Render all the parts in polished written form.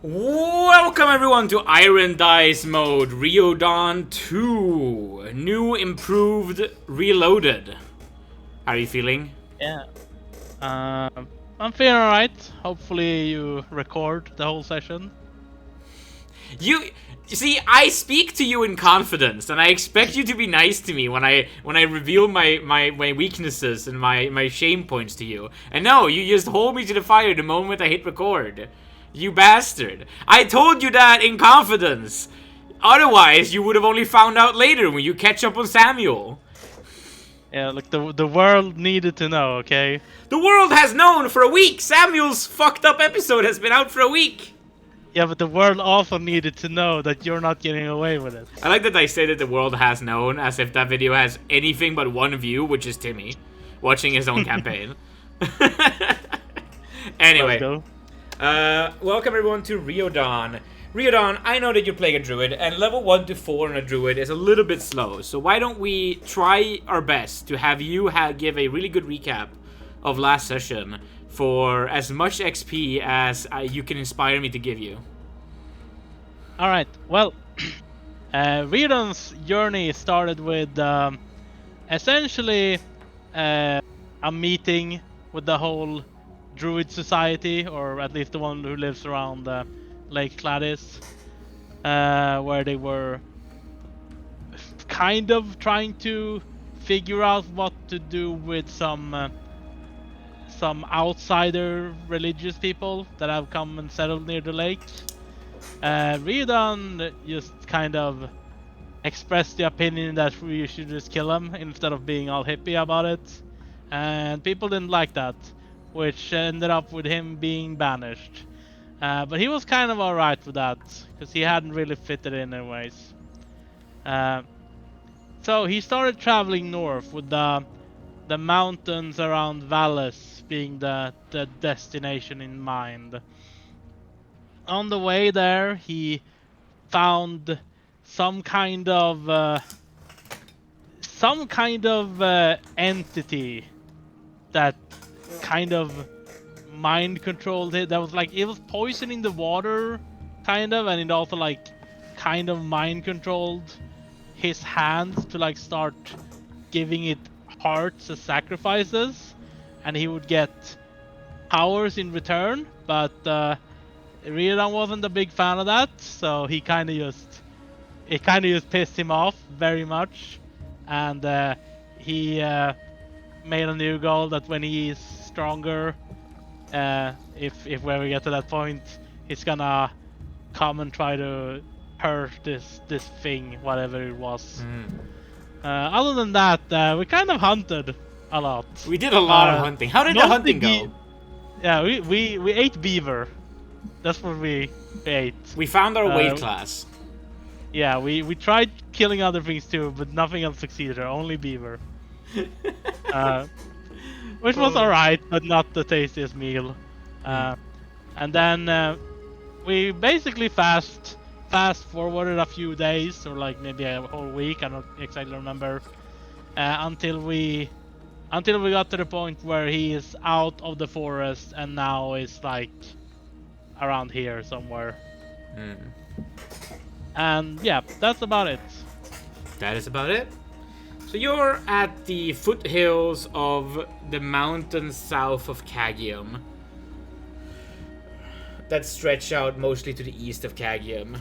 Welcome everyone to Irondice mode, Riodon 2. New, improved, reloaded. How are you feeling? Yeah. I'm feeling alright. Hopefully you record the whole session. You see, I speak to you in confidence, and I expect you to be nice to me when I reveal my weaknesses and my shame points to you. And no, you just hold me to the fire the moment I hit record. You bastard. I told you that in confidence. Otherwise, you would have only found out later when you catch up on Samuel. Yeah, like the world needed to know, okay? The world has known for a week. Samuel's fucked up episode has been out for a week. Yeah, but the world also needed to know that you're not getting away with it. I like that I say that the world has known, as if that video has anything but one view, which is Timmy, watching his own campaign. Anyway, welcome everyone to Riodon. Riodon, I know that you're playing a druid, and level 1 to 4 on a druid is a little bit slow, so why don't we try our best to have you give a really good recap of last session for as much XP as you can inspire me to give you. Alright, well, Riodon's journey started with essentially a meeting with the whole druid society, or at least the one who lives around Lake Gladys, where they were kind of trying to figure out what to do with some outsider religious people that have come and settled near the lake. Riodon just kind of expressed the opinion that we should just kill them instead of being all hippie about it, and people didn't like that, which ended up with him being banished. But he was kind of alright with that, because he hadn't really fitted in anyways. So he started traveling north with the mountains around Valles being the destination in mind. On the way there, he found some kind of entity that kind of mind controlled it. That was like, it was poisoning the water, kind of, and it also like kind of mind controlled his hands to like start giving it hearts as sacrifices, and he would get powers in return. But Riodon wasn't a big fan of that, so it kind of just pissed him off very much, and he made a new goal that when he is stronger, if we ever get to that point, he's gonna come and try to hurt this thing, whatever it was. Other than that, we kind of hunted a lot. We did a lot of hunting. How did the hunting go? Yeah, we ate beaver. That's what we ate. We found our weight class. Yeah, we tried killing other things too, but nothing else succeeded. Only beaver. Which was alright, but not the tastiest meal. And then we basically fast forwarded a few days, or like maybe a whole week. I don't exactly remember. Until we got to the point where he is out of the forest and now is like around here somewhere. And yeah, that's about it. That is about it. So you're at the foothills of the mountains south of Cagium that stretch out mostly to the east of Cagium.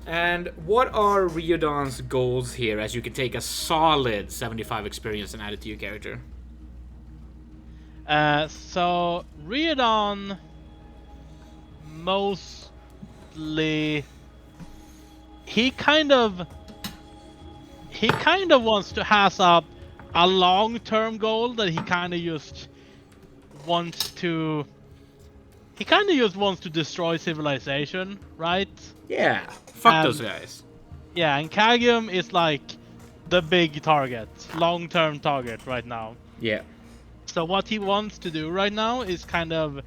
And what are Riodon's goals here, as you can take a solid 75 experience and add it to your character? So Riodon mostly he kind of wants to has a long-term goal that he kind of just wants to destroy civilization, right? Yeah, fuck those guys. Yeah, and Cagium is like the big target, long-term target right now. Yeah. So what he wants to do right now is kind of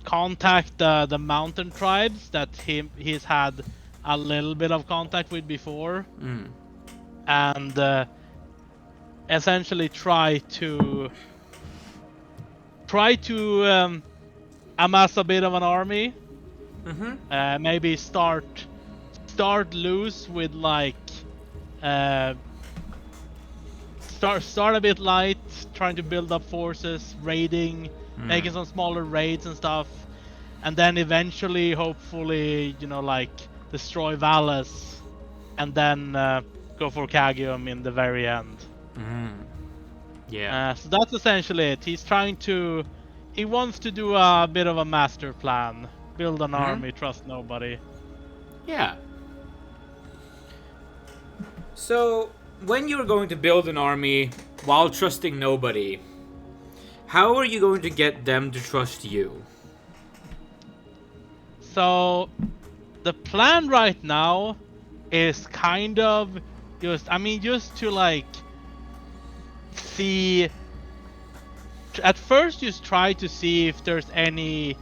contact the mountain tribes that he's had a little bit of contact with before, and essentially try to amass a bit of an army Maybe start loose with like start a bit light, trying to build up forces, raiding, making some smaller raids and stuff, and then eventually, hopefully, like destroy Valles, and then go for Cagium in the very end. Yeah. So that's essentially it. He wants to do a bit of a master plan, build an army, trust nobody. Yeah. So, when you're going to build an army while trusting nobody, how are you going to get them to trust you? So, the plan right now is kind of just to like see. At first, just try to see if there's any,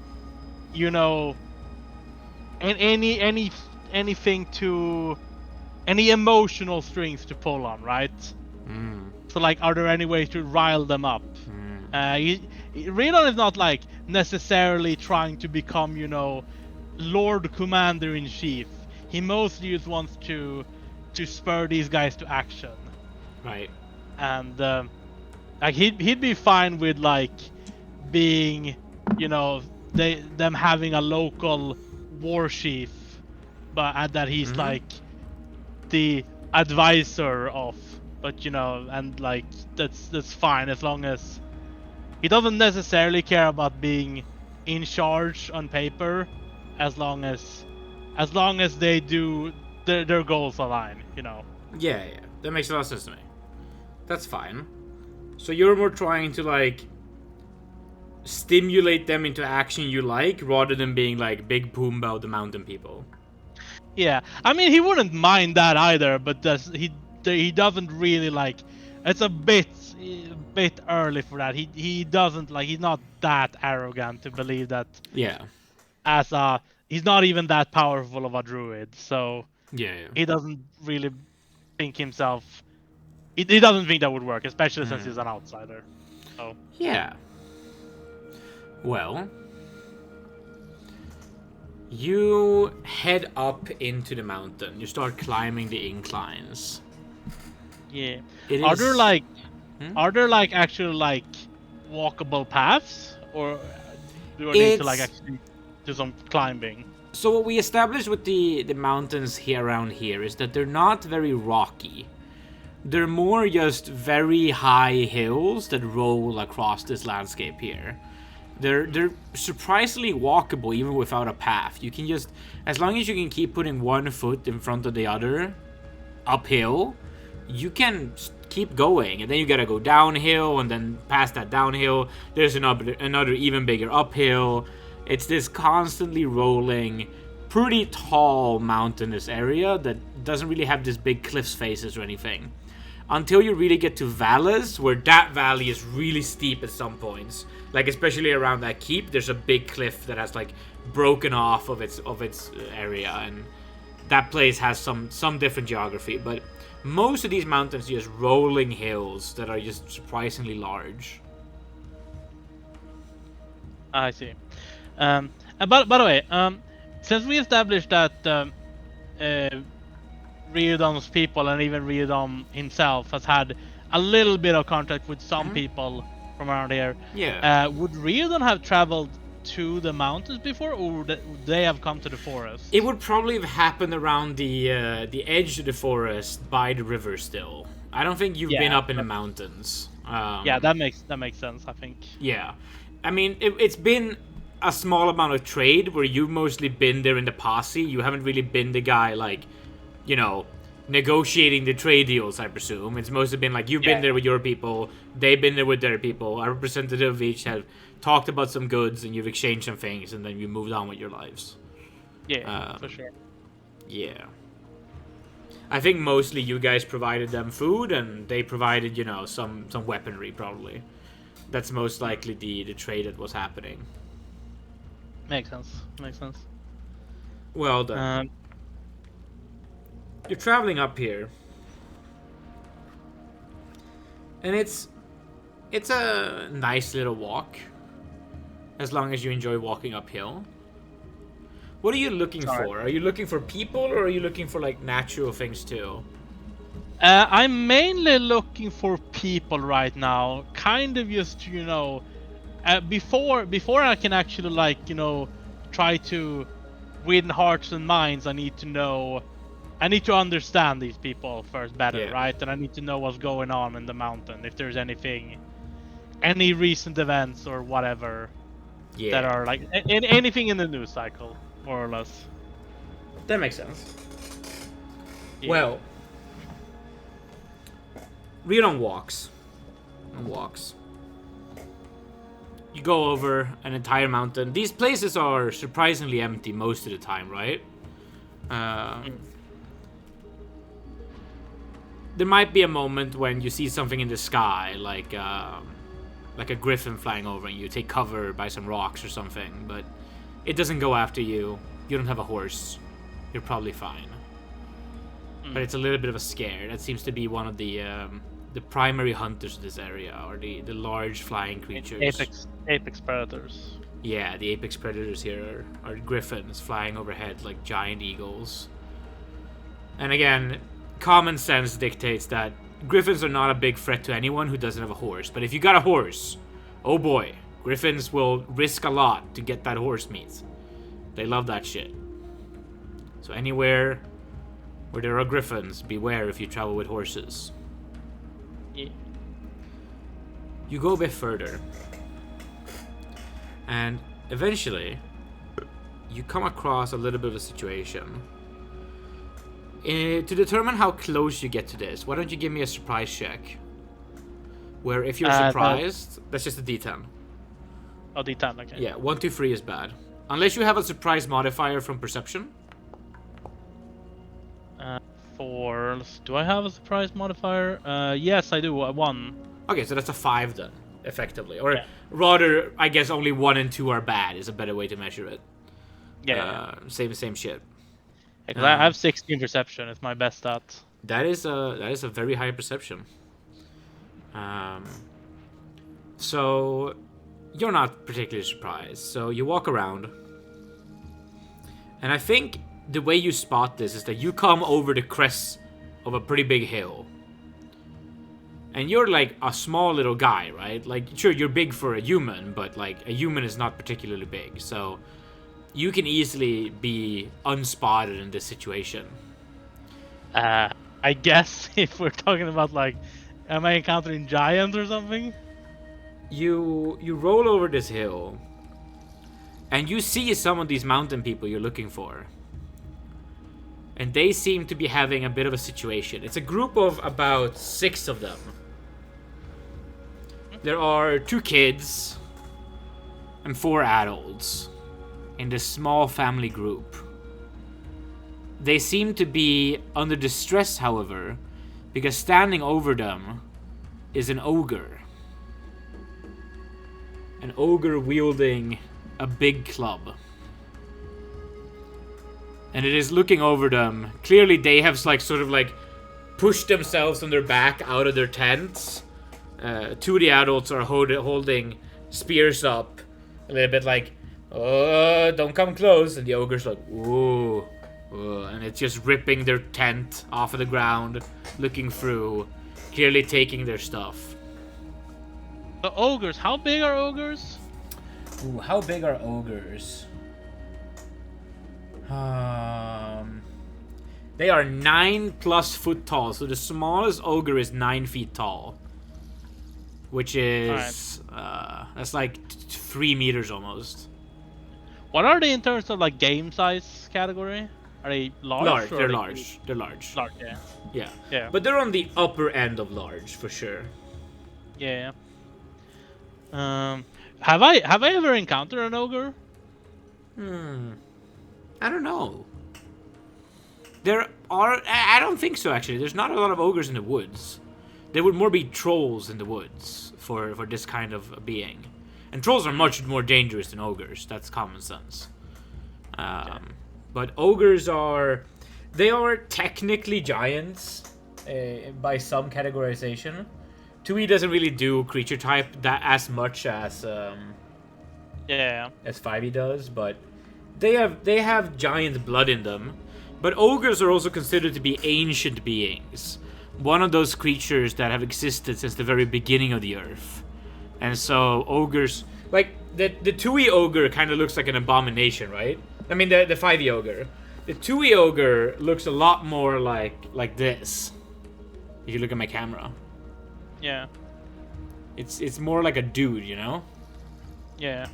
anything to, any emotional strings to pull on, right? So like, are there any ways to rile them up? Riodon is not like necessarily trying to become, Lord Commander in Chief. He mostly just wants to spur these guys to action. Right. And like he'd be fine with like being, them having a local war chief, but that he's like the advisor of. But and like that's fine as long as he doesn't necessarily care about being in charge on paper, as long as they do their goals align, Yeah, that makes a lot of sense to me. That's fine. So you're more trying to like stimulate them into action you like, rather than being like Big Pumbaa of the mountain people. Yeah, I mean he wouldn't mind that either, but he doesn't really like. It's a bit early for that. He doesn't like. He's not that arrogant to believe that. Yeah. He's not even that powerful of a druid, so Yeah. he doesn't really think himself. He doesn't think that would work, especially since he's an outsider. So Yeah. Well, you head up into the mountain. You start climbing the inclines. yeah, It are is- there like actual like walkable paths, or do I need to like It's- actually do some climbing? So what we established with the mountains here around here is that they're not very rocky. They're more just very high hills that roll across this landscape here. They're surprisingly walkable even without a path. You can just, as long as you can keep putting one foot in front of the other uphill, you can keep going, and then you gotta go downhill, and then past that downhill there's another even bigger uphill. It's this constantly rolling, pretty tall mountainous area that doesn't really have this big cliffs faces or anything, until you really get to valleys, where that valley is really steep at some points. Like especially around that keep, there's a big cliff that has like broken off of its area, and that place has some different geography. But most of these mountains are just rolling hills that are just surprisingly large. I see. And by the way, since we established that Riodon's people and even Riodon himself has had a little bit of contact with some people from around here, would Riodon have traveled to the mountains before, or would they have come to the forest? It would probably have happened around the edge of the forest by the river still. I don't think you've been up in the mountains. Yeah, that makes sense, I think. Yeah. I mean, it's been a small amount of trade where you've mostly been there in the posse. You haven't really been the guy, like, negotiating the trade deals, I presume. It's mostly been like, you've been there with your people, they've been there with their people. A representative of each have talked about some goods, and you've exchanged some things, and then you moved on with your lives. Yeah, for sure. Yeah. I think mostly you guys provided them food, and they provided, some weaponry, probably. That's most likely the trade that was happening. Makes sense. Well done. You're traveling up here, and it's a nice little walk, as long as you enjoy walking uphill. What are you looking Sorry. for? Are you looking for people, or are you looking for like natural things too? I'm mainly looking for people right now. Kind of just, before I can actually like, try to win hearts and minds, I need to understand these people first better, Yeah. right? And I need to know what's going on in the mountain, if there's any recent events or whatever Yeah. that are like anything in the news cycle, more or less. That makes sense. Yeah. Well, Riodon walks. And walks. You go over an entire mountain. These places are surprisingly empty most of the time, right? There might be a moment when you see something in the sky, like a griffin flying over, and you take cover by some rocks or something, but it doesn't go after you. You don't have a horse. You're probably fine. But it's a little bit of a scare. That seems to be one of the primary hunters of this area, or the large flying creatures. Apex predators. Yeah, the apex predators here are griffins flying overhead like giant eagles. And again, common sense dictates that griffins are not a big threat to anyone who doesn't have a horse. But if you got a horse, oh boy, griffins will risk a lot to get that horse meat. They love that shit. So anywhere where there are griffins, beware if you travel with horses. Yeah. You go a bit further. And eventually, you come across a little bit of a situation. To determine how close you get to this, why don't you give me a surprise check? Where if you're surprised, that's just a D10. Oh, D10, okay. Yeah, 1, 2, 3 is bad. Unless you have a surprise modifier from perception. Do I have a surprise modifier? Yes, I do. 1. Okay, so that's a 5 then, effectively. Or rather, I guess only 1 and 2 are bad is a better way to measure it. Yeah. Same shit. Because I have 16 perception. It's my best stat. That is a very high perception. So you're not particularly surprised. So you walk around, and I think the way you spot this is that you come over the crest of a pretty big hill. And you're like a small little guy, right? Like, sure, you're big for a human, but like a human is not particularly big. So you can easily be unspotted in this situation. I guess if we're talking about like, am I encountering giants or something? You roll over this hill, and you see some of these mountain people you're looking for. And they seem to be having a bit of a situation. It's a group of about 6 of them. There are 2 kids and 4 adults in this small family group. They seem to be under distress, however, because standing over them is an ogre. An ogre wielding a big club. And it is looking over them. Clearly they have sort of pushed themselves on their back out of their tents. 2 of the adults are holding spears up. A little bit like, oh, don't come close. And the ogre's like, ooh. And it's just ripping their tent off of the ground. Looking through. Clearly taking their stuff. The ogres, how big are ogres? Ooh, how big are ogres? They are 9+ foot tall, so the smallest ogre is 9 feet tall, which is that's like 3 meters almost. What are they in terms of like game size category? Are they large? Large. They're they large. They're large. Large, yeah. Yeah. Yeah. But they're on the upper end of large for sure. Yeah. Have I ever encountered an ogre? I don't know. I don't think so, actually. There's not a lot of ogres in the woods. There would more be trolls in the woods for this kind of being. And trolls are much more dangerous than ogres. That's common sense. But ogres they are technically giants by some categorization. 2e doesn't really do creature type that as much as 5e does, but they have giant blood in them, but ogres are also considered to be ancient beings. One of those creatures that have existed since the very beginning of the earth. And so ogres, like the 2e ogre kind of looks like an abomination, right? I mean the 5e ogre. The 2e ogre looks a lot more like this. If you look at my camera. Yeah. It's more like a dude, you know? Yeah.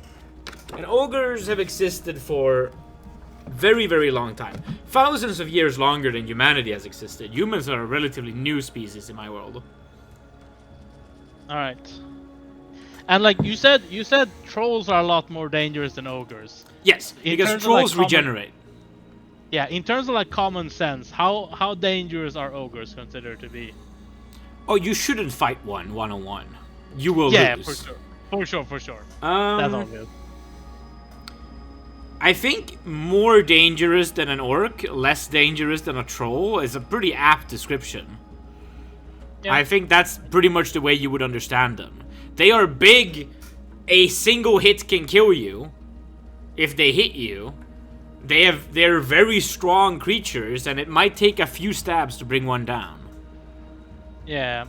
And ogres have existed for very, very long time. Thousands of years longer than humanity has existed. Humans are a relatively new species in my world. Alright. And like you said trolls are a lot more dangerous than ogres. Yes, In because terms of, trolls like, regenerate. Yeah, in terms of like common sense, how dangerous are ogres considered to be? Oh, you shouldn't fight one-on-one. You will Yeah, lose. for sure. That's obvious. I think more dangerous than an orc, less dangerous than a troll is a pretty apt description. Yeah. I think that's pretty much the way you would understand them. They are big. A single hit can kill you if they hit you. They're very strong creatures, and it might take a few stabs to bring one down. Yeah.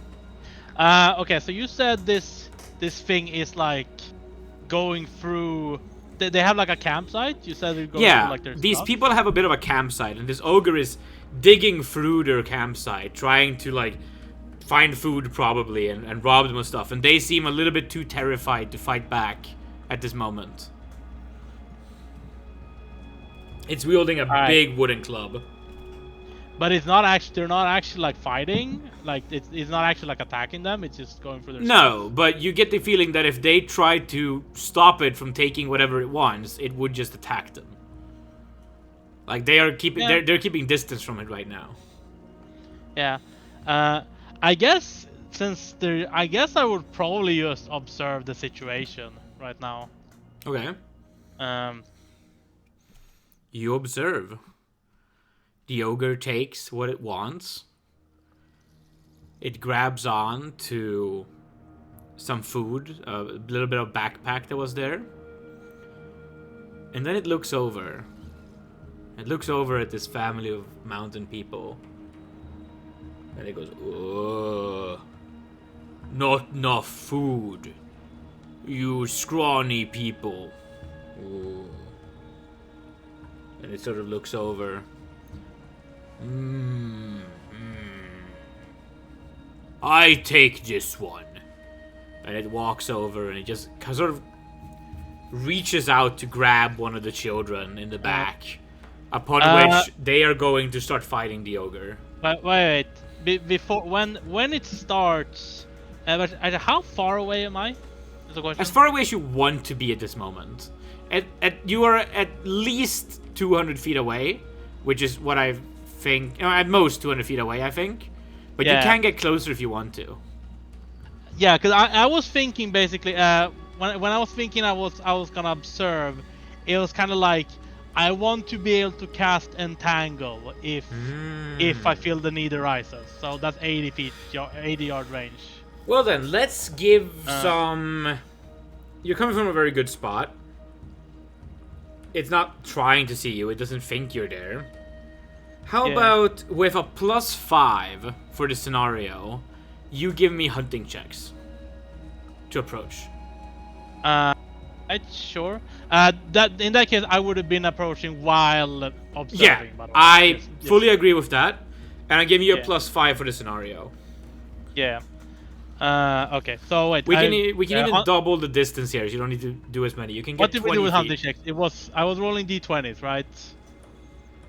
Okay, so you said this thing is like going through. They have like a campsite. You said they're going through like their these stuff? people have a bit of a campsite, and this ogre is digging through their campsite, trying to like find food probably and rob them of stuff. And they seem a little bit too terrified to fight back at this moment. It's wielding a big wooden club. But it's not actually. They're not actually like fighting. Like it's not actually like attacking them. It's just going for their No, but you get the feeling that if they tried to stop it from taking whatever it wants, it would just attack them. Like they are keeping, they're keeping distance from it right now. Yeah. I guess I guess I would probably just observe the situation right now. Okay. Um. You observe. The ogre takes what it wants. It grabs on to some food, a little bit of backpack that was there. And then it looks over. It looks over at this family of mountain people. And it goes, "Ugh. Not enough food. You scrawny people." Ugh. And it sort of looks over. I take this one. And it walks over and it just sort of reaches out to grab one of the children in the back. Upon which they are going to start fighting the ogre. Wait. Before when it starts, how far away am I? Is the question. As far away as you want to be at this moment. You are at least 200 feet away, which is what I think. At most 200 feet away, I think. But you can get closer if you want to. Yeah, because I was thinking basically when I was thinking I was gonna observe, it was kind of like I want to be able to cast Entangle if I feel the need arises. So that's 80 yard range. Well then, let's give some. You're coming from a very good spot. It's not trying to see you. It doesn't think you're there. How about with a +5 for the scenario, you give me hunting checks to approach. Sure. That in that case, I would have been approaching while observing. Yeah, by the way. I fully agree with that, and I give you a +5 for the scenario. Yeah. Okay. So wait. We can even double the distance here. So you don't need to do as many. You can get. What did we do with 20 hunting checks? I was rolling d20s, right?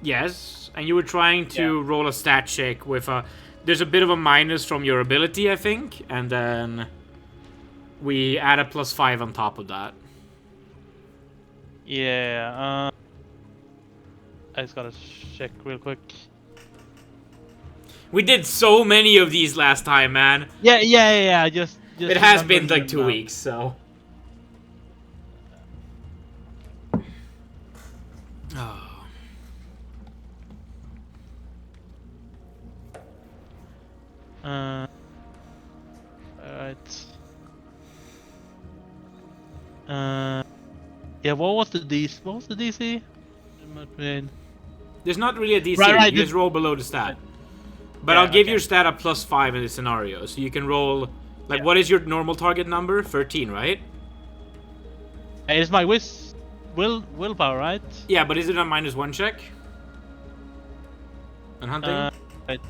Yes, and you were trying to roll a stat check with a. There's a bit of a minus from your ability, I think, and then we add a +5 on top of that. Yeah. I just gotta check real quick. We did so many of these last time, man. Yeah. Just it has been like 2 weeks, so. Oh. Alright. Yeah, what was the DC? There's not really a DC. Right, You just roll below the stat. But Yeah, I'll give okay. your stat a +5 in this scenario, so you can roll. Like, Yeah. what is your normal target number? 13, right? It's my willpower, right? Yeah, but is it a -1 check? On hunting? Right.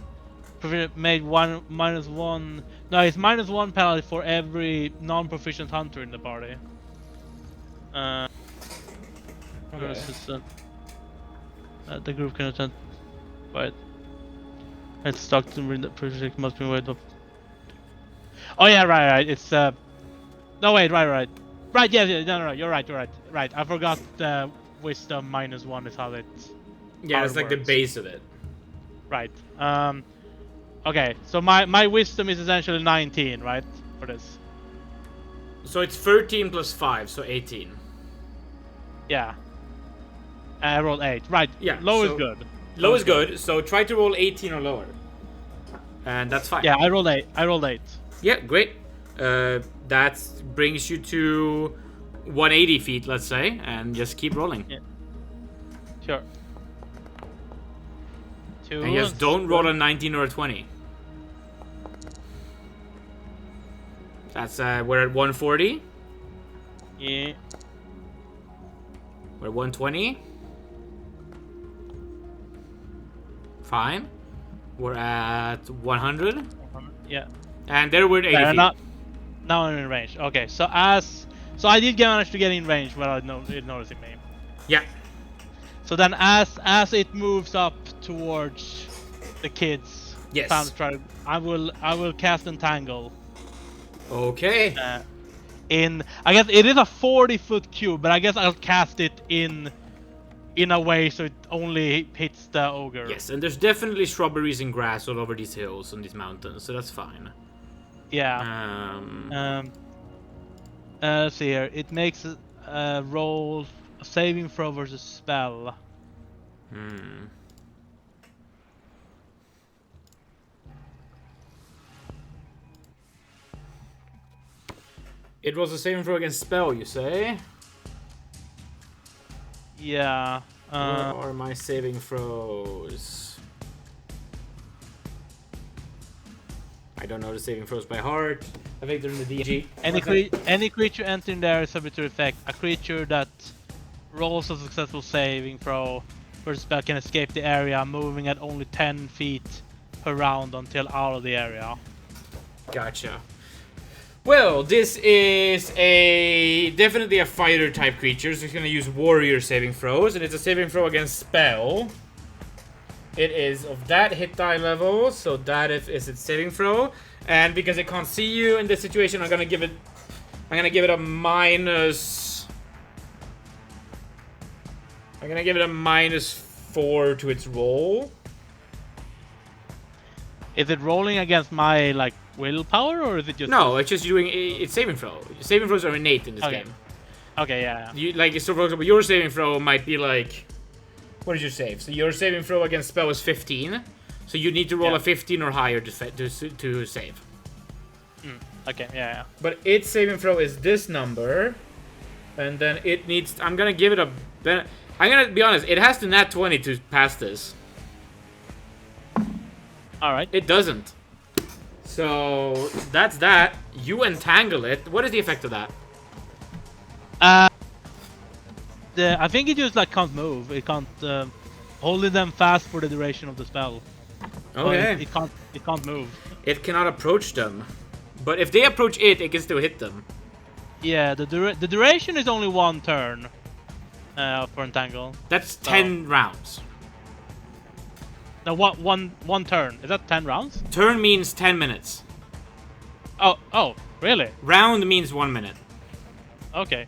Made -1. No, it's -1 penalty for every non-proficient hunter in the party. Okay. The group can attend. Right. It's stuck to the project must be weighed up. Oh yeah, right. It's no wait, right. Right, yeah, no, you're right. Right, I forgot the wisdom -1 is how it's. Yeah, how it's it like the works. base of it. Right. Okay, so my wisdom is essentially 19, right? For this. So it's 13 plus 5, so 18. Yeah. I rolled 8. Right. Yeah, Low so- is good. Low is good, so try to roll 18 or lower. And that's fine. Yeah, I rolled 8. Yeah, great. That brings you to 180 feet, let's say, and just keep rolling. Yeah. Sure. 2. And just don't roll a 19 or a 20. That's we're at 140. Yeah. We're at 120. Fine. We're at 100. Yeah. And there we're at 80 Yeah, feet. now I'm in range. Okay, so I did manage to get in range without it noticing me. Yeah. So then as it moves up towards the kids, Yes. time to try. I will cast Entangle. Okay. I guess it is a 40-foot cube, but I guess I'll cast it in a way so it only hits the ogre. Yes, and there's definitely shrubberies and grass all over these hills and these mountains, so that's fine. Yeah. Let's see here. It makes a roll, a saving throw versus spell. It was a saving throw against spell, you say? Yeah. Where are my saving throws? I don't know the saving throws by heart. I think they're in the DG. Any creature entering there is subject to effect. A creature that rolls a successful saving throw versus spell can escape the area, moving at only 10 feet per round until out of the area. Gotcha. Well, this is definitely a fighter type creature, so it's gonna use warrior saving throws, and it's a saving throw against spell. It is of that hit die level, so that is its saving throw. And because it can't see you in this situation, I'm gonna give it a minus. I'm gonna give it a -4 to its roll. Is it rolling against my like willpower, or is it just? No, it's just doing it's saving throw. Saving throws are innate in this game. Okay, yeah. You like so for example, your saving throw might be like, what did you save? So your saving throw against spell is 15. So you need to roll a 15 or higher to save. Okay, yeah. But its saving throw is this number, and then it needs. I'm gonna give it a. I'm gonna be honest. It has to nat 20 to pass this. All right. It doesn't. So that's that. You entangle it. What is the effect of that? I think it just like can't move. It can't holding them fast for the duration of the spell. Okay. It can't move. It cannot approach them. But if they approach it, it can still hit them. Yeah, the duration is only 1 turn for entangle. That's 10 rounds. No, one turn. Is that 10 rounds? Turn means 10 minutes. Oh, really? Round means 1 minute. Okay.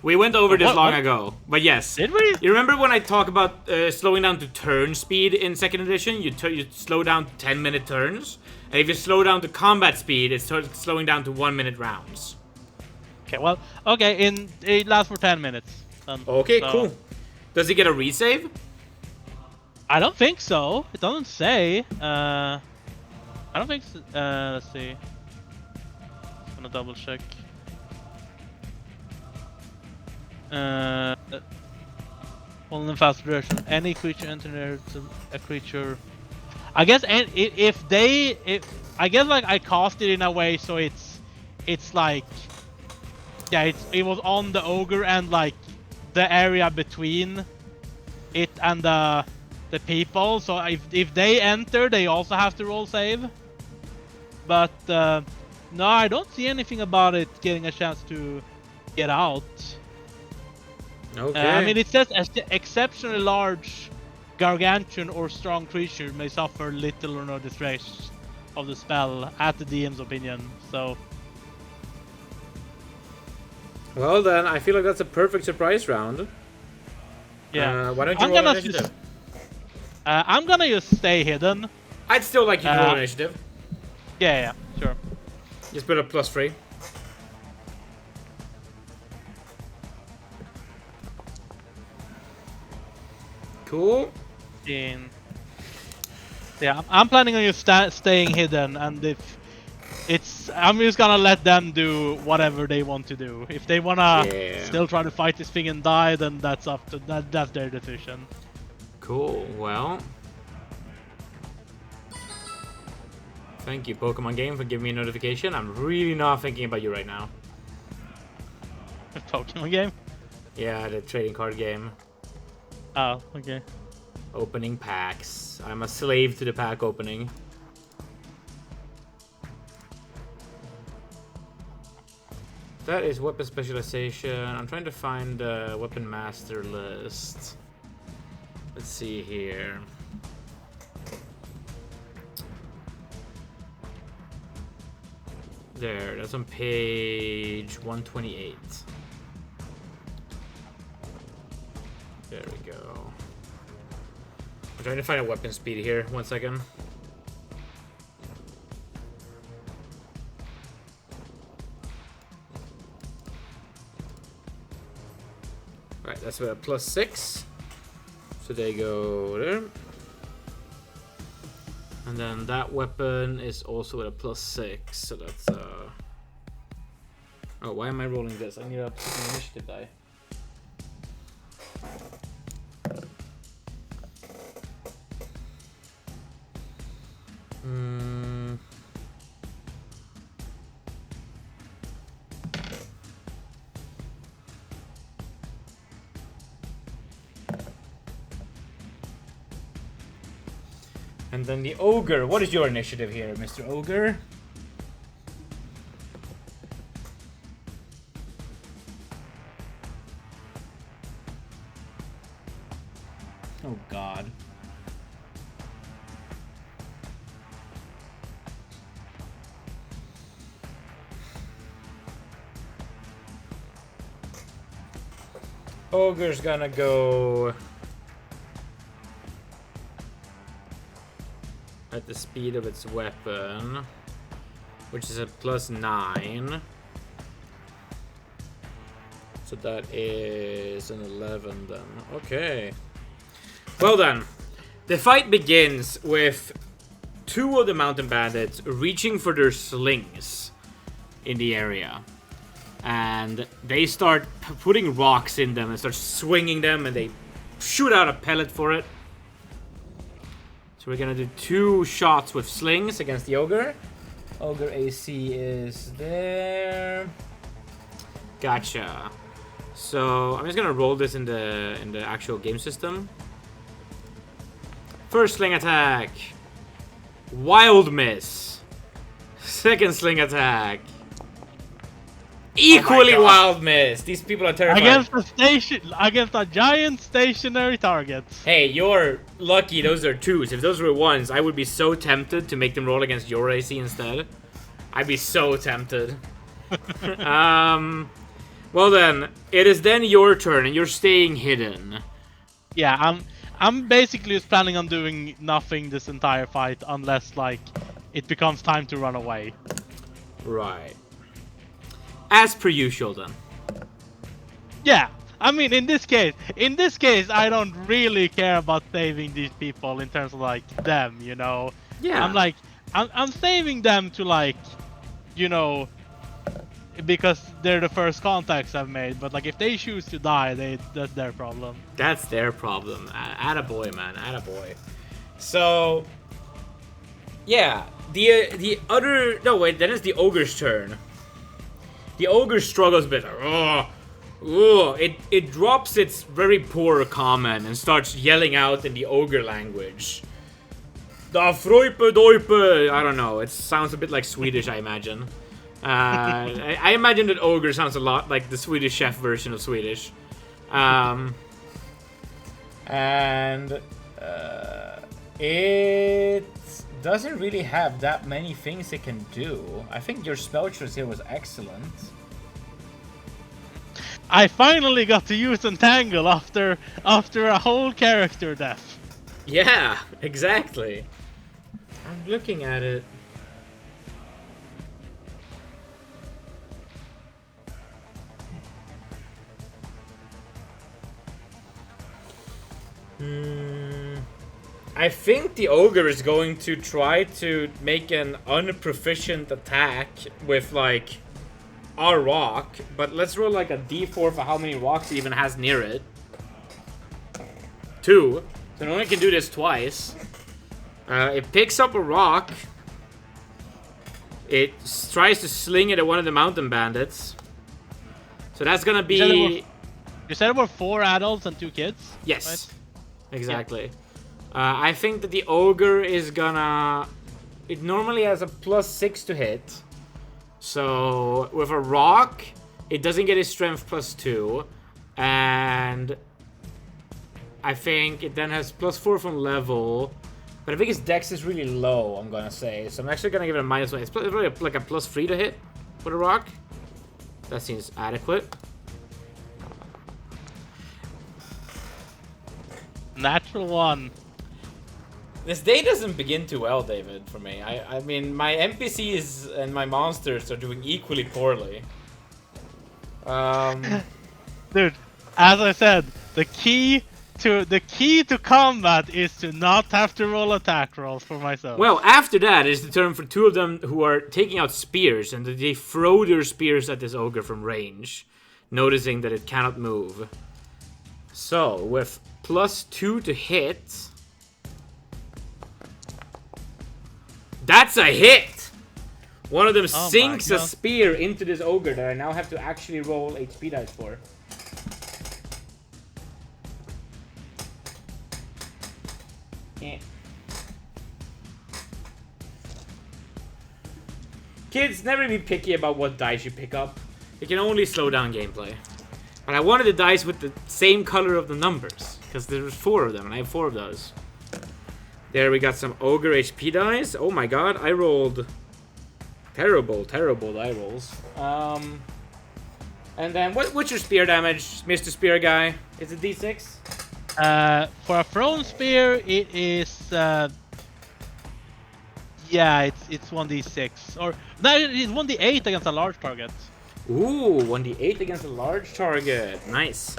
We went over this long what? ago, but yes. Did we? You remember when I talk about slowing down to turn speed in 2nd edition? You slow down to 10-minute turns. And if you slow down to combat speed, it's slowing down to 1-minute rounds. Okay, well, okay, it lasts for 10 minutes. Okay, so- cool. Does he get a resave? I don't think so. It doesn't say. I don't think so. Let's see. Just gonna double check. Full and fast version. Any creature entering a creature. I guess if I guess like I cast it in a way so it's like, yeah, it was on the ogre and like the area between it and the people. So if they enter, they also have to roll save. But no, I don't see anything about it getting a chance to get out. Okay. I mean, it says exceptionally large, gargantuan or strong creature may suffer little or no distress of the spell, at the DM's opinion. So. Well then, I feel like that's a perfect surprise round. Yeah. Why don't you roll initiative? I'm gonna just stay hidden. I'd still like you to roll initiative. Yeah, sure. Just put a +3. Cool. Yeah, I'm planning on just staying hidden, and if I'm just gonna let them do whatever they want to do. If they wanna still try to fight this thing and die, then that's up to that's their decision. Cool. Well, thank you, Pokemon game, for giving me a notification. I'm really not thinking about you right now. Pokemon game? Yeah, the trading card game. Oh, okay. Opening packs. I'm a slave to the pack opening. That is weapon specialization. I'm trying to find the weapon master list. Let's see here. There, that's on page 128. There we go. I'm trying to find a weapon speed here. 1 second. Alright, that's with a +6. So they go there. And then that weapon is also with a +6. So that's oh, why am I rolling this? I need a initiative die. And then the ogre. What is your initiative here, Mr. Ogre? Oh God. Ogre's gonna go at the speed of its weapon, which is a +9. So that is an 11 then. Okay. Well then, the fight begins with two of the mountain bandits reaching for their slings in the area. And they start putting rocks in them and start swinging them, and they shoot out a pellet for it. So we're gonna do 2 shots with slings against the ogre. Ogre AC is there. Gotcha. So I'm just gonna roll this in the actual game system. First sling attack. Wild miss. Second sling attack. Equally wild miss. These people are terrified. Against a giant stationary target. Hey, you're lucky those are 2s. If those were 1s, I would be so tempted to make them roll against your AC instead. I'd be so tempted. Well then, it is then your turn, and you're staying hidden. Yeah, I'm basically just planning on doing nothing this entire fight unless like it becomes time to run away. Right. As per usual then. Yeah, I mean in this case, I don't really care about saving these people in terms of like them, you know. Yeah. I'm saving them to like, you know, because they're the first contacts I've made. But like if they choose to die, that's their problem. That's their problem. Attaboy, man. Attaboy. So, yeah. The other... No, wait. Then it's the ogre's turn. The ogre struggles a bit. It drops its very poor comment and starts yelling out in the ogre language. Da Freupe Deupe. I don't know. It sounds a bit like Swedish, I imagine. I imagine that ogre sounds a lot like the Swedish chef version of Swedish. It doesn't really have that many things it can do. I think your spell choice here was excellent. I finally got to use Entangle after a whole character death. Yeah, exactly. I'm looking at it. I think the ogre is going to try to make an unproficient attack with like a rock, but let's roll like a d4 for how many rocks it even has near it. 2. So it only can do this twice. It picks up a rock. It tries to sling it at one of the mountain bandits. So that's gonna be... You said it were 4 adults and 2 kids? Yes. Right? Exactly. Yeah. I think that the ogre is gonna... It normally has a +6 to hit. So with a rock, it doesn't get its strength +2. And I think it then has +4 from level. But I think its dex is really low, I'm gonna say. So I'm actually gonna give it a -1. It's probably like a +3 to hit with a rock. That seems adequate. Natural 1. This day doesn't begin too well, David, for me. I mean, my NPCs and my monsters are doing equally poorly. Dude, as I said, the key to combat is to not have to roll attack rolls for myself. Well, after that is the turn for 2 of them who are taking out spears, and they throw their spears at this ogre from range, noticing that it cannot move. So, with +2 to hit... That's a hit! One of them sinks a spear into this ogre that I now have to actually roll HP dice for. Yeah. Kids, never be picky about what dice you pick up. It can only slow down gameplay. But I wanted the dice with the same color of the numbers, because there's 4 of them, and I have 4 of those. There we got some ogre HP dice. Oh my god, I rolled terrible die rolls. And then what's your spear damage, Mr. Spear Guy? Is it D6? For a thrown spear, it is yeah, it's 1d6 or no, it's 1d8 against a large target. Ooh, 1d8 against a large target. Nice.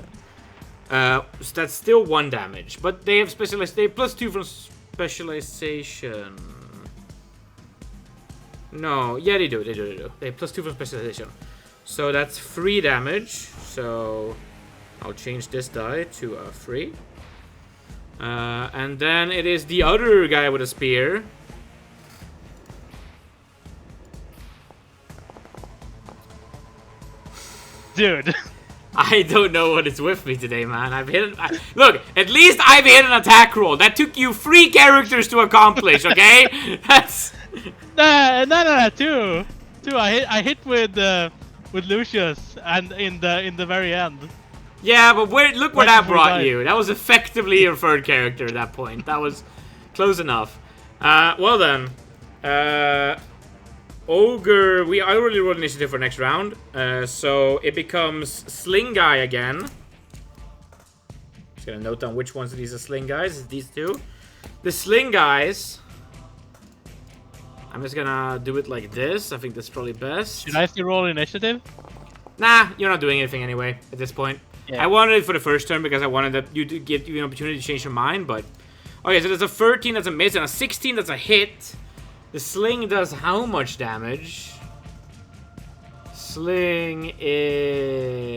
So that's still 1 damage, but they have specialized. They have +2 from specialization. No, yeah, they do. They have +2 from specialization. So that's 3 damage. So I'll change this die to a 3. And then it is the other guy with a spear. Dude. I don't know what is with me today, man. I've hit. Look, at least I've hit an attack roll. That took you 3 characters to accomplish. Okay, that's. No. Two. I hit with Lucius and in the very end. Yeah, but look where that brought you. That was effectively your 3rd character at that point. That was close enough. Well then, Ogre. I already rolled initiative for next round, so it becomes Sling Guy again. Just gonna note down which ones of these are Sling Guys. It's these 2. The Sling Guys. I'm just gonna do it like this. I think that's probably best. Should I still roll initiative? Nah, you're not doing anything anyway at this point. Yeah. I wanted it for the first turn because I wanted you to give you an opportunity to change your mind, but... Okay, so there's a 13 that's a miss and a 16 that's a hit. The sling does how much damage? Sling is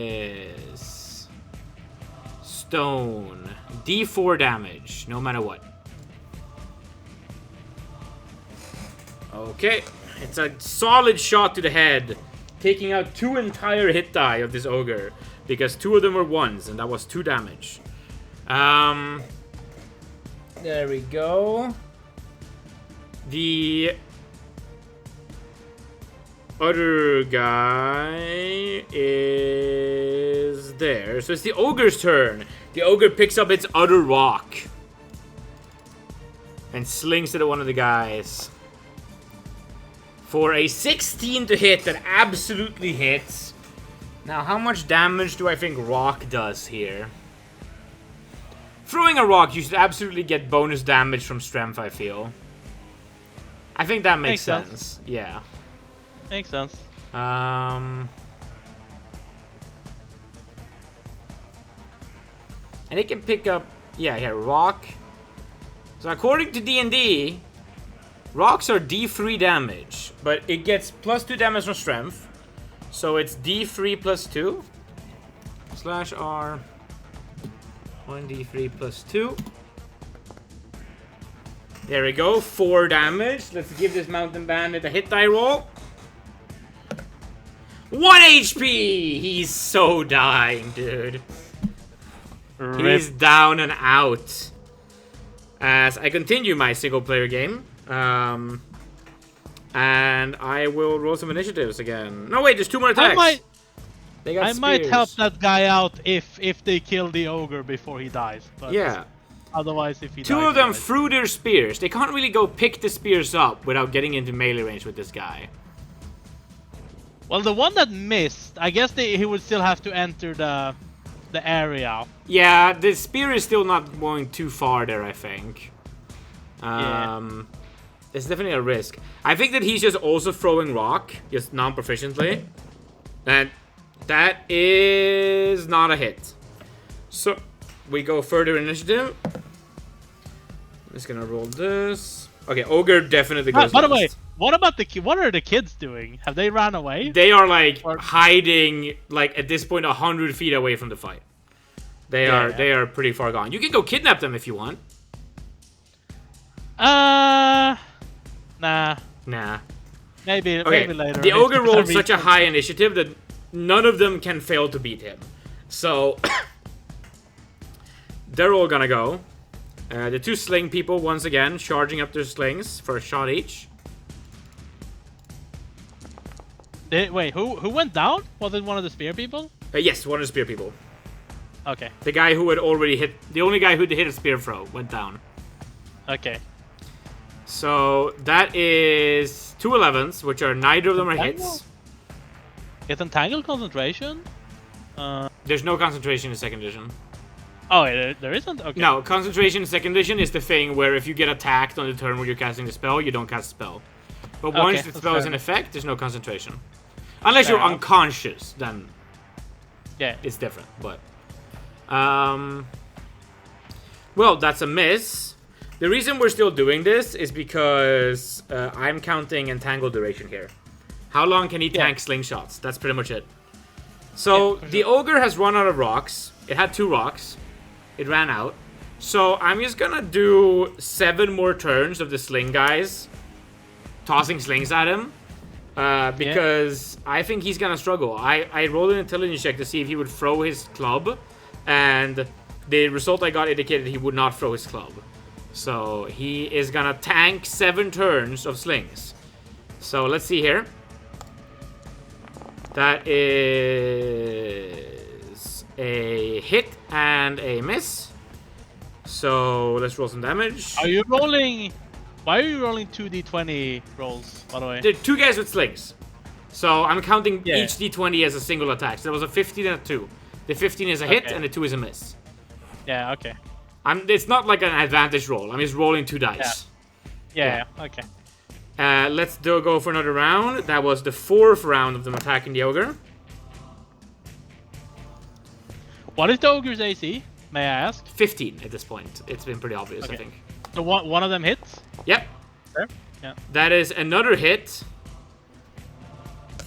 stone. D4 damage, no matter what. Okay, it's a solid shot to the head, taking out 2 entire hit die of this ogre, because 2 of them were 1s, and that was 2 damage. There we go. The other guy is there. So it's the ogre's turn. The ogre picks up its other rock and slings it at one of the guys. For a 16 to hit that absolutely hits. Now, how much damage do I think rock does here? Throwing a rock, you should absolutely get bonus damage from strength, I feel. I think that makes sense. Yeah. Makes sense. And it can pick up, yeah, rock. So according to D&D, rocks are D3 damage, but it gets +2 damage from strength. So it's D3 +2 /R 1d3 +2. There we go, 4 damage. Let's give this mountain bandit a hit die roll. 1 HP! He's so dying, dude. Rip. He's down and out. As I continue my single player game. And I will roll some initiatives again. No, wait, there's 2 more attacks. I might help that guy out if they kill the ogre before he dies. But yeah. Otherwise, if he dies... 2 of them threw their spears. They can't really go pick the spears up without getting into melee range with this guy. Well, the one that missed, I guess he would still have to enter the area. Yeah, the spear is still not going too far there, I think. It's definitely a risk. I think that he's just also throwing rock, just non-proficiently. And that is not a hit. So, we go further initiative. I'm just gonna roll this. Okay, ogre definitely goes by the way, what about what are the kids doing? Have they ran away? They are like hiding, like at this point 100 feet away from the fight. They are pretty far gone. You can go kidnap them if you want. Nah. Maybe later. The ogre rolled such a high initiative that none of them can fail to beat him. So they're all gonna go. The 2 sling people once again charging up their slings for a shot each. Wait, who went down? Was it one of the spear people? Yes, one of the spear people. Okay. The guy who had already hit, the only guy who hit a spear throw went down. Okay. So that is 2 11s, which are neither of them are hits. Is entangled concentration? There's no concentration in 2nd edition. Oh, there isn't? Okay. No, concentration in 2nd edition is the thing where if you get attacked on the turn where you're casting the spell, you don't cast the spell. But once the spell is in effect, there's no concentration. Unless you're unconscious, then it's different. But well, that's a miss. The reason we're still doing this is because I'm counting entangle duration here. How long can he tank slingshots? That's pretty much it. So the ogre has run out of rocks. It had 2 rocks. It ran out. So I'm just gonna do 7 more turns of the sling guys tossing slings at him. Because I think he's gonna struggle. I rolled an intelligence check to see if he would throw his club. And the result I got indicated he would not throw his club. So he is gonna tank 7 turns of slings. So let's see here. That is a hit and a miss. So let's roll some damage. Are you rolling? Why are you rolling 2d20 rolls, by the way? There are 2 guys with slings. So I'm counting each d20 as a single attack. So there was a 15 and a 2. The 15 is a hit and the 2 is a miss. Yeah, okay. It's not like an advantage roll. I'm just rolling 2 dice. Yeah, okay. Let's go for another round. That was the 4th round of them attacking the ogre. What is the ogre's AC? May I ask? 15 at this point. It's been pretty obvious, I think. So one of them hits? Yep. Sure. Yeah. That is another hit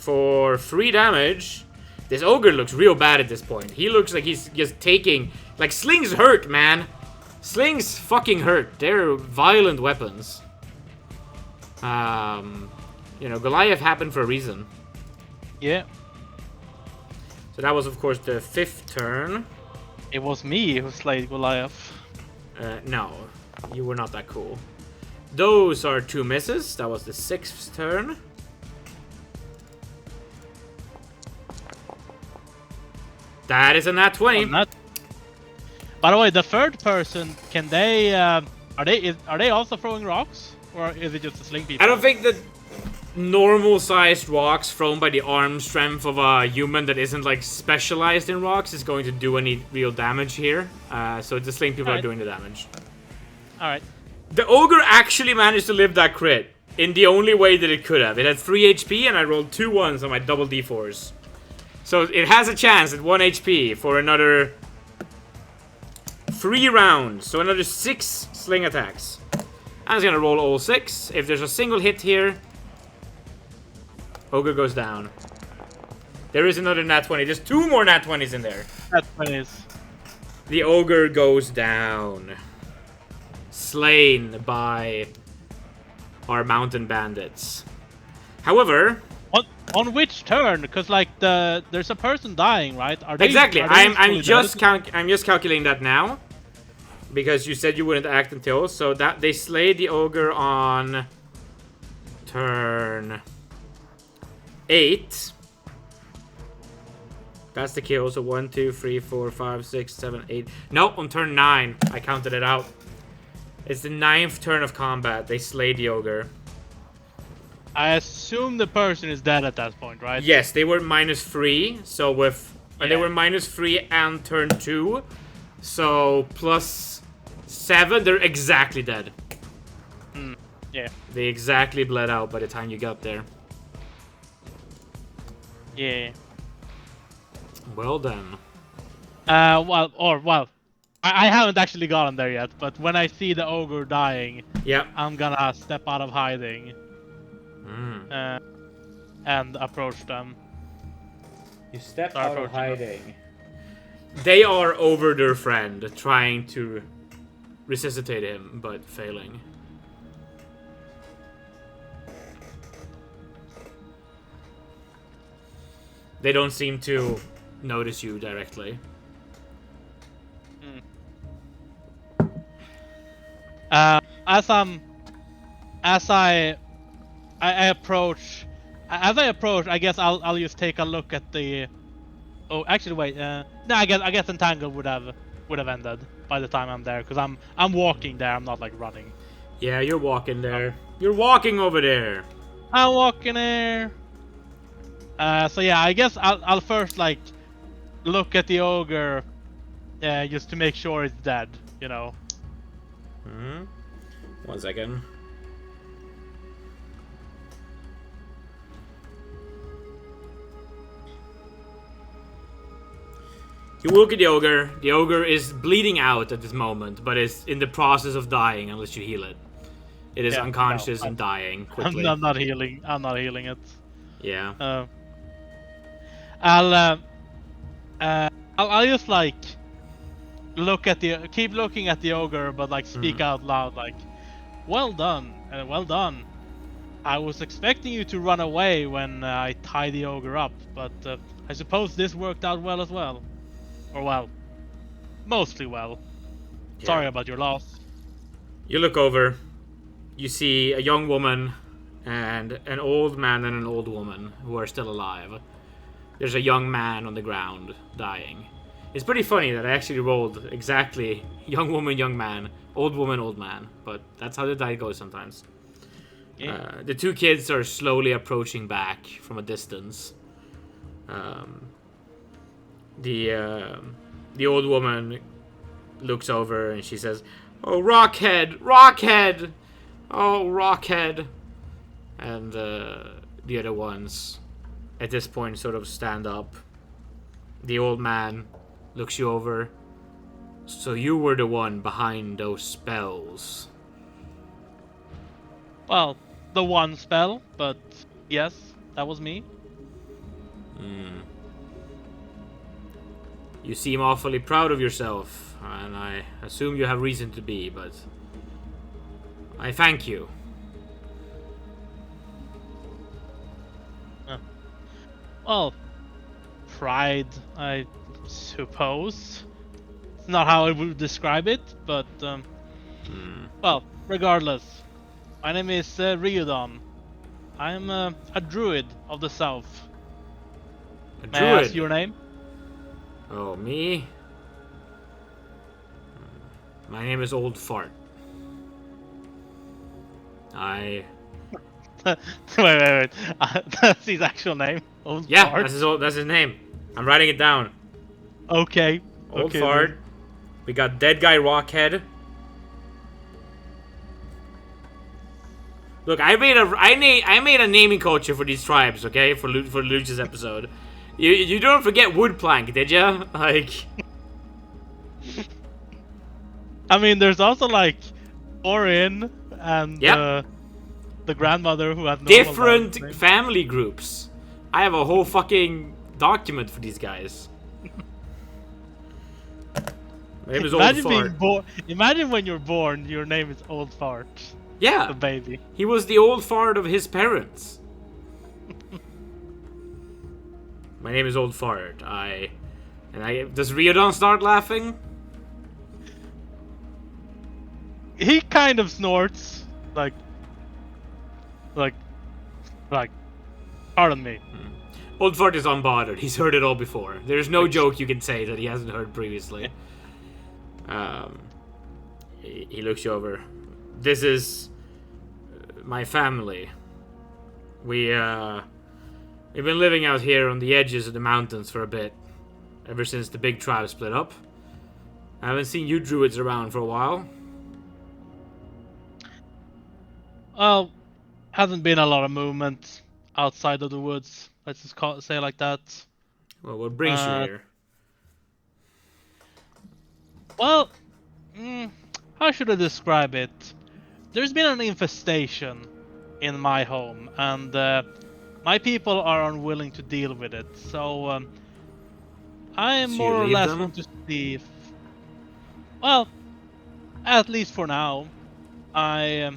for 3 damage. This ogre looks real bad at this point. He looks like he's just taking... Like, slings hurt, man. Slings fucking hurt. They're violent weapons. You know, Goliath happened for a reason. Yeah. So that was, of course, the 5th turn. It was me who slayed Goliath. No. You were not that cool. Those are 2 misses. That was the 6th turn. That is a nat 20. By the way, the 3rd person, can they... are they also throwing rocks? Or is it just the sling people? I don't think that normal-sized rocks thrown by the arm strength of a human that isn't, like, specialized in rocks is going to do any real damage here. So the sling people are doing the damage. Alright. The ogre actually managed to live that crit in the only way that it could have. It had 3 HP and I rolled 2 1s on my double d4s. So it has a chance at 1 HP for another 3 rounds. So another 6 sling attacks. I'm just gonna roll all 6. If there's a single hit here, ogre goes down. There is another nat 20. There's 2 more nat 20s in there. Nat 20s. The ogre goes down. Slain by our mountain bandits. However... On which turn? Because like there's a person dying, right? Are they, exactly. Are they I'm just calculating that now, because you said you wouldn't act until. So that they slay the ogre on turn 8. That's the kill. So 1, 2, 3, 4, 5, 6, 7, 8. Nope, on turn 9. I counted it out. It's the 9th turn of combat. They slay the ogre. I assume the person is dead at that point, right? Yes, they were -3. So with they were -3 and turn 2. So plus 7. They're exactly dead. Yeah. They exactly bled out by the time you got there. Yeah. Well done. I haven't actually gotten there yet, but when I see the ogre dying, yeah, I'm gonna step out of hiding and approach them. You step out of hiding. They are over their friend, trying to resuscitate him, but failing. They don't seem to notice you directly. As I approach, I guess I'll just take a look at the. Oh, actually, wait. No, I guess Entangle would have ended by the time I'm there, because I'm walking there. I'm not like running. Yeah, you're walking there. You're walking over there. I'm walking there. So yeah, I guess I'll first like look at the ogre, just to make sure it's dead. You know. 1 second. You look at the ogre. The ogre is bleeding out at this moment, but is in the process of dying unless you heal it. It is unconscious and dying quickly. I'm not healing. I'm not healing it. Yeah. I'll just like keep looking at the ogre, but like speak out loud, like, "Well done, well done. I was expecting you to run away when I tied the ogre up, but I suppose this worked out well as well. Or well, mostly well. Yeah. Sorry about your loss." You look over. You see a young woman and an old man and an old woman who are still alive. There's a young man on the ground dying. It's pretty funny that I actually rolled exactly young woman, young man, old woman, old man. But that's how the die goes sometimes. Yeah. The 2 kids are slowly approaching back from a distance. The old woman looks over and she says, "Oh, Rockhead! Rockhead! Oh, Rockhead!" And the other ones, at this point, sort of stand up. The old man looks you over. "So you were the one behind those spells?" Well, the one spell, but yes, that was me. You seem awfully proud of yourself, and I assume you have reason to be, but I thank you. Well, pride, I suppose. It's not how I would describe it, but well, regardless. My name is Riodon. I'm a druid of the south. A May I ask druid? your name? Oh, me? My name is Old Fart. wait. That's his actual name. Old Yeah, Fart? that's his name. I'm writing it down. Okay. Old okay, Fart. then. We got Dead Guy Rockhead. Look, I made a naming culture for these tribes, okay? For Luch's episode. You don't forget Woodplank, did ya? Like, I mean, there's also like Orin and Yep. the grandmother who had different normal names. family groups. I have a whole fucking document for these guys. My name is Old Fart. Imagine when you're born, your name is Old Fart. Yeah, The baby. he was the old fart of his parents. My name is Old Fart. Does Riodon start laughing? He kind of snorts, like, pardon me. Old Fart is unbothered. He's heard it all before. There's no joke you can say that he hasn't heard previously. He looks you over. This is my family. We've been living out here on the edges of the mountains for a bit, ever since the big tribe split up. I haven't seen you druids around for a while. Well, hasn't been a lot of movement outside of the woods. Let's just say it like that. Well, what brings you here? Well, how should I describe it? There's been an infestation in my home, and my people are unwilling to deal with it. So I So you more or leave less them? want to see if, well, at least for now, I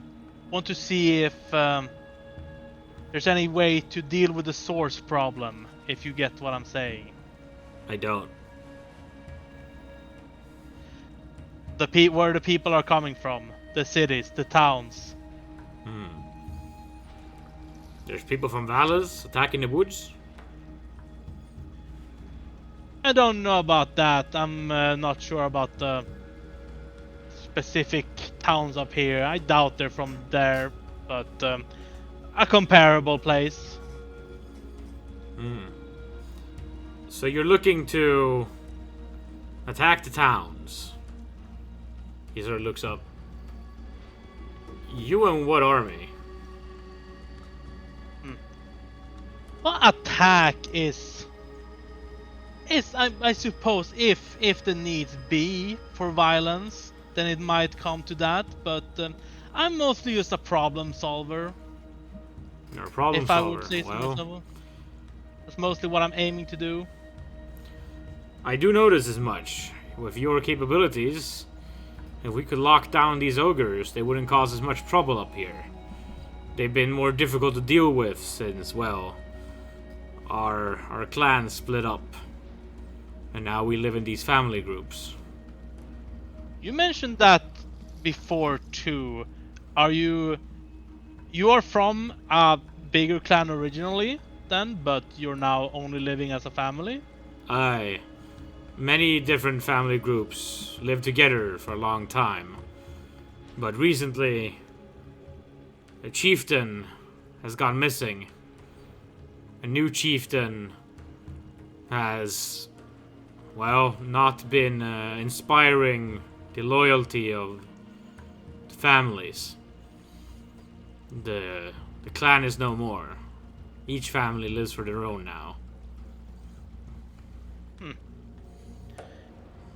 want to see if there's any way to deal with the source problem, if you get what I'm saying. I don't. Where the people are coming from, the cities, the towns. There's people from Valles attacking the woods? I don't know about that. I'm not sure about the specific towns up here. I doubt they're from there, but a comparable place. So you're looking to attack the towns. He sort of looks up. You and what army? Well, attack is I suppose if the needs be for violence, then it might come to that. But I'm mostly just a problem solver. You're a problem If solver. I would say so Well, myself. That's mostly what I'm aiming to do. I do notice as much. With your capabilities, if we could lock down these ogres, they wouldn't cause as much trouble up here. They've been more difficult to deal with since, well, our clan split up. And now we live in these family groups. You mentioned that before too. You are from a bigger clan originally then, but you're now only living as a family? Aye. Many different family groups live together for a long time. But recently, a chieftain has gone missing. A new chieftain has, well, not been inspiring the loyalty of the families. The clan is no more. Each family lives for their own now.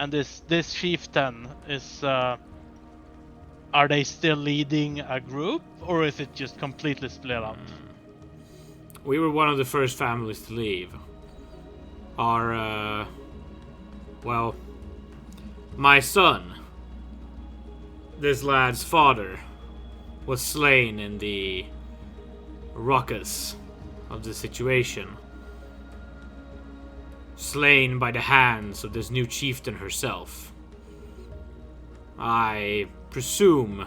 And this chieftain is are they still leading a group, or is it just completely split up? We were one of the first families to leave. are, well, my son, this lad's father, was slain in the ruckus of the situation. Slain by the hands of this new chieftain herself. I presume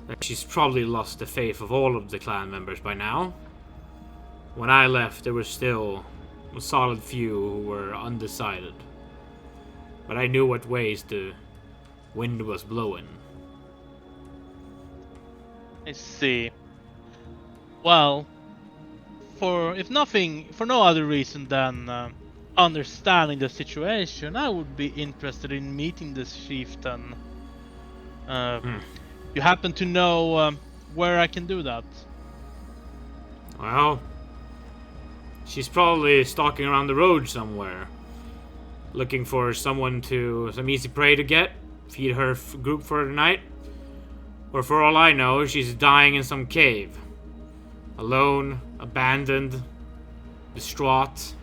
that she's probably lost the faith of all of the clan members by now. When I left, there were still a solid few who were undecided. But I knew what ways the wind was blowing. I see. Well, for no other reason than understanding the situation, I would be interested in meeting this chieftain. You happen to know where I can do that? Well, she's probably stalking around the road somewhere, looking for some easy prey to get, feed her group for the night. Or for all I know, she's dying in some cave. Alone, abandoned, distraught,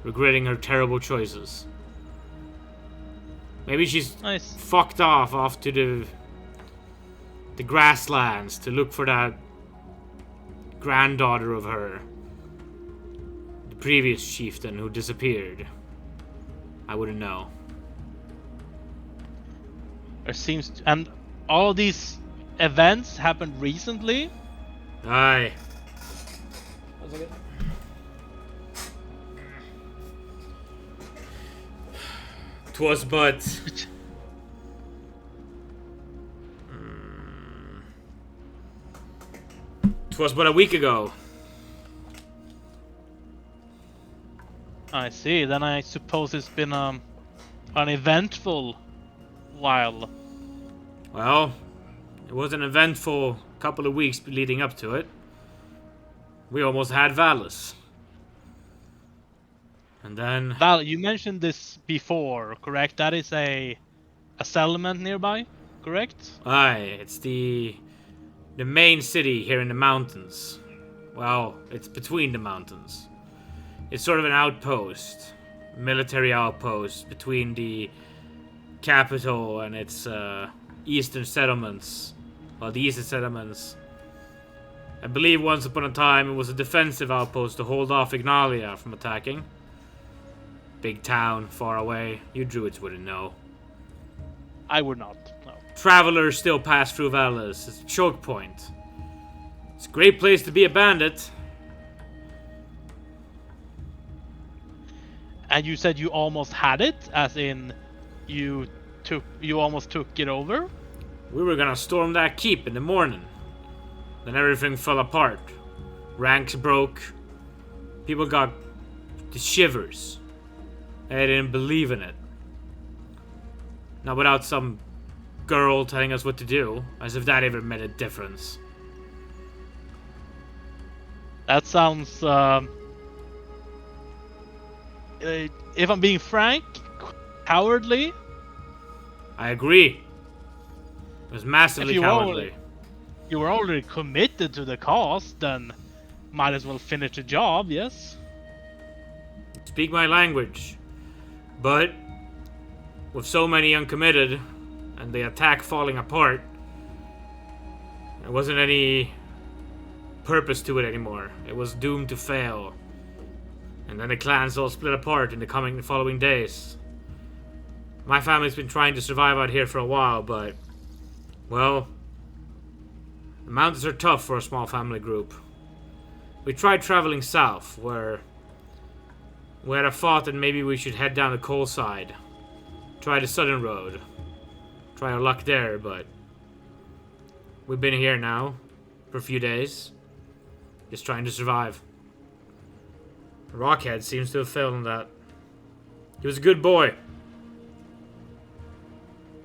regretting her terrible choices. Maybe she's fucked off to the grasslands to look for that granddaughter of her, the previous chieftain who disappeared. I wouldn't know. And all of these events happened recently? Aye. 'Twas but 'twas but a week ago. I see. Then I suppose it's been an eventful while. Well, it was an eventful couple of weeks leading up to it. We almost had Valus. And then... You mentioned this before, correct? That is a settlement nearby, correct? Aye, it's the main city here in the mountains. Well, it's between the mountains. It's sort of an outpost, military outpost between the capital and its eastern settlements. Well, the eastern settlements. I believe once upon a time it was a defensive outpost to hold off Ignalia from attacking. Big town, far away. You druids wouldn't know. I would not, no. Travelers still pass through Valus. It's a choke point. It's a great place to be a bandit. And you said you almost had it, as in you almost took it over? We were gonna storm that keep in the morning. Then everything fell apart. Ranks broke. People got the shivers. They didn't believe in it. Not without some girl telling us what to do, as if that ever made a difference. That sounds, if I'm being frank, cowardly. I agree. It was massively cowardly. You were already committed to the cause, then might as well finish the job, yes? Speak my language. But with so many uncommitted and the attack falling apart, there wasn't any purpose to it anymore. It was doomed to fail. And then the clans all split apart in the following days. My family's been trying to survive out here for a while, but, well, the mountains are tough for a small family group. We tried traveling south, where we had a thought that maybe we should head down the coal side. Try the southern road. Try our luck there, but we've been here now for a few days. Just trying to survive. Rockhead seems to have failed on that. He was a good boy.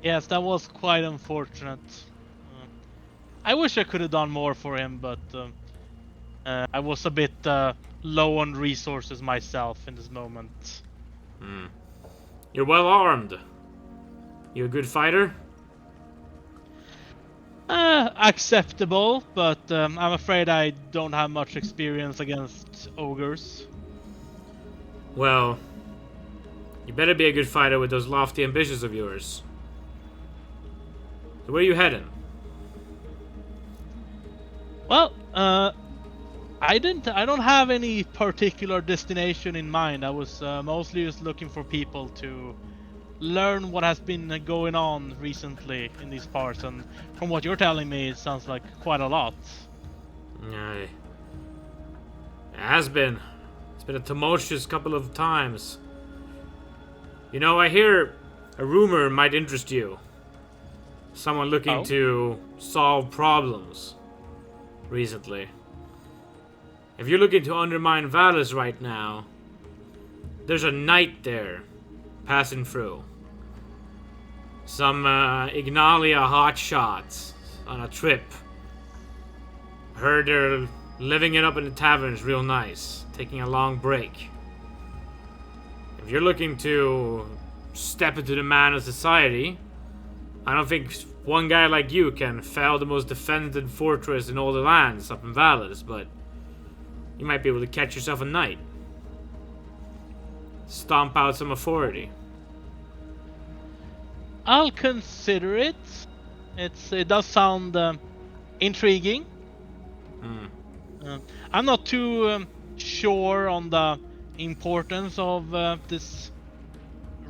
Yes, that was quite unfortunate. I wish I could have done more for him, but I was a bit low on resources myself in this moment. You're well armed. You a good fighter? Acceptable, but I'm afraid I don't have much experience against ogres. Well, you better be a good fighter with those lofty ambitions of yours. So where are you heading? Well, I don't have any particular destination in mind. I was mostly just looking for people to learn what has been going on recently in these parts, and from what you're telling me, it sounds like quite a lot. Aye. It has been. It's been a tumultuous couple of times. You know, I hear a rumor might interest you. Someone looking to solve problems recently. If you're looking to undermine Valus right now, there's a knight there passing through. Some Ignalia hotshots on a trip. Heard they're living it up in the taverns real nice, taking a long break. If you're looking to step into the man of society, I don't think one guy like you can fell the most defended fortress in all the lands up in Valus, but you might be able to catch yourself a knight. Stomp out some authority. I'll consider it. It does sound intriguing. I'm not too sure on the importance of this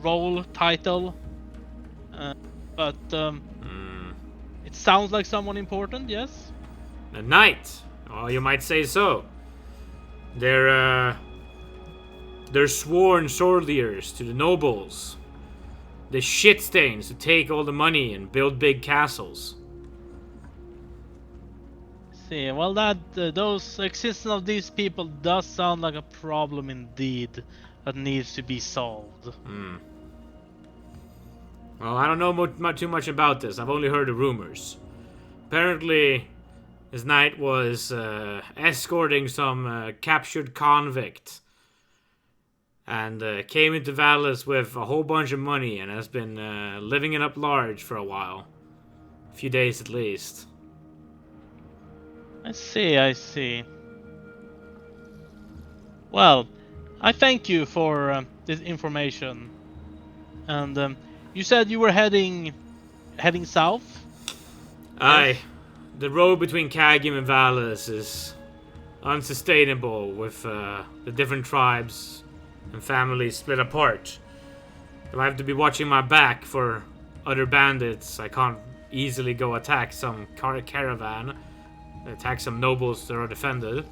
role title, but it sounds like someone important. Yes. A knight. Oh, you might say so. They're sworn sword leaders to the nobles. The shit stains to take all the money and build big castles. See, well, that those existence of these people does sound like a problem indeed that needs to be solved. Well, I don't know too much about this. I've only heard the rumors. Apparently, this knight was escorting some captured convict and came into Valus with a whole bunch of money and has been living it up large for a while. A few days at least. I see. Well, I thank you for this information. And you said you were heading south? Aye. The road between Kagim and Valus is unsustainable with the different tribes and families split apart. If I have to be watching my back for other bandits, I can't easily go attack some caravan, attack some nobles that are defended.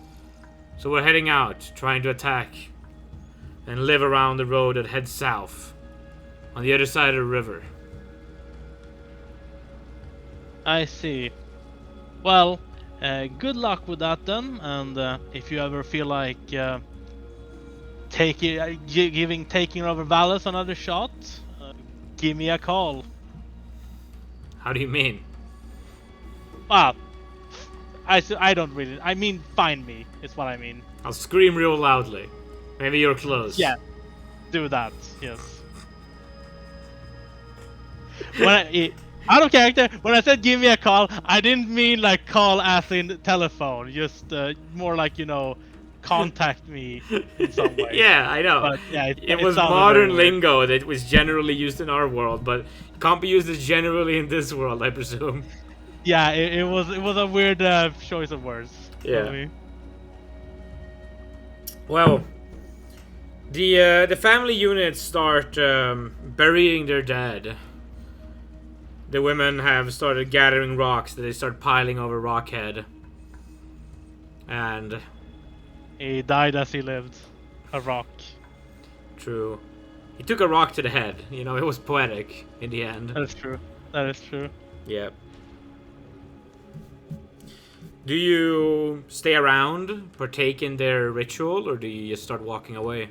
So we're heading out, trying to attack and live around the road that heads south, on the other side of the river. I see. Well, good luck with that then, and if you ever feel like taking over Valus another shot, give me a call. How do you mean? Well, I don't really. I mean, find me. Is what I mean. I'll scream real loudly. Maybe you're close. Yeah, do that. Yes. Out of character, when I said give me a call, I didn't mean like call as in telephone. Just more like, contact me in some way. Yeah, I know. But, yeah, it was modern lingo that was generally used in our world, but it can't be used as generally in this world, I presume. Yeah, it was a weird choice of words. Yeah. Probably. Well, the family units start burying their dead. The women have started gathering rocks that they start piling over Rockhead. And he died as he lived. A rock. True. He took a rock to the head. It was poetic in the end. That is true. Yep. Do you stay around, partake in their ritual, or do you just start walking away?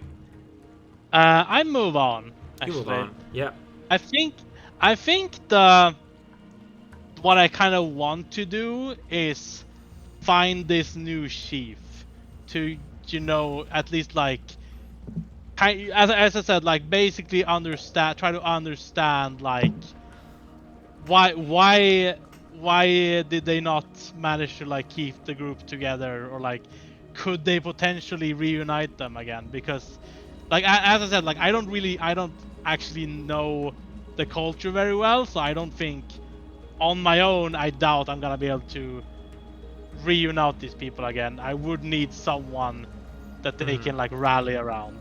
I move on. You move on. Yeah. I think the what I kind of want to do is find this new chief to at least like as I said, like basically try to understand like why did they not manage to like keep the group together, or like could they potentially reunite them again, because like as I said, like I don't actually know the culture very well, so I don't think on my own I doubt I'm gonna be able to reunite these people again. I would need someone that they can like rally around.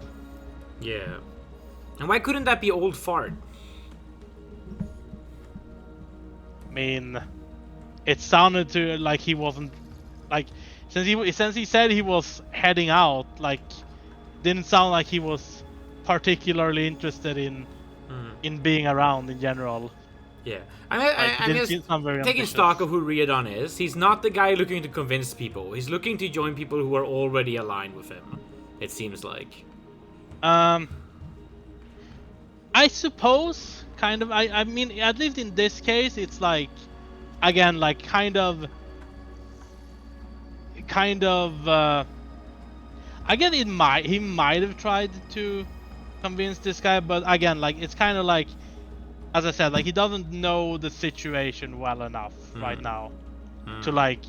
Yeah. And why couldn't that be Old Fart? I mean, it sounded to like he wasn't like since he said he was heading out, like didn't sound like he was particularly interested in being around in general. Yeah. Like, I'm didn't just sound very taking ambitious. stock of who Riodon is. He's not the guy looking to convince people. He's looking to join people who are already aligned with him, it seems like. I suppose, kind of. I mean, at least in this case, it's like, again, like kind of. Again, he might have tried to convince this guy, but again, like it's kind of like, as I said, like he doesn't know the situation well enough right now to like,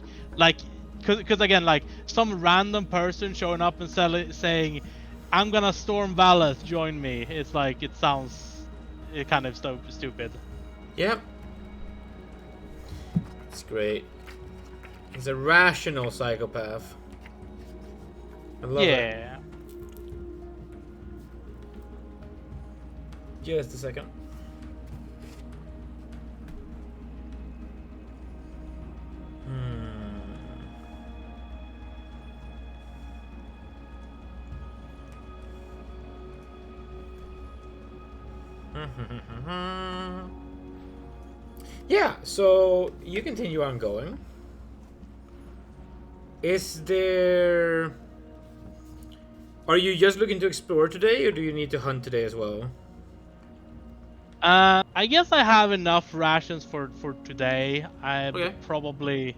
because again, like some random person showing up and saying, "I'm gonna storm Valeth, join me." It's like it sounds kind of stupid. Yep. It's great. He's a rational psychopath. I love it. Yeah. Just a second. Yeah, so you continue on going. Is there... Are you just looking to explore today, or do you need to hunt today as well? I guess I have enough rations for today. Okay. Probably...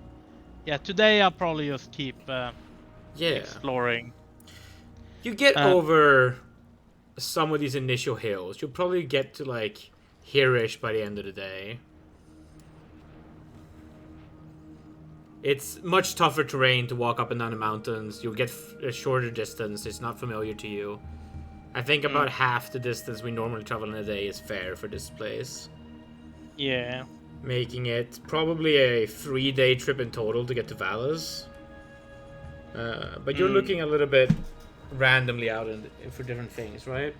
Yeah, today I'll probably just keep Yeah. exploring. You get over some of these initial hills. You'll probably get to, like, here-ish by the end of the day. It's much tougher terrain to walk up and down the mountains. You'll get a shorter distance. It's not familiar to you. I think about half the distance we normally travel in a day is fair for this place. Yeah. Making it probably a 3-day trip in total to get to Valles. But you're looking a little bit randomly out for different things, right?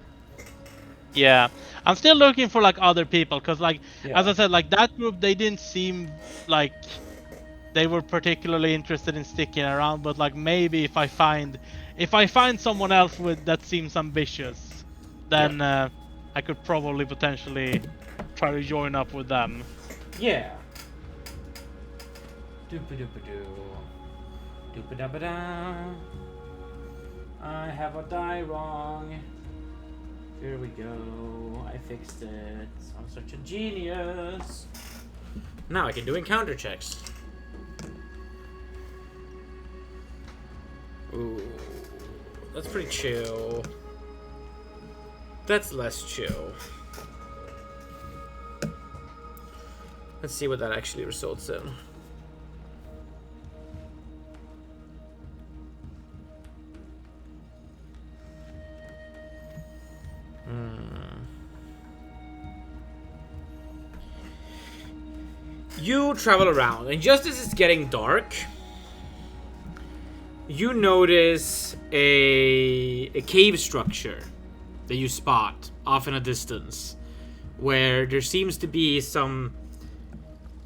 Yeah. I'm still looking for like other people, because like, Yeah. as I said, like that group, they didn't seem like they were particularly interested in sticking around, but like maybe if I find someone else that seems ambitious, then I could probably potentially try to join up with them. Yeah. Doop-a-doop-a-doo. Doop-a-da-ba-da. I have a die wrong. Here we go. I fixed it. I'm such a genius. Now I can do encounter checks. Ooh, that's pretty chill. That's less chill. Let's see what that actually results in. You travel around, and just as it's getting dark, you notice a cave structure that you spot off in a distance, where there seems to be some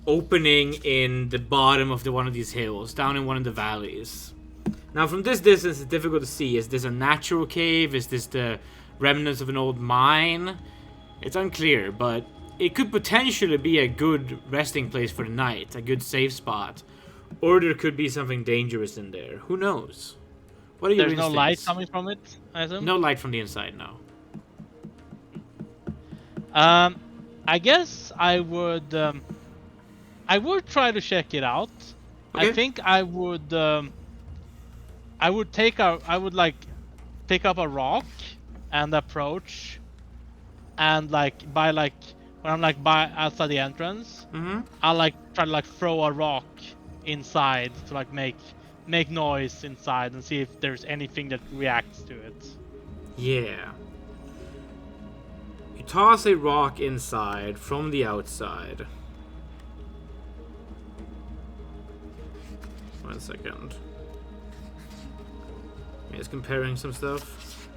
opening in the bottom of one of these hills, down in one of the valleys. Now, from this distance, it's difficult to see. Is this a natural cave? Is this the remnants of an old mine? It's unclear, but it could potentially be a good resting place for the night, a good safe spot. Or there could be something dangerous in there. Who knows? What are your There's no instincts? light coming from it, I assume? No light from the inside, no. I guess I would try to check it out. Okay. I think I would pick up a rock and approach, and when I'm by outside the entrance, I'll try to throw a rock inside to make noise inside and see if there's anything that reacts to it. Yeah. You toss a rock inside from the outside. 1 second. Just comparing some stuff.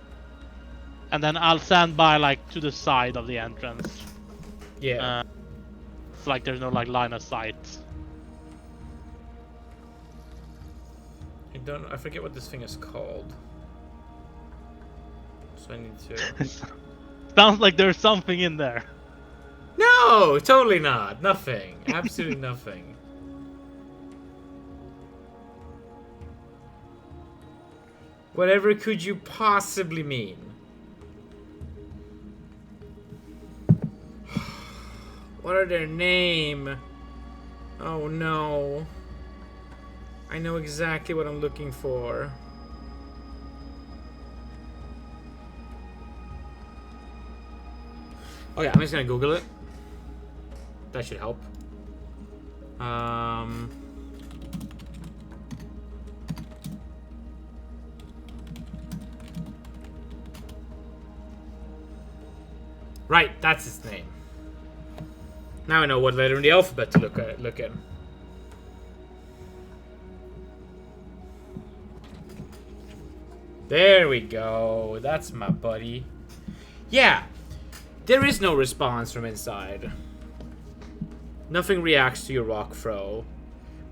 And then I'll stand by like to the side of the entrance. Yeah. It's like there's no like line of sight. I forget what this thing is called. So I need to... Sounds like there's something in there. No, totally not. Nothing. Absolutely nothing. Whatever could you possibly mean? What are their name? Oh no. I know exactly what I'm looking for. Okay, I'm just gonna Google it. That should help. Right, that's his name. Now I know what letter in the alphabet to look in. There we go. That's my buddy. Yeah. There is no response from inside. Nothing reacts to your rock throw.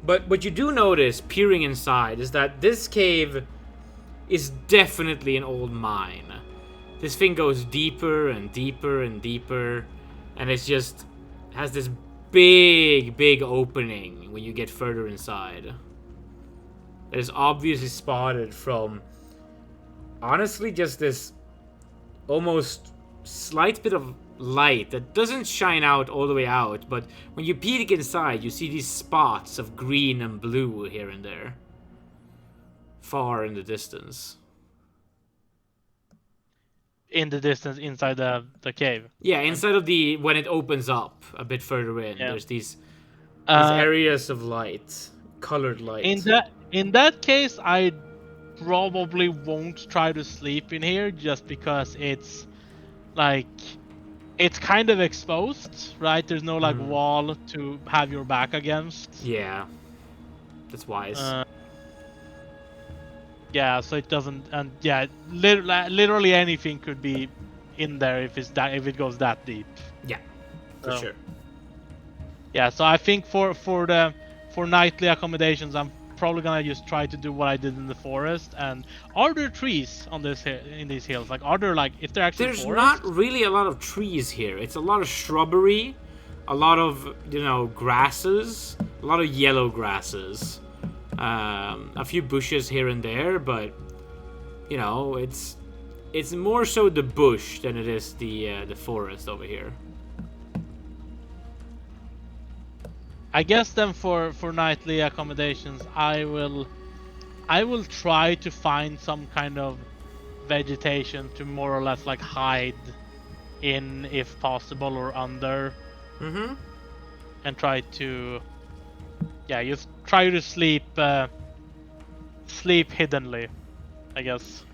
But what you do notice, peering inside, is that this cave is definitely an old mine. This thing goes deeper and deeper and deeper, and it's just has this big opening when you get further inside. That is obviously spotted from, honestly, just this almost slight bit of light that doesn't shine out all the way out, but when you peek inside, you see these spots of green and blue here and there, far in the distance. In the distance, inside the cave. Yeah, inside of the when it opens up a bit further in, there's these areas of light, colored light. In that case, I probably won't try to sleep in here just because it's like it's kind of exposed, right? There's no like wall to have your back against. Yeah, that's wise. Yeah, so it doesn't, and yeah, literally anything could be in there if it goes that deep. Yeah, for sure. Yeah, so I think for nightly accommodations, I'm probably gonna just try to do what I did in the forest. And are there trees on in these hills? Like, are there if they're actually There's forest? not really a lot of trees here. It's a lot of shrubbery, a lot of grasses, a lot of yellow grasses. A few bushes here and there, but it's more so the bush than it is the forest over here. I guess then for nightly accommodations, I will try to find some kind of vegetation to more or less like hide in if possible or under. And try to just try to sleep hiddenly, I guess.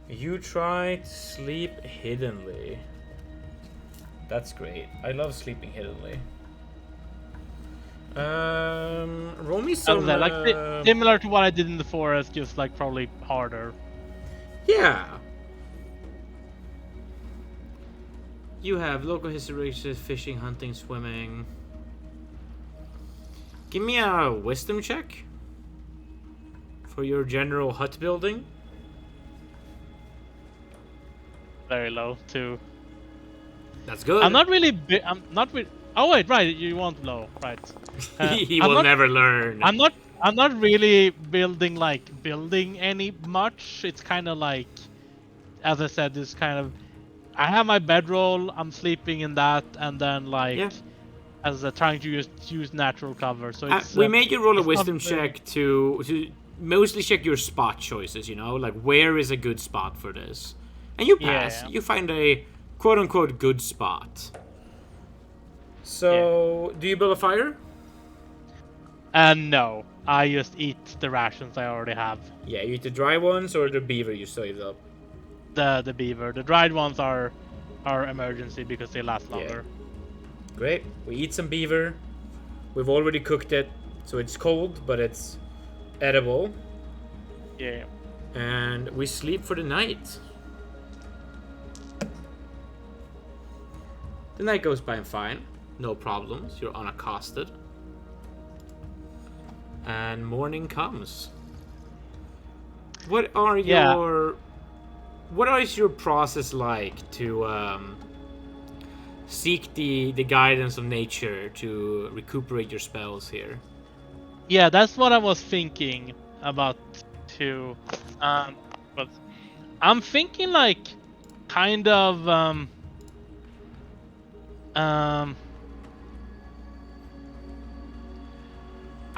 You try to sleep hiddenly. That's great. I love sleeping hiddenly. Roll me some... similar to what I did in the forest, just like probably harder. Yeah. You have local history, fishing, hunting, swimming. Give me a wisdom check for your general hut building. Very low too. That's good. I'm not really. Oh wait, right. You want low, right? He will never learn. I'm not really building any much. It's kind of like, as I said, this kind of. I have my bedroll. I'm sleeping in that, and then as trying to use natural cover. So it's, we made you roll a wisdom check to mostly check your spot choices. Like where is a good spot for this, and you pass. Yeah. You find a quote unquote good spot. So do you build a fire? No, I just eat the rations I already have. Yeah, you eat the dry ones or the beaver you saved up. The beaver. The dried ones are are emergency because they last longer. Great. We eat some beaver. We've already cooked it, so it's cold, but it's edible. Yeah. And we sleep for the night. The night goes by fine. No problems. You're unaccosted. And morning comes. What is your process like to seek the guidance of nature to recuperate your spells here? Yeah, that's what I was thinking about too. But I'm thinking like kind of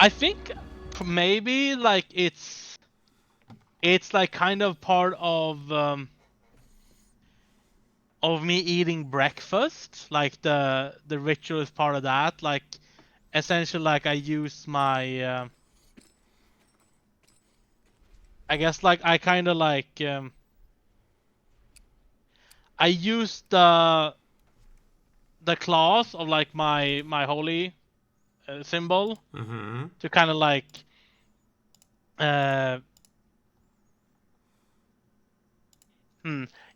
I think maybe like it's like kind of part of me eating breakfast, like the ritual is part of that. Like essentially, like I use my I guess like I kind of like I use the claws of like my holy symbol to kind of like uh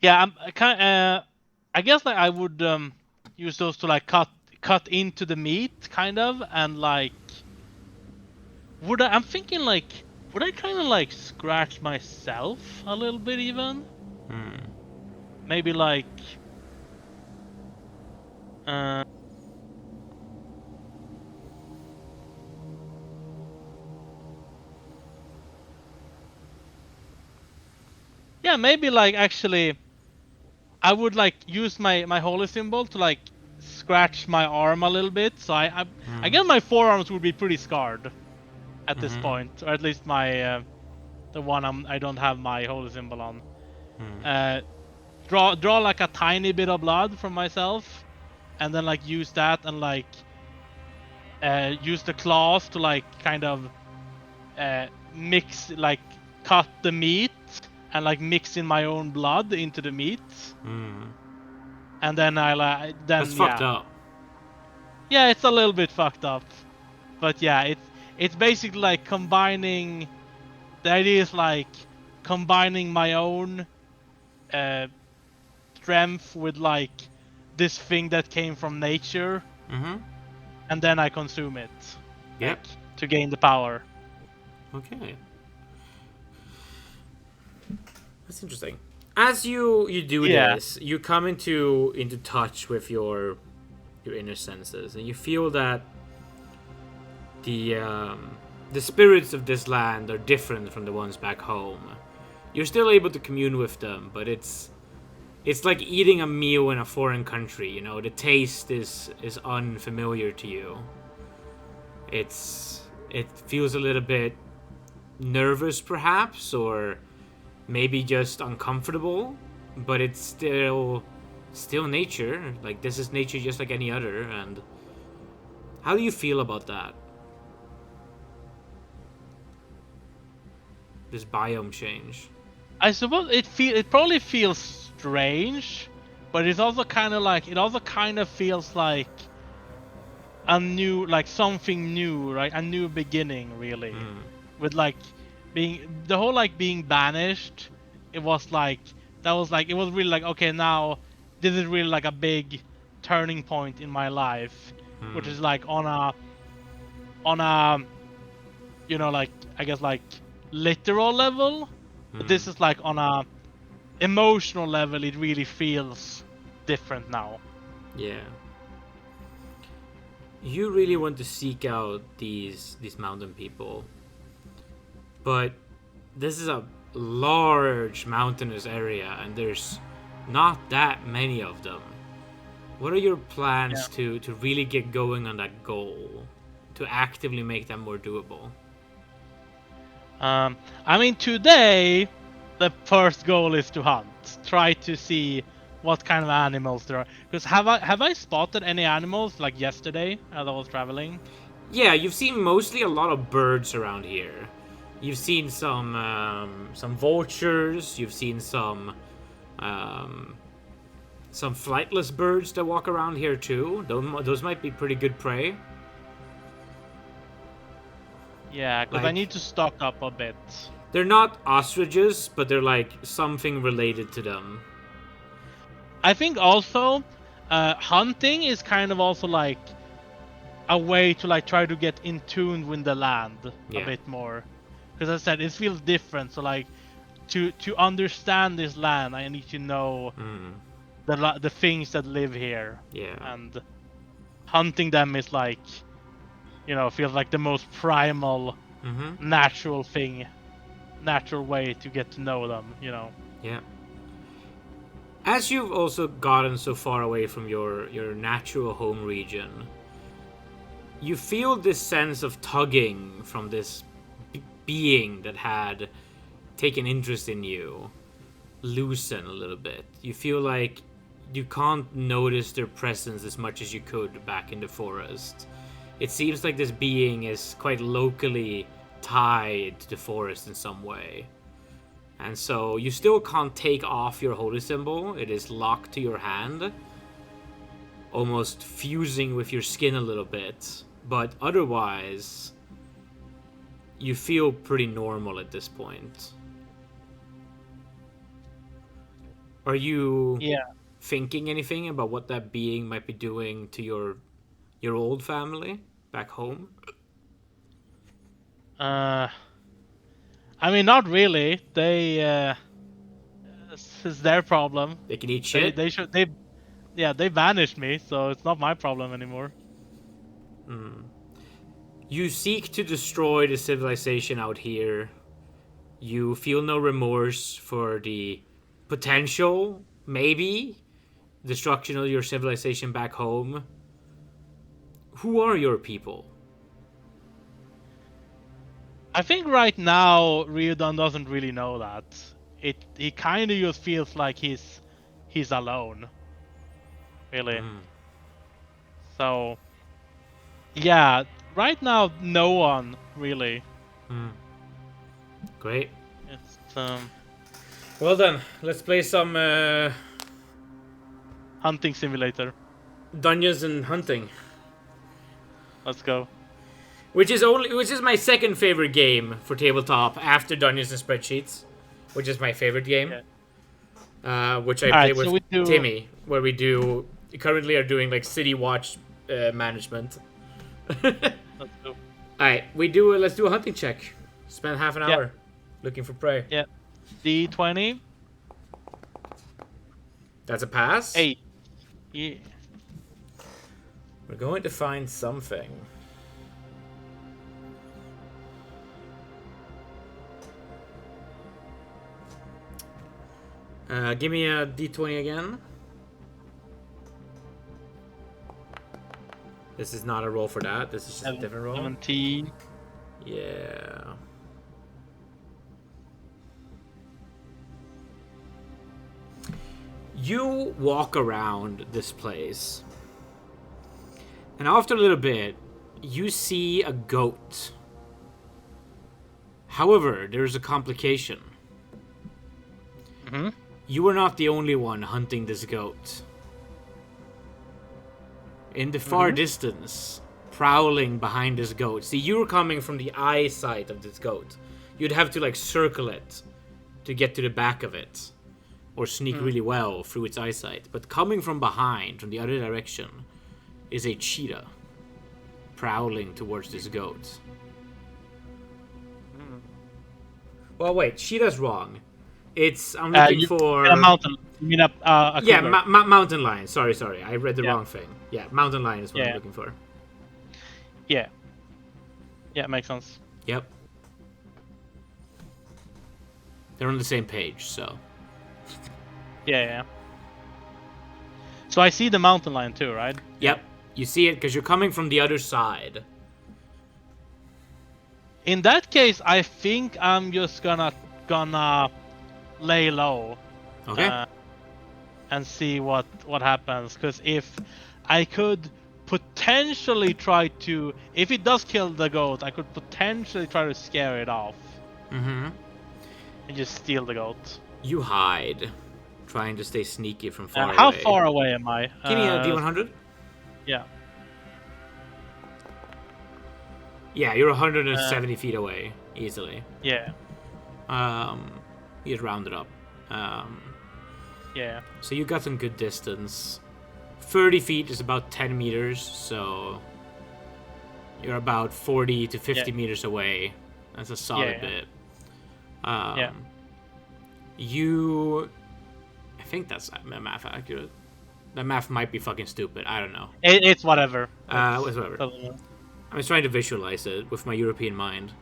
yeah, I guess like I would use those to like cut into the meat kind of, and like I'm thinking like would I kind of like scratch myself a little bit even? Maybe like uh yeah, maybe like actually I would like use my holy symbol to like scratch my arm a little bit. So I guess my forearms would be pretty scarred at this point, or at least my the one I don't have my holy symbol on. Draw like a tiny bit of blood from myself, and then like use that and like use the claws to like kind of mix, like cut the meat and like mix in my own blood into the meat. And then That's fucked up. Yeah, it's a little bit fucked up, but yeah, it's basically like combining. The idea is like combining my own strength with like this thing that came from nature, and then I consume it. Yep. Like, to gain the power. Okay. That's interesting. As you do this, you come into touch with your inner senses, and you feel that the spirits of this land are different from the ones back home. You're still able to commune with them, but it's like eating a meal in a foreign country. You know, the taste is unfamiliar to you. It feels a little bit nervous, perhaps, or maybe just uncomfortable, but it's still nature. Like, this is nature just like any other. And how do you feel about that? This biome change. I suppose it probably feels strange, but it's also kind of like it also kind of feels like a new, like something new, right? A new beginning, really. With like being banished. It was like it was really like, okay, now this is really like a big turning point in my life, which is like on a you know, like I guess like literal level. But this is like on a emotional level, it really feels different now. Yeah. You really want to seek out these mountain people, but this is a large mountainous area, and there's not that many of them. What are your plans to really get going on that goal, to actively make them more doable? I mean, today the first goal is to hunt. Try to see what kind of animals there are. Because have I spotted any animals like yesterday as I was traveling? Yeah, you've seen mostly a lot of birds around here. You've seen some vultures. You've seen some some flightless birds that walk around here too. Those might be pretty good prey. Yeah, because I need to stock up a bit. They're not ostriches, but they're like something related to them. I think also hunting is kind of also like a way to like try to get in tune with the land a bit more. Because as I said, it feels different. So like to understand this land, I need to know the things that live here. Yeah. And hunting them is like, you know, feels like the most primal, natural way to get to know them, you know. Yeah. As you've also gotten so far away from your natural home region, you feel this sense of tugging from this being that had taken interest in you loosen a little bit. You feel like you can't notice their presence as much as you could back in the forest. It seems like this being is quite locally tied to the forest in some way. And so you still can't take off your holy symbol. It is locked to your hand, almost fusing with your skin a little bit. But otherwise, you feel pretty normal at this point. Are you thinking anything about what that being might be doing to your old family back home? I mean, not really. They it's their problem. They can eat shit. They banished me, so it's not my problem anymore. You seek to destroy the civilization out here. You feel no remorse for the potential, maybe, destruction of your civilization back home. Who are your people? I think right now Riodon doesn't really know that. He kind of just feels like he's alone. Really. So yeah, right now no one really. Great. It's Well then, let's play some hunting simulator. Dungeons and Hunting. Let's go. Which is my second favorite game for tabletop after Dungeons and Spreadsheets, which is my favorite game. Which I play with Timmy, where we currently are doing like City Watch management. Let's go. Alright, let's do a hunting check. Spend half an hour looking for prey. Yeah. D20. That's a pass. 8. Yeah. We're going to find something. Give me a D20 again. This is not a roll for that. This is just a different roll. 17. Yeah. You walk around this place, and after a little bit, you see a goat. However, there's a complication. You are not the only one hunting this goat. In the far distance, prowling behind this goat. See, you're coming from the eyesight of this goat. You'd have to like circle it to get to the back of it, or sneak really well through its eyesight. But coming from behind, from the other direction, is a cheetah prowling towards this goat. Well, wait, cheetah's wrong. I'm looking for a mountain. You mean a yeah, mountain lion. Sorry, I read the wrong thing. Yeah, mountain lion is what I'm looking for. Yeah. Yeah, makes sense. Yep. They're on the same page, so. Yeah. So I see the mountain lion too, right? Yep. You see it because you're coming from the other side. In that case, I think I'm just gonna lay low. Okay. And see what happens. Because if I could potentially try to, if it does kill the goat, I could potentially try to scare it off. And just steal the goat. You hide. trying to stay sneaky from far away. How far away am I? Give me a D100. Yeah. Yeah, you're 170 feet away, easily. Yeah. You just round it up. Yeah. So you got some good distance. 30 feet is about 10 meters, so you're about 40 to 50 meters away. That's a solid bit. You... I think that's math accurate. That math might be fucking stupid. I don't know. It's whatever. It's whatever. I'm just trying to visualize it with my European mind.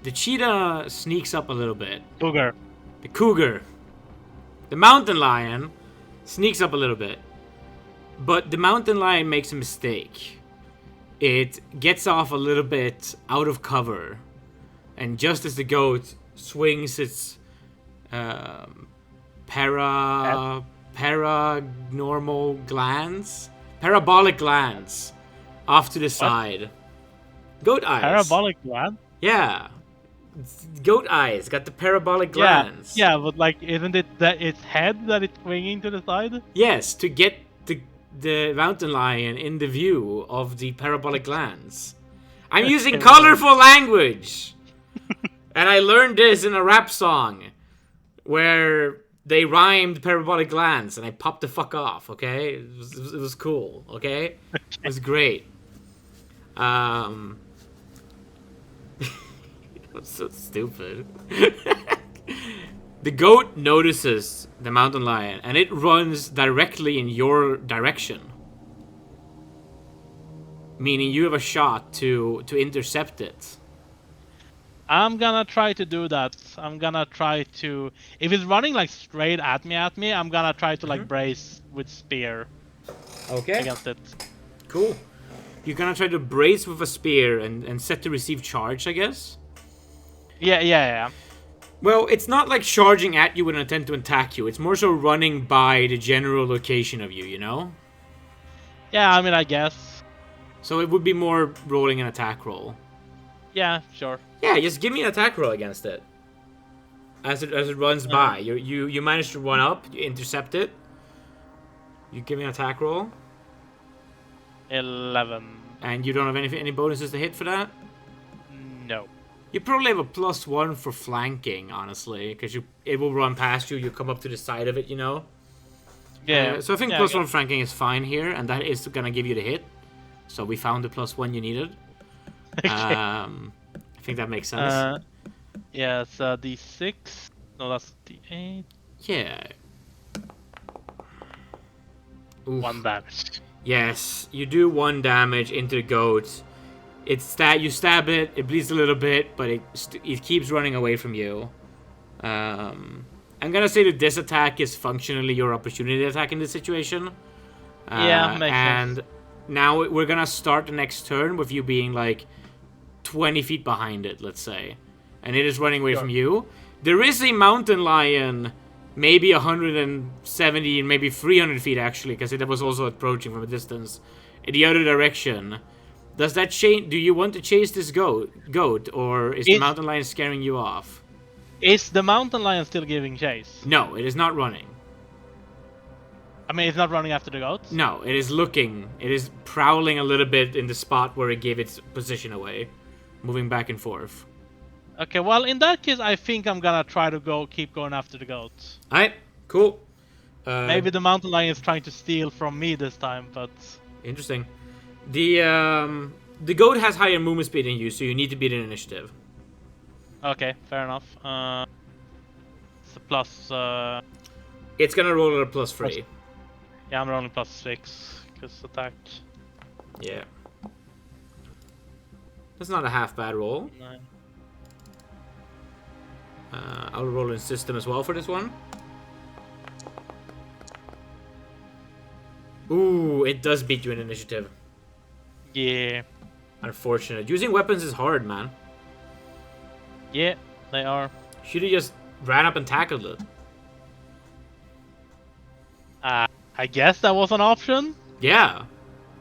The cheetah sneaks up a little bit. Cougar. The cougar. The mountain lion sneaks up a little bit. But the mountain lion makes a mistake. It gets off a little bit out of cover. And just as the goat swings its parabolic glands off to the side. Goat eyes. Parabolic gland? Yeah. Goat eyes got the parabolic glands. Yeah, but like, isn't it that its head that it's swinging to the side? Yes, to get the mountain lion in the view of the parabolic glands. I'm using colorful language. And I learned this in a rap song where they rhymed parabolic glands and I popped the fuck off, okay? It was cool, okay? It was great. That's so stupid. The goat notices the mountain lion and it runs directly in your direction. Meaning you have a shot to intercept it. I'm gonna try to do that. I'm gonna try to... If it's running like straight at me, I'm gonna try to like brace with spear. Okay. Against it. Cool. You're gonna try to brace with a spear and set to receive charge, I guess? Yeah. Well, it's not like charging at you with an intent to attack you. It's more so running by the general location of you, you know? Yeah, I mean, I guess. So it would be more rolling an attack roll. Yeah, sure. Yeah, just give me an attack roll against it. As it runs by. You manage to run up, you intercept it. You give me an attack roll. 11. And you don't have any bonuses to hit for that? No. You probably have a +1 for flanking, honestly, because it will run past you. You come up to the side of it, you know. Yeah. So I think +1 flanking is fine here, and that is gonna give you the hit. So we found the +1 you needed. Okay. I think that makes sense. Yeah, it's D6. No, that's D8. Yeah. Oof. 1 damage. Yes, you do 1 damage into the goat. You stab it. It bleeds a little bit, but it keeps running away from you. I'm gonna say that this attack is functionally your opportunity attack in this situation. Yeah, makes and sense. Now we're gonna start the next turn with you being like 20 feet behind it, let's say, and it is running away from you. There is a mountain lion, maybe 170 and maybe 300 feet actually, because it was also approaching from a distance in the other direction. Does that change? Do you want to chase this goat, or is the mountain lion scaring you off? Is the mountain lion still giving chase? No, it is not running. I mean, it's not running after the goats? No, it is looking. It is prowling a little bit in the spot where it gave its position away, moving back and forth. Okay, well, in that case, I think I'm gonna try to keep going after the goats. Alright, cool. Maybe the mountain lion is trying to steal from me this time, but... Interesting. The goat has higher movement speed than you, so you need to beat an initiative. Okay, fair enough. It's a plus... It's gonna roll at a +3. Yeah, I'm rolling +6, because attack. Yeah. That's not a half bad roll. 9. I'll roll in system as well for this one. Ooh, it does beat you in initiative. Yeah. Unfortunate. Using weapons is hard, man. Yeah, they are. Should have just ran up and tackled it. I guess that was an option. Yeah.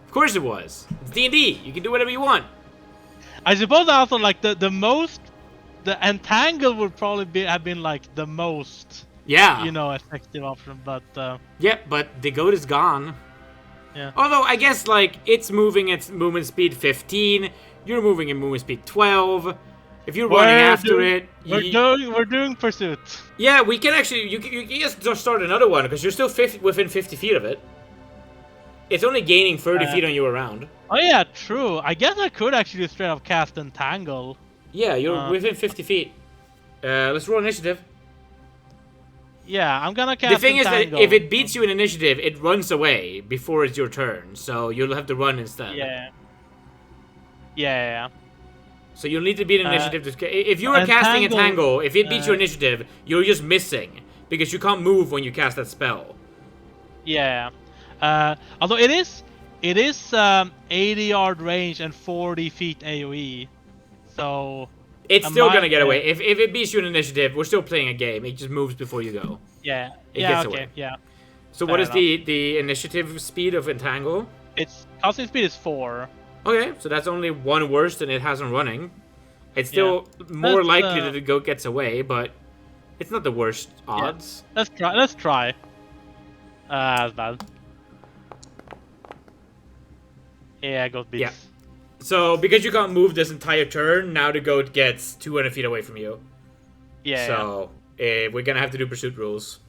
Of course it was. It's D&D. You can do whatever you want. I suppose also, like, the most the entangle would probably have been like the most, Yeah. effective option. But Yeah, but the goat is gone. yeah. Although I guess like it's moving its movement speed 15, you're moving at movement speed 12. If you're running after it, we're doing pursuit. yeah, we can actually you can just start another one because you're still within 50 feet of it. It's only gaining 30 feet on you around. Oh yeah, true. I guess I could actually straight up cast entangle. Yeah, you're within 50 feet. Let's roll initiative. Yeah, I'm gonna cast The thing entangle. is that if it beats you in initiative, it runs away before it's your turn, so you'll have to run instead. Yeah. Yeah. So you'll need to beat initiative to... If you were casting Entangle, if it beats your initiative, you're just missing. Because you can't move when you cast that spell. Yeah. Although it is 80-yard range and 40 feet AoE. So... It's still gonna get away. If it beats you in initiative, we're still playing a game. It just moves before you go. Yeah. It gets away. Yeah. So what is the initiative speed of Entangle? Its casting speed is 4. Okay, so that's only one worse than it has on running. It's still more likely that the goat gets away, but it's not the worst odds. Yeah. Let's try. That's bad. Yeah, goat beats. Yeah. So, because you can't move this entire turn, now the goat gets 200 feet away from you. Yeah. So, we're gonna have to do pursuit rules.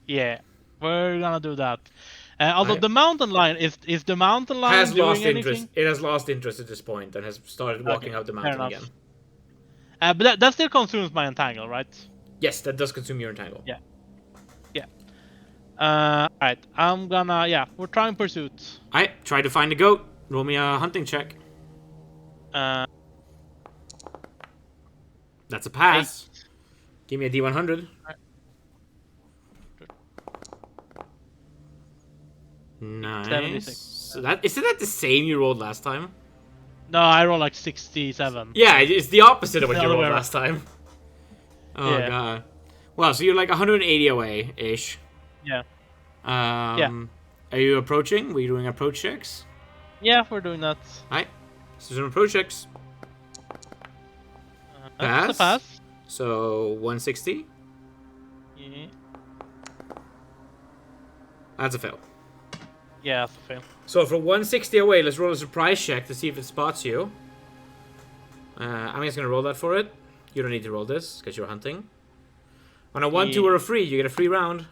Yeah, we're gonna do that. Although the mountain lion is the mountain lion has doing lost anything? interest. It has lost interest at this point and has started walking out the mountain again. But that still consumes my entangle, right? Yes, that does consume your entangle. Yeah. Alright, I'm gonna we're trying pursuit. Alright, try to find the goat. Roll me a hunting check. That's a pass. 8. Give me a D100. Nice. 76. So isn't that the same you rolled last time? No, I rolled like 67. Yeah, it's the opposite of what you rolled last time. Oh god. Well, so you're like 180 away ish. Yeah. Are you approaching? Were you doing approach checks? Yeah, we're doing that. Alright. So some approach checks. That's a pass. So 160. Yeah. That's a fail. Yeah, that's a fail. So for 160 away, let's roll a surprise check to see if it spots you. I'm just gonna roll that for it. You don't need to roll this because you're hunting. On a 1, 2, or a 3, you get a free round.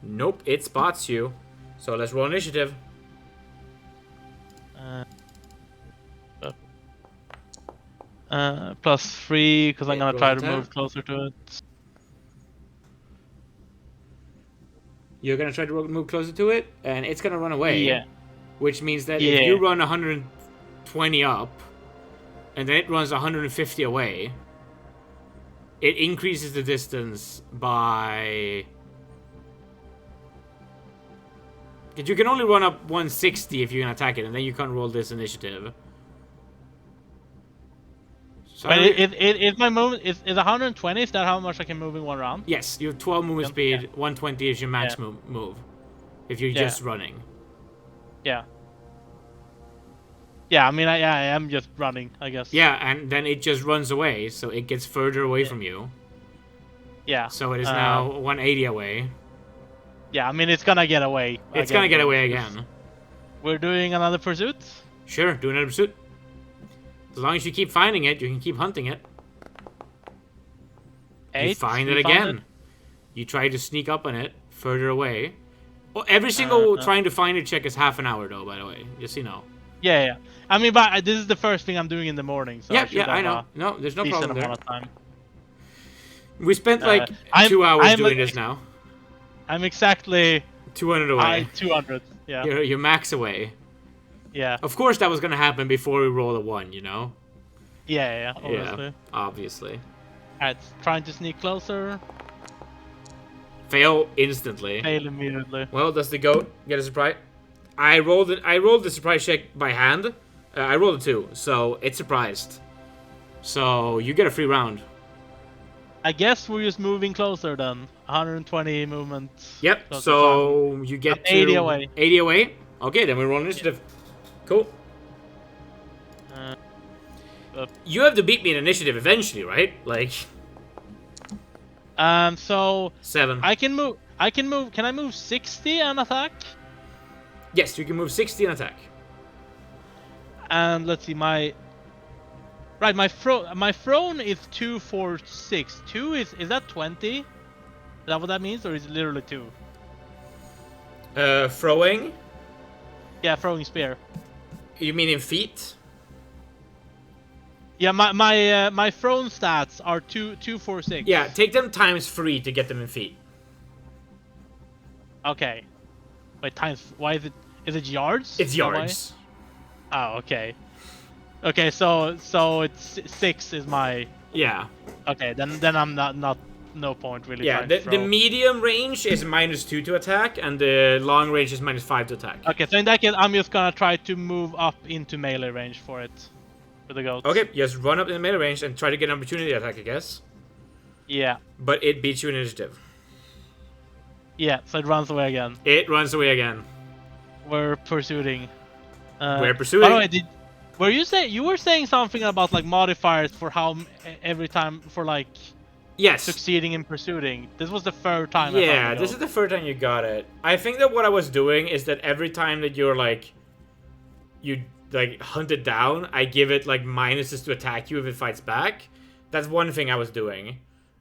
Nope, it spots you. So let's roll initiative. +3 because I'm gonna try to move closer to it. You're gonna try to move closer to it, and it's gonna run away. Yeah. Which means that if you run 120 up, and then it runs 150 away, it increases the distance by... You can only run up 160 if you can attack it, and then you can't roll this initiative. So is my movement is 120? Is that how much I can move in one round? Yes, you have 12 movement speed. 120 is your max move. If you're just running. Yeah. Yeah, I mean, I am just running, I guess. Yeah, and then it just runs away, so it gets further away from you. Yeah. So it is now 180 away. Yeah, I mean, it's gonna get away. It's gonna get away again. We're doing another pursuit? Sure, do another pursuit. As long as you keep finding it, you can keep hunting it. 8. You find it again. You try to sneak up on it, further away. Well, every single trying to find it check is half an hour, though, by the way. Just so you know. Yeah. I mean, but this is the first thing I'm doing in the morning, so I know. No, there's no problem there. Amount of time. We spent like 2 hours doing this now. I'm exactly 200 away. 200. Yeah. You're max away. Yeah. Of course, that was gonna happen before we roll a 1, you know. Yeah. Obviously. Yeah, obviously. Alright, trying to sneak closer. Fail instantly. Fail immediately. Well, does the goat get a surprise? I rolled the surprise check by hand. I rolled a 2, so it's surprised. So you get a free round. I guess we're just moving closer then. 120 movement. Yep. So you get 80 away. 80 away. Okay, then we roll initiative. Cool. You have to beat me in initiative eventually, right? Like. So 7. I can move. Can I move 60 and attack? Yes, you can move 60 and attack. And let's see, my throne is 2, 4, 6. 2 is that 20? Is that what that means, or is it literally 2? Throwing? Yeah, throwing spear. You mean in feet? Yeah, my throne stats are 2, 4, 6. Yeah, take them times 3 to get them in feet. Okay. Wait, times. Why is it? Is it yards? It's yards. Oh, okay. Okay, so it's 6 is my. Yeah. Okay, then I'm not no point really. Yeah, the medium range is -2 to attack, and the long range is -5 to attack. Okay, so in that case, I'm just gonna try to move up into melee range for it. For the goats. Okay, just run up in the melee range and try to get an opportunity attack, I guess. Yeah. But it beats you in initiative. Yeah, so it runs away again. It runs away again. We're pursuing. We're pursuing. By the way, you were saying something about like modifiers for how every time for like yes succeeding in pursuing. This was the third time. Yeah, this is the third time you got it. I think that what I was doing is that every time that you're like you hunt it down, I give it like minuses to attack you if it fights back. That's one thing I was doing.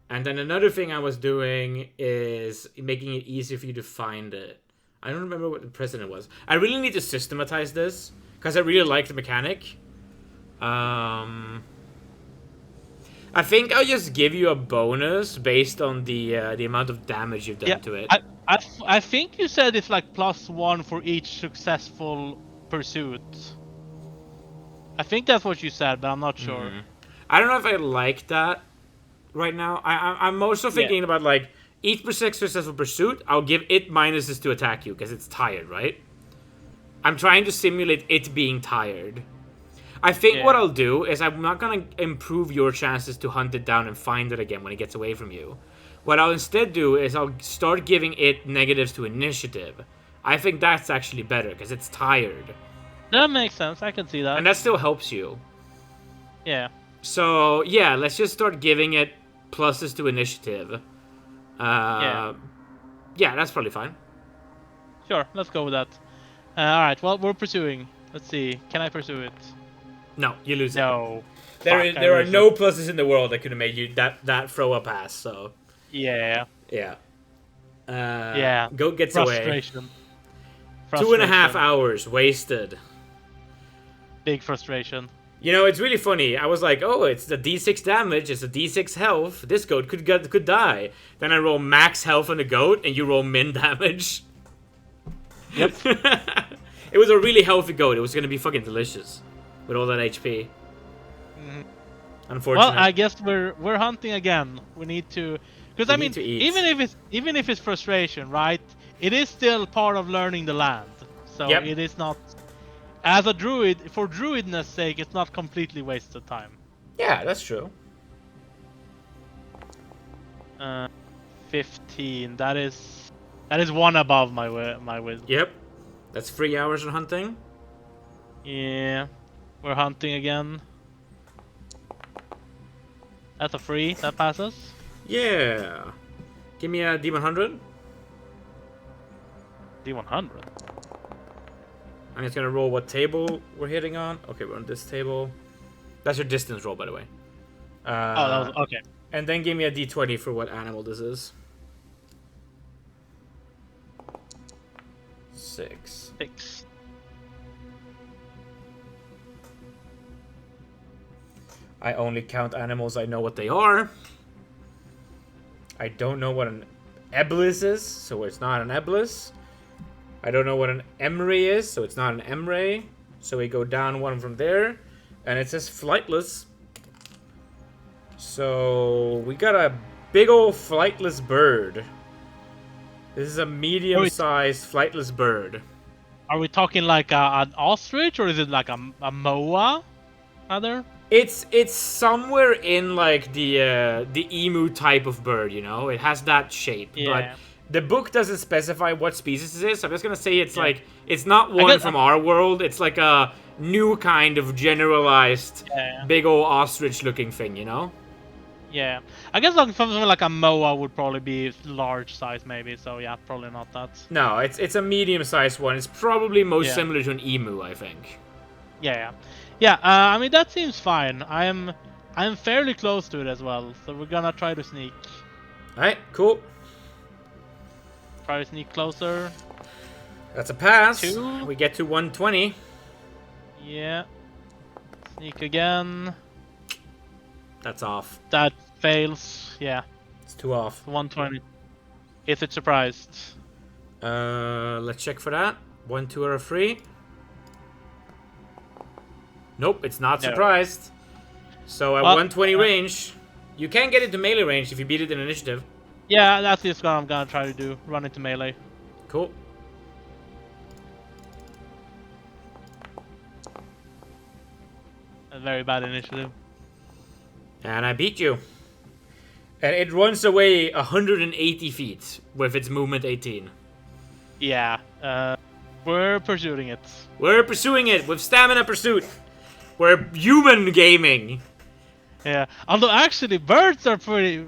And then another thing I was doing is making it easier for you to find it. I don't remember what the precedent was. I really need to systematize this because I really like the mechanic. I think I'll just give you a bonus based on the amount of damage you've done to it. I think you said it's like +1 for each successful pursuit. I think that's what you said, but I'm not sure. I don't know if I like that right now. I'm also thinking about like each successful pursuit, I'll give it minuses to attack you because it's tired, right? I'm trying to simulate it being tired. I think what I'll do is I'm not going to improve your chances to hunt it down and find it again when it gets away from you. What I'll instead do is I'll start giving it negatives to initiative. I think that's actually better because it's tired. That makes sense. I can see that. And that still helps you. Yeah. So, yeah, let's just start giving it pluses to initiative. Yeah, that's probably fine. Sure, let's go with that. Alright, well, we're pursuing. Let's see. Can I pursue it? No, you lose it. No. There are no pluses in the world that could have made you that throw a pass, so... Yeah. Yeah. Goat gets Frustration. away. 2.5 hours wasted. Big frustration. You know, it's really funny. I was like, oh, it's the D6 damage, it's a D6 health. This goat could die. Then I roll max health on the goat, and you roll min damage. Yep. It was a really healthy goat. It was gonna be fucking delicious with all that HP. Unfortunately. Well, I guess we're hunting again. We need to, because I mean, even if it's frustration, right? It is still part of learning the land. So it is not. As a druid, for druidness' sake, it's not completely wasted time. Yeah, that's true. 15. That is one above my wisdom. Yep, that's 3 hours of hunting. Yeah, we're hunting again. That's a 3. That passes. Yeah. Give me a D100. D100. I'm just gonna roll what table we're hitting on. Okay, we're on this table. That's your distance roll, by the way. That was okay. And then give me a D20 for what animal this is. 6. I only count animals I know what they are. I don't know what an eblis is, so it's not an eblis. I don't know what an emray is, so it's not an emray. So we go down one from there, and it says flightless. So we got a big old flightless bird. This is a medium-sized flightless bird. Are we talking like an ostrich, or is it like a moa? Rather? It's somewhere in like the emu type of bird, you know. It has that shape, but the book doesn't specify what species it is. So I'm just gonna say it's like it's not one from our world. It's like a new kind of generalized, Yeah. big old ostrich-looking thing, you know? Yeah. I guess like something like a moa would probably be large size maybe. So yeah, probably not that. No, it's a medium-sized one. It's probably most Yeah. similar to an emu, I think. Yeah. Yeah. I mean that seems fine. I'm fairly close to it as well. So we're gonna try to sneak. Alright, cool. Try to sneak closer. That's a pass. 2. We get to 120. Yeah. Sneak again. That's off. That fails. Yeah. It's 2 off. 120. Is it surprised? Let's check for that. 1, 2 are free. Nope, it's not No. surprised. So at Well, 120 range, you can get into melee range if you beat it in initiative. Yeah, that's just what I'm gonna try to do. Run into melee. Cool. A very bad initiative. And I beat you. And it runs away 180 feet with its movement 18. Yeah. We're pursuing it. We're pursuing it with stamina pursuit. We're human gaming. Yeah. Although actually, birds are pretty.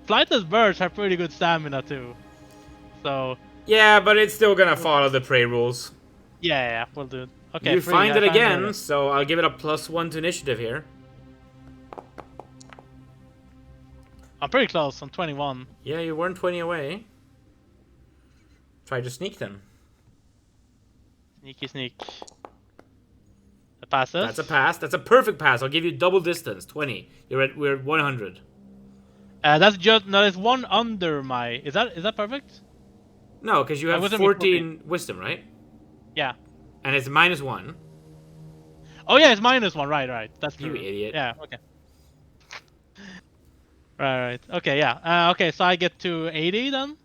Flightless birds have pretty good stamina too. So. Yeah, but it's still gonna follow the prey rules. Yeah, we'll do it. Okay. You free, find I it found again, so I'll give it a +1 to initiative here. I'm pretty close. I'm 21. Yeah, you weren't 20 away. Try to sneak then. Sneaky sneak. That passes. That's a pass. That's a perfect pass. I'll give you double distance. 20. We're at 100. That's just no. There's one under my. Is that perfect? No, because you have wasn't 14 wisdom, right? Yeah. And it's -1. Oh yeah, it's -1. Right. That's You true. idiot. Yeah. Okay. Right. Okay. Yeah. Okay. So I get to 80 then.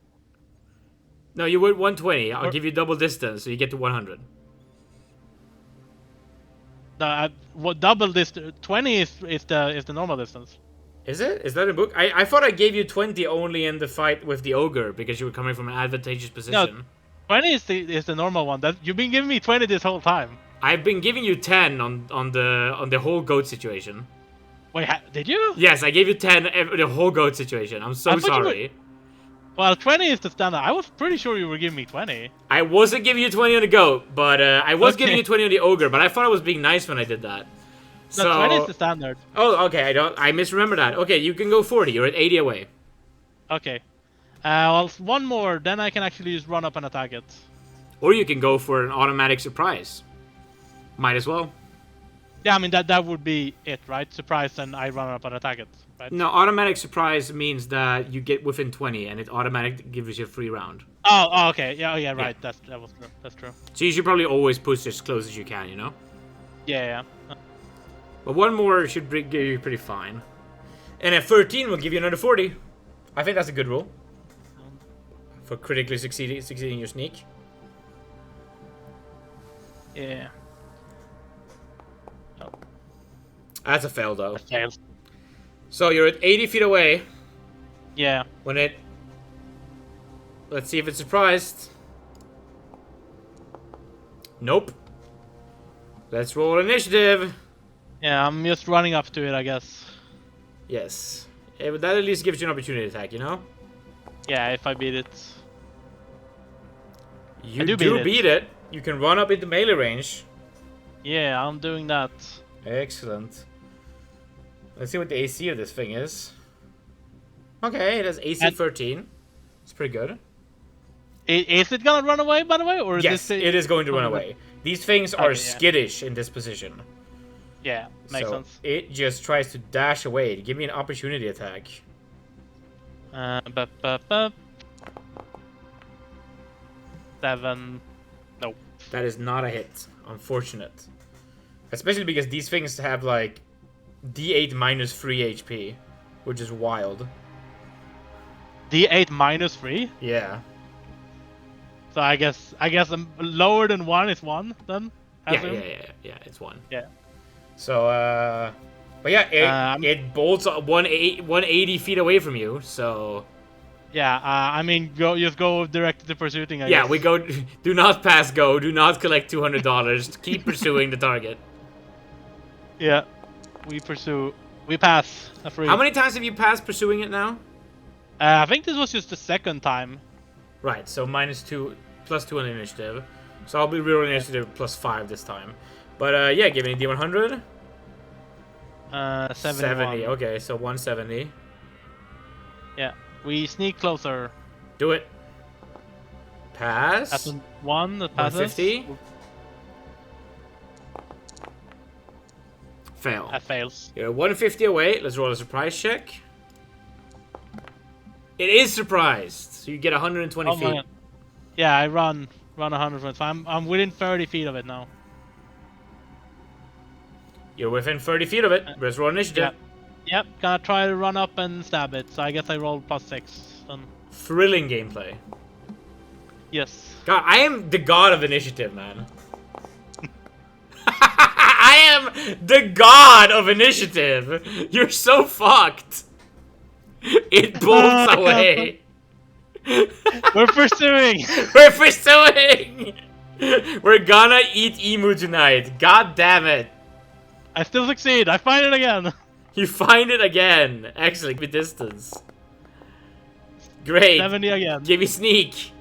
No, you were at 120. I'll Or- give you double distance, so you get to 100. No, what double this 20 is the normal distance. Is it? Is that a book? I thought I gave you 20 only in the fight with the ogre because you were coming from an advantageous position. 20 is the normal one. That you've been giving me 20 this whole time. I've been giving you 10 on the whole goat situation. Wait, did you? Yes, I gave you 10 the whole goat situation. I'm so I thought you were- sorry. Well, 20 is the standard. I was pretty sure you were giving me 20. I wasn't giving you 20 on the goat, but I was Okay. giving you 20 on the ogre, but I thought I was being nice when I did that. No, So 20 is the standard. Oh, okay. I misremember that. Okay, you can go 40. You're at 80 away. Okay. Well, one more, then I can actually just run up and attack it. Or you can go for an automatic surprise. Might as well. Yeah, I mean that would be it, right? Surprise, and I run up and attack it, right? No, automatic surprise means that you get within 20 and it automatically gives you a free round. Oh, okay. Yeah, right. That's true. So you should probably always push as close as you can, you know? Yeah. But one more should give you pretty fine. And at 13 will give you another 40. I think that's a good roll. For critically succeeding your sneak. Yeah. That's a fail though. Fails. So you're at 80 feet away. Yeah. When it... Let's see if it's surprised. Nope. Let's roll initiative. Yeah, I'm just running up to it, I guess. Yes. Yeah, but that at least gives you an opportunity attack, you know? Yeah, if I beat it. You do do beat it. beat it. You can run up into melee range. Yeah, I'm doing that. Excellent. Let's see what the AC of this thing is. Okay, it has AC And- 13. It's pretty good. Is it gonna run away, by the way, or is Yes, this it is going to run away. These things are Okay, yeah. skittish in this position. Yeah, makes so sense. it just tries to dash away. Give me an opportunity attack. Bup, bup, bup. 7. Nope. That is not a hit. Unfortunate. Especially because these things have like D8 minus 3 HP, which is wild. D8 -3. Yeah. So I guess lower than 1 is 1 then. I Yeah, assume? yeah. It's 1. Yeah. So, but yeah, it bolts 180 feet away from you. So, Yeah, I mean, just go directly to pursuing, I Yeah, guess. we go. Do not pass go. Do not collect $200. Keep pursuing the target. Yeah, we pursue. We pass a free. How many times have you passed pursuing it now? I think this was just the second time. Right, so -2, +2 on the initiative. So I'll be rerolling initiative +5 this time. But yeah, give me D100. 71. 70. Okay, so 170. Yeah, we sneak closer. Do it. Pass. That's one that passes. 150. Fail. That fails. You're 150 away. Let's roll a surprise check. It is surprised, so you get 120 feet. Man. Yeah, I run 125. I'm within 30 feet of it now. You're within 30 feet of it. Let's roll initiative. Yep, gonna try to run up and stab it. So I guess I roll +6. Then. Thrilling gameplay. Yes. God, I am the god of initiative, man. I am the god of initiative. You're so fucked. It bolts away. We're pursuing. We're pursuing. We're gonna eat emu tonight. God damn it. I still succeed. I find it again. You find it again. Excellent. With distance. Great. 70 again. Give me sneak.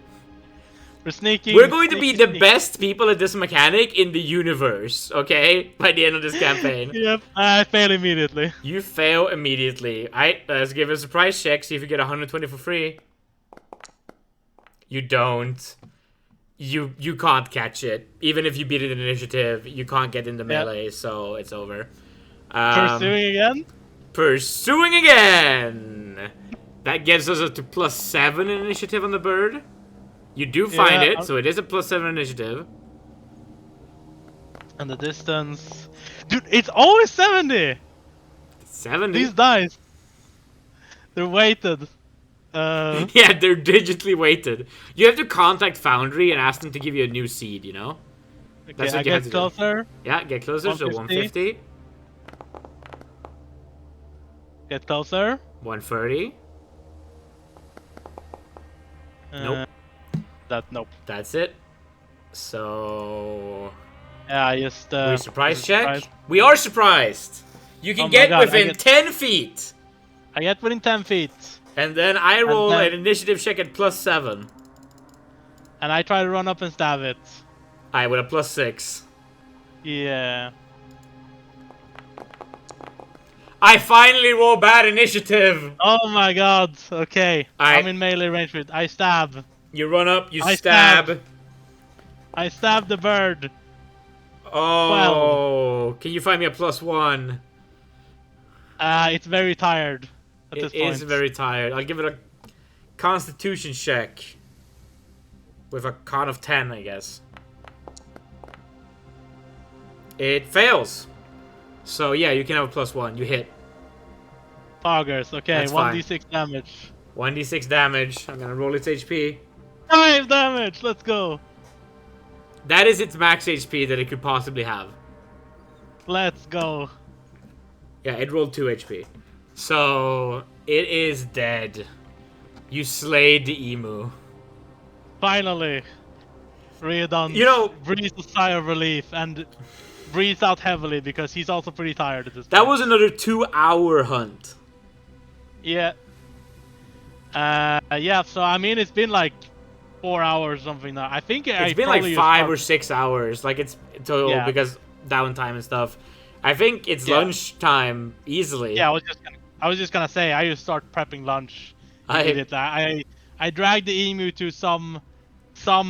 We're sneaking. We're going to be the best people at this mechanic in the universe, okay? By the end of this campaign. Yep, I fail immediately. You fail immediately. Let's give it a surprise check, see if you get 120 for free. You don't. You can't catch it. Even if you beat it in initiative, you can't get into melee, so it's over. Pursuing again? Pursuing again! That gets us up to +7 in initiative on the bird. You do find it, so it is a +7 initiative. And the distance... Dude, it's always 70! 70? These dice. They're weighted. Yeah, they're digitally weighted. You have to contact Foundry and ask them to give you a new seed, you know? Okay, That's what I you have get to closer. do. Yeah, get closer, 150. So 150. Get closer. 130. Nope. Nope. That's it. So... Yeah, I just... we surprise check? We are surprised! You can get within 10 feet! I get within 10 feet. And then I roll an initiative check at +7. And I try to run up and stab it. Alright, with a +6. Yeah. I finally roll bad initiative! Oh my god, okay. I'm in melee range with it. I stab. You run up, you stab. I stab the bird. Oh, can you find me a +1? It's very tired at this point. It is very tired. I'll give it a constitution check. With a con of 10, I guess. It fails. So yeah, you can have a +1. You hit. Poggers, okay, That's 1d6 damage. 1d6 damage. I'm gonna roll its HP. 5 damage, let's go. That is its max HP that it could possibly have. Let's go. Yeah, it rolled 2 HP. So, it is dead. You slayed the emu. Finally. Riodon breathes a sigh of relief and breathes out heavily because he's also pretty tired at this point. That was another 2-hour hunt. Yeah. Yeah, so I mean, it's been like 4 hours or something now. I think it's been like 5 or 6 hours. Like, it's total because downtime and stuff. I think it's lunchtime easily. Yeah, I was just gonna say I just start prepping lunch. I dragged the emu to some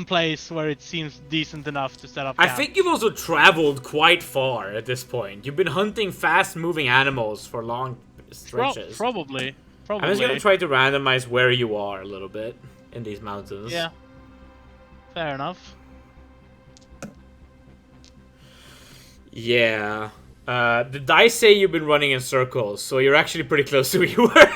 place where it seems decent enough to set up camp. I think you've also traveled quite far at this point. You've been hunting fast-moving animals for long stretches. Probably. I'm just gonna try to randomize where you are a little bit in these mountains. Yeah. Fair enough. Yeah. The dice say you've been running in circles, so you're actually pretty close to where you were.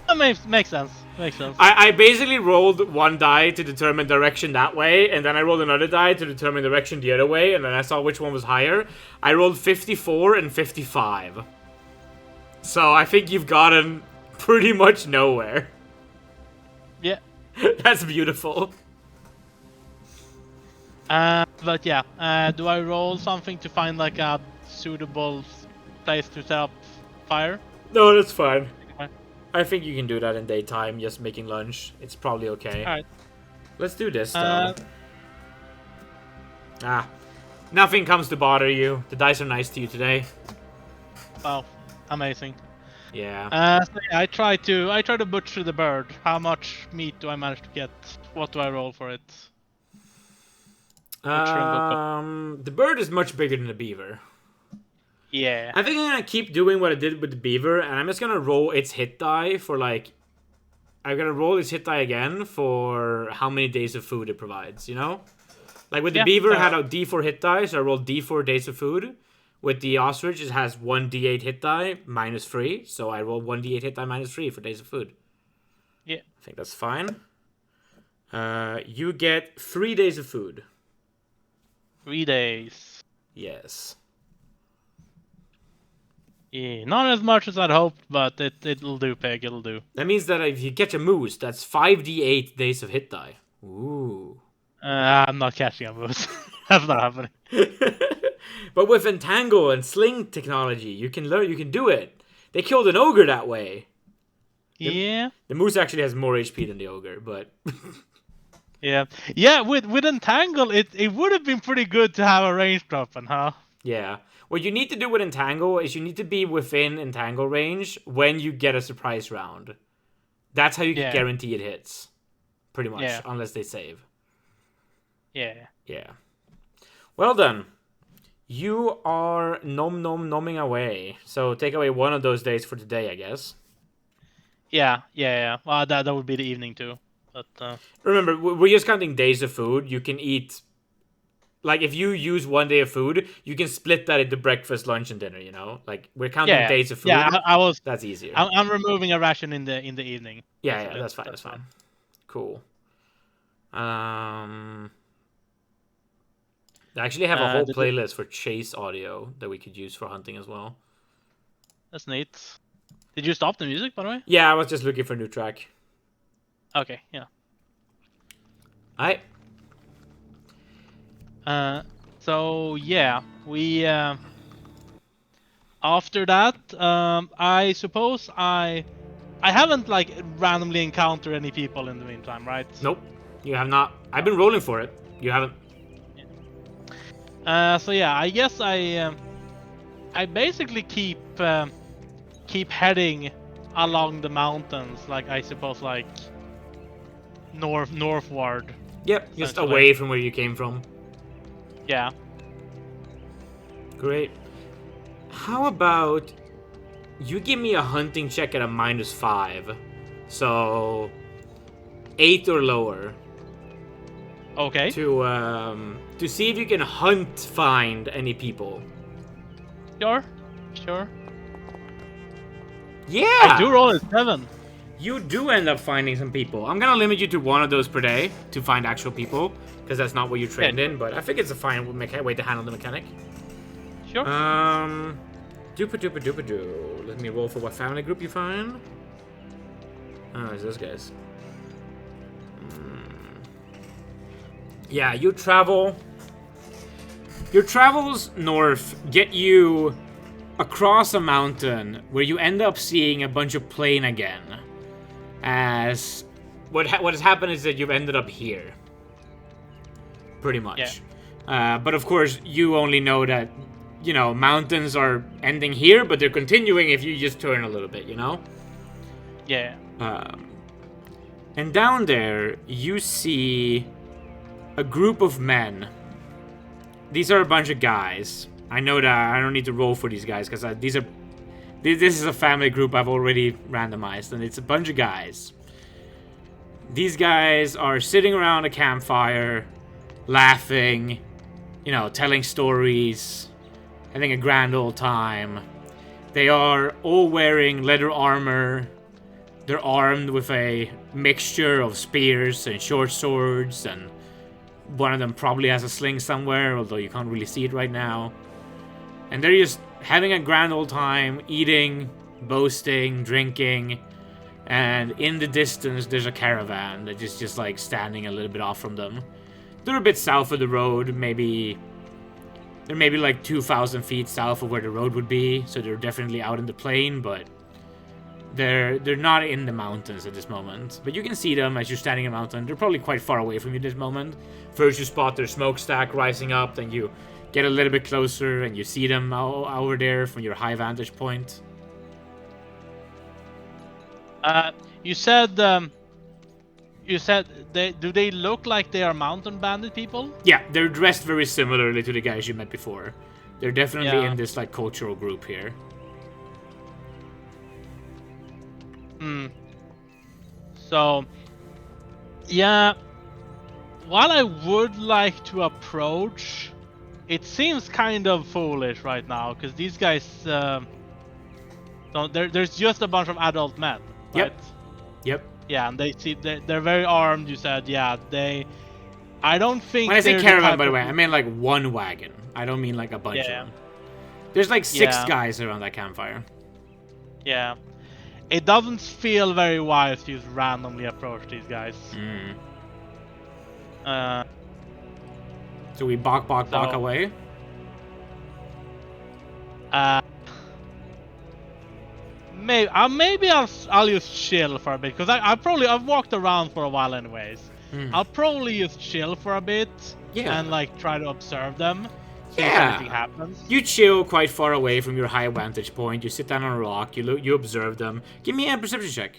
That makes sense. Makes sense. I basically rolled one die to determine direction that way, and then I rolled another die to determine direction the other way, and then I saw which one was higher. I rolled 54 and 55. So I think you've gotten pretty much nowhere. Yeah. That's beautiful. But yeah, do I roll something to find like a suitable place to set up fire? No, that's fine. Okay. I think you can do that in daytime, just making lunch. It's probably okay. All right. Let's do this, though. Nothing comes to bother you. The dice are nice to you today. Wow, amazing. Yeah. So yeah, I try to butcher the bird. How much meat do I manage to get? What do I roll for it? The bird is much bigger than the beaver. Yeah. I think I'm gonna keep doing what I did with the beaver, and I'm just gonna roll its hit die for like. I'm gonna roll its hit die again for how many days of food it provides. You know, like with the beaver, it had a D4 hit die, so I rolled D4 days of food. With the ostrich, it has 1d8 hit die minus 3, so I roll 1d8 hit die minus 3 for days of food. Yeah. I think that's fine. You get 3 days of food. 3 days. Yes. Yeah, not as much as I'd hoped, but it'll do, Peg. It'll do. That means that if you catch a moose, that's 5d8 days of hit die. Ooh. I'm not catching a moose. That's not happening. But with entangle and sling technology, you can do it. They killed an ogre that way. Yeah. The moose actually has more HP than the ogre, but Yeah. Yeah, with entangle, it would have been pretty good to have a ranged weapon, huh? yeah. What you need to do with entangle is you need to be within entangle range when you get a surprise round. That's how you can guarantee it hits. Pretty much, unless they save. Yeah. Yeah. Well done. You are nomming away. So take away one of those days for today, I guess. Yeah. Well, that would be the evening too. But remember, we're just counting days of food. You can eat. Like, if you use 1 day of food, you can split that into breakfast, lunch, and dinner, you know? Like, we're counting days of food. Yeah, I was... That's easier. I'm removing a ration in the evening. Yeah, that's fine, that's fine. Cool. I actually have a whole playlist for chase audio that we could use for hunting as well. That's neat. Did you stop the music, by the way? Yeah, I was just looking for a new track. Okay, yeah. Alright. So yeah, we after that, I suppose I haven't like randomly encountered any people in the meantime, right? Nope, you have not. I've been rolling for it. You haven't. So yeah, I guess I basically keep heading along the mountains, like I suppose like northward. Yep, just away from where you came from. Yeah. Great. How about you give me a hunting check at a -5, so 8 or lower. Okay. To see if you can find any people. Sure. Yeah. I do roll a 7. You do end up finding some people. I'm gonna limit you to 1 of those per day to find actual people, because that's not what you trained in. But I think it's a fine way to handle the mechanic. Sure. Doopa. Let me roll for what family group you find. Oh, it's those guys. Yeah, you travel. Your travels north get you across a mountain where you end up seeing a bunch of plain again. As what has happened is that you've ended up here. Pretty much. Yeah. But of course, you only know that, you know, mountains are ending here, but they're continuing if you just turn a little bit, you know? Yeah. And down there, you see a group of men. These are a bunch of guys. I know that I don't need to roll for these guys, because this is a family group I've already randomized, and it's a bunch of guys. These guys are sitting around a campfire, laughing, you know, telling stories, having a grand old time. They are all wearing leather armor. They're armed with a mixture of spears and short swords, and one of them probably has a sling somewhere, although you can't really see it right now. And they're just having a grand old time, eating, boasting, drinking, And in the distance, there's a caravan that is just like standing a little bit off from them. They're a bit south of the road, maybe. They're maybe like 2,000 feet south of where the road would be, so they're definitely out in the plain, but they're not in the mountains at this moment. But you can see them as you're standing in the mountain. They're probably quite far away from you at this moment. First you spot their smokestack rising up, then you get a little bit closer and you see them over there from your high vantage point. You said do they look like they are mountain bandit people? Yeah, they're dressed very similarly to the guys you met before. They're definitely Yeah. in this like cultural group here. So, yeah, while I would like to approach, it seems kind of foolish right now because these guys there's just a bunch of adult men, right? Yep. Yeah, and they're very armed. You said, yeah, I don't think. When I say they're the caravan, type by the of- way, I mean like one wagon. I don't mean like a bunch Yeah. of them. There's like 6 Yeah. guys around that campfire. Yeah, it doesn't feel very wise to just randomly approach these guys. So we balk away. Maybe I'll just chill for a bit because I've walked around for a while anyways. I'll probably just chill for a bit and like try to observe them. See if anything happens. You chill quite far away from your high vantage point. You sit down on a rock. You observe them. Give me a perception check.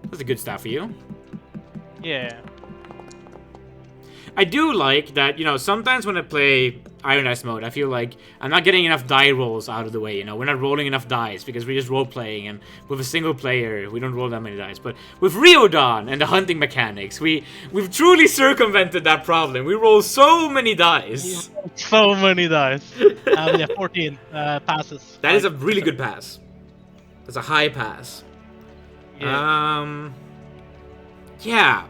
That's a good stat for you. Yeah. I do like that, sometimes when I play Irondice mode, I feel like I'm not getting enough die rolls out of the way, We're not rolling enough dice because we're just role-playing, and with a single player, we don't roll that many dice. But with Riodon and the hunting mechanics, we've truly circumvented that problem. We roll so many dice. So many dice. 14 passes. That is a really good pass. That's a high pass. Yeah. Yeah.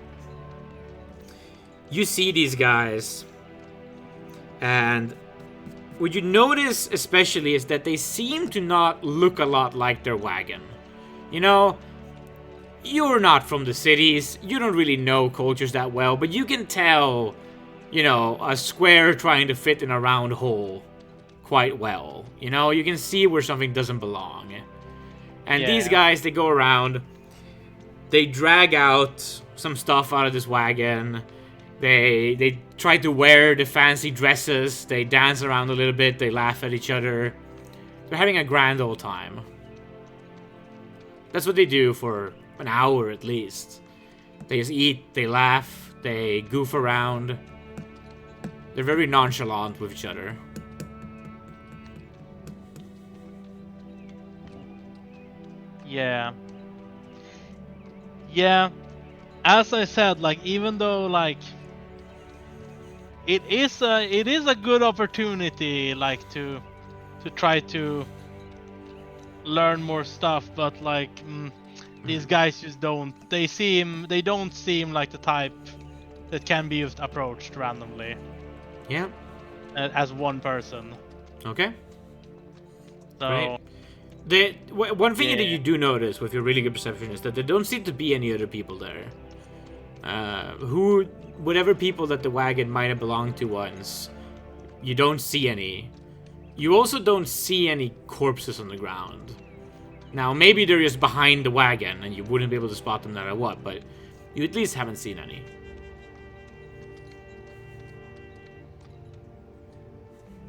You see these guys, and what you notice especially is that they seem to not look a lot like their wagon. You're not from the cities, you don't really know cultures that well, but you can tell, a square trying to fit in a round hole quite well. You can see where something doesn't belong. And these guys, they go around, they drag out some stuff out of this wagon. They try to wear the fancy dresses. They dance around a little bit. They laugh at each other. They're having a grand old time. That's what they do for an hour at least. They just eat, they laugh, they goof around. They're very nonchalant with each other. Yeah. Yeah. As I said, even though it is a good opportunity to try to learn more stuff, but these guys just they don't seem like the type that can be just approached randomly. Yeah. As one person. Okay. So Great. One thing that you do notice with your really good perception is that there don't seem to be any other people there. Whatever people that the wagon might have belonged to once, you don't see any. You also don't see any corpses on the ground. Now, maybe they're just behind the wagon and you wouldn't be able to spot them no matter what, but you at least haven't seen any.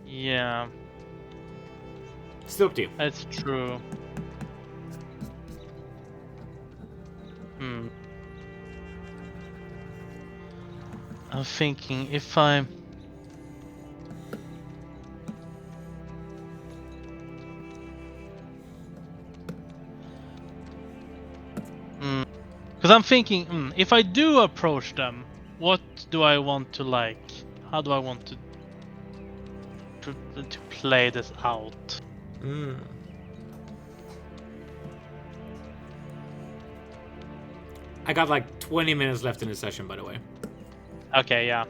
yeah, Still up to you. that's true. I'm thinking if I'm because I'm thinking if I do approach them, what do I want to how do I want to play this out? I got like 20 minutes left in the session, by the way. Okay, yeah.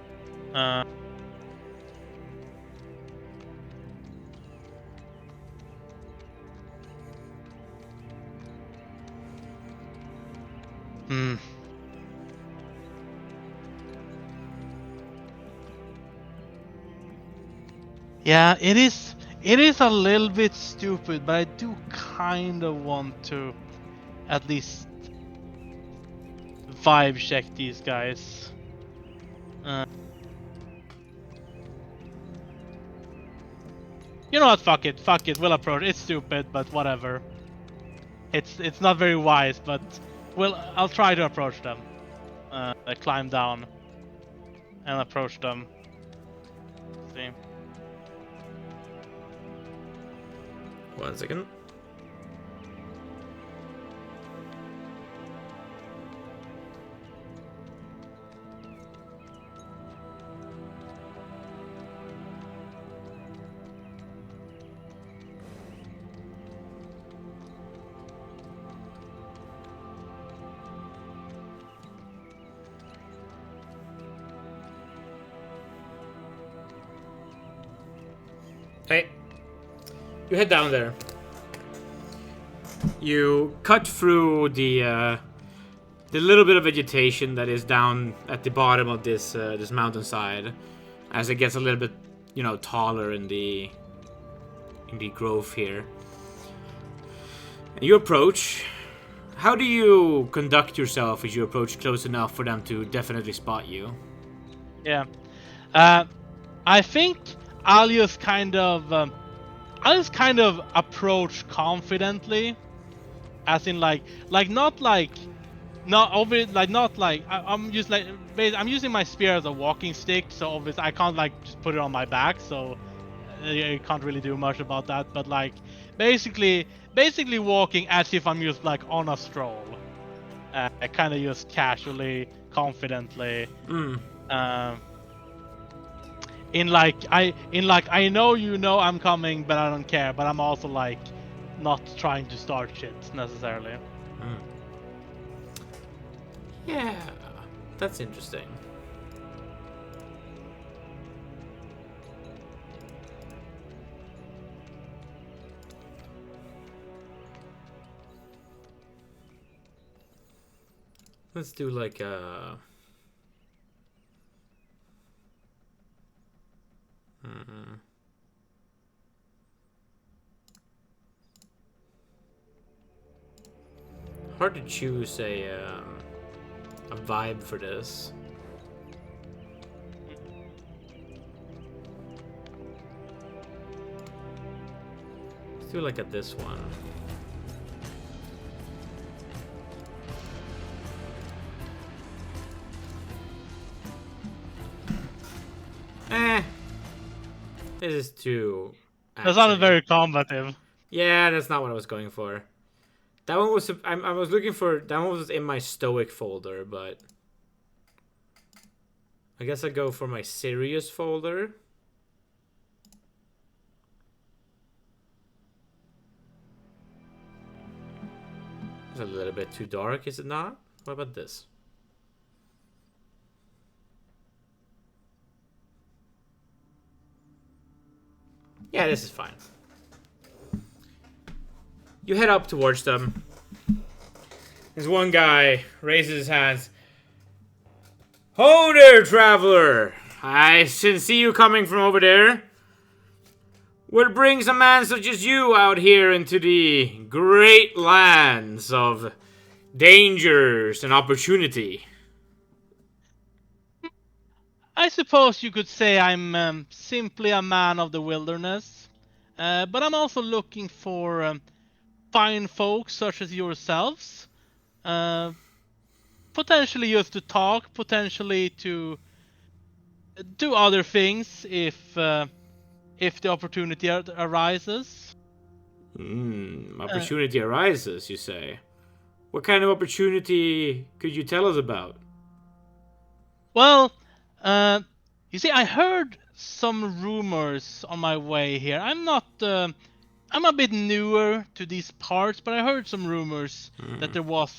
Hmm. Yeah, it is. It is a little bit stupid, but I do kind of want to at least vibe check these guys. You know what? Fuck it. Fuck it. We'll approach. It's stupid, but whatever. It's not very wise, but I'll try to approach them. Climb down and approach them. See. 1 second. Hey, you head down there. You cut through the little bit of vegetation that is down at the bottom of this this mountainside, as it gets a little bit, you know, taller in the growth here. And you approach. How do you conduct yourself as you approach close enough for them to definitely spot you? Yeah. I think I'll just kind of approach confidently, as in I'm just like I'm using my spear as a walking stick, so obviously I can't like just put it on my back, so I can't really do much about that. But like basically walking as if I'm just like on a stroll, kind of just casually, confidently. I know you know I'm coming, but I don't care. But I'm also like not trying to start shit necessarily. Yeah, that's interesting. Let's do like a... Hard to choose a vibe for this. Let's do like at this one. This is too... That sounded very combative. Yeah, that's not what I was going for. That one was... I was looking for... That one was in my stoic folder, but... I guess I go for my serious folder. It's a little bit too dark, is it not? What about this? Yeah, this is fine. You head up towards them. There's one guy raises his hands. Ho there, traveler! I see you coming from over there. What brings a man such as you out here into the great lands of dangers and opportunity? I suppose you could say I'm simply a man of the wilderness, but I'm also looking for fine folk such as yourselves, potentially just to talk, potentially to do other things if the opportunity arises. Opportunity arises, you say? What kind of opportunity could you tell us about? Well, you see, I heard some rumors on my way here. I'm a bit newer to these parts, but I heard some rumors that there was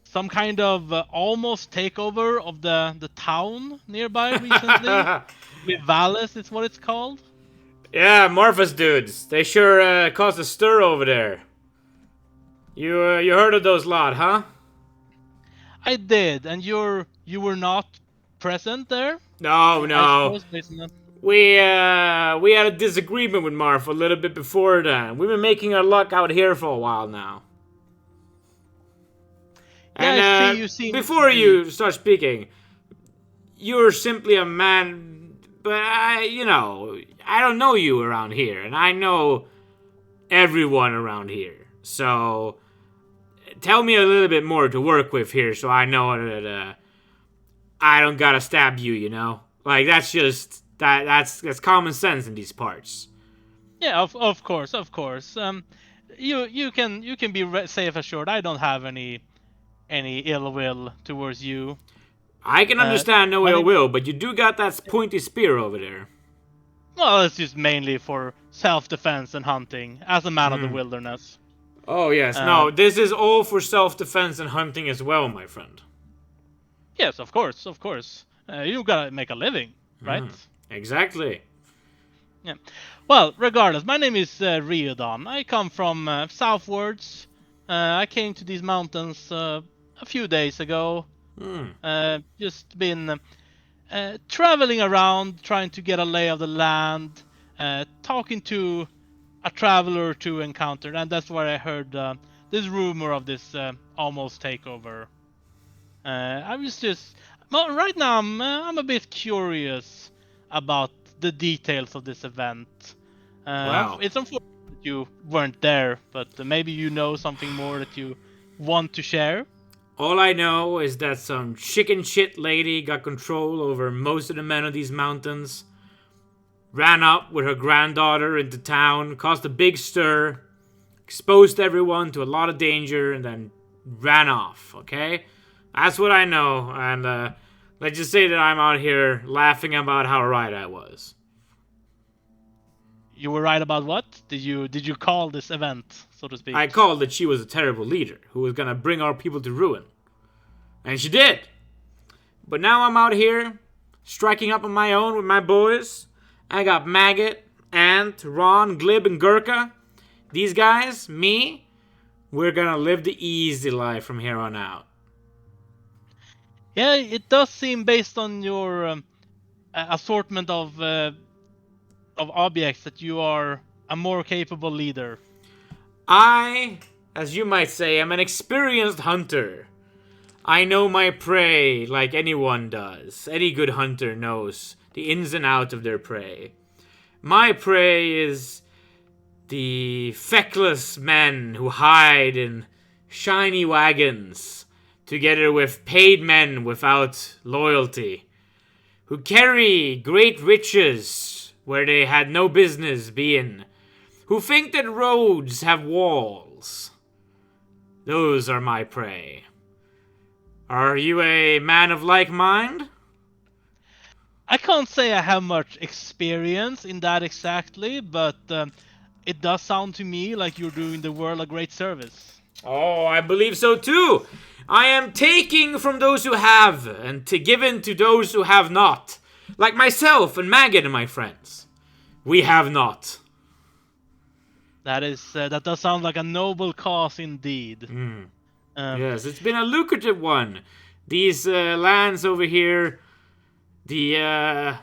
some kind of almost takeover of the town nearby recently. With Valles, is what it's called. Yeah, Morphus dudes. They sure caused a stir over there. You heard of those lot, huh? I did, and you were not present there. No, I no. suppose based on that. We had a disagreement with Marf a little bit before then. We've been making our luck out here for a while now. Yeah, And I see. You seem to before be. you start speaking, you're simply a man, but I don't know you around here, and I know everyone around here. So tell me a little bit more to work with here, so I know that I don't gotta stab you. Like that's just that's common sense in these parts. Yeah, of course, of course. You can be safe assured. I don't have any ill will towards you. I can understand no My ill name. will, but you do got that pointy spear over there. Well, it's just mainly for self-defense and hunting as a man of the wilderness. Oh yes, no, this is all for self-defense and hunting as well, my friend. Yes, of course, of course. You gotta make a living, right? Exactly. Yeah. Well, regardless, my name is Riodon. I come from southwards. I came to these mountains a few days ago. Just been traveling around, trying to get a lay of the land, talking to a traveler to encounter, and that's where I heard this rumor of this almost takeover. I was just well, right now. I'm a bit curious about the details of this event. Wow. It's unfortunate that you weren't there, but maybe you know something more that you want to share. All I know is that some chicken shit lady got control over most of the men of these mountains, ran up with her granddaughter into town, caused a big stir, exposed everyone to a lot of danger, and then ran off, okay? That's what I know, and let's just say that I'm out here laughing about how right I was. You were right about what? Did you call this event, so to speak? I called that she was a terrible leader who was gonna bring our people to ruin. And she did. But now I'm out here, striking up on my own with my boys. I got Maggot, Ant, Ron, Glib, and Gurkha. These guys, me, we're gonna live the easy life from here on out. Yeah, it does seem based on your assortment of objects that you are a more capable leader. I, as you might say, am an experienced hunter. I know my prey like anyone does. Any good hunter knows the ins and outs of their prey. My prey is the feckless men who hide in shiny wagons, together with paid men without loyalty, who carry great riches where they had no business being, who think that roads have walls. Those are my prey. Are you a man of like mind? I can't say I have much experience in that exactly, but it does sound to me like you're doing the world a great service. Oh, I believe so too. I am taking from those who have, and given to those who have not. Like myself and Maggot and my friends. We have not. That does sound like a noble cause indeed. Yes, it's been a lucrative one. These lands over here, the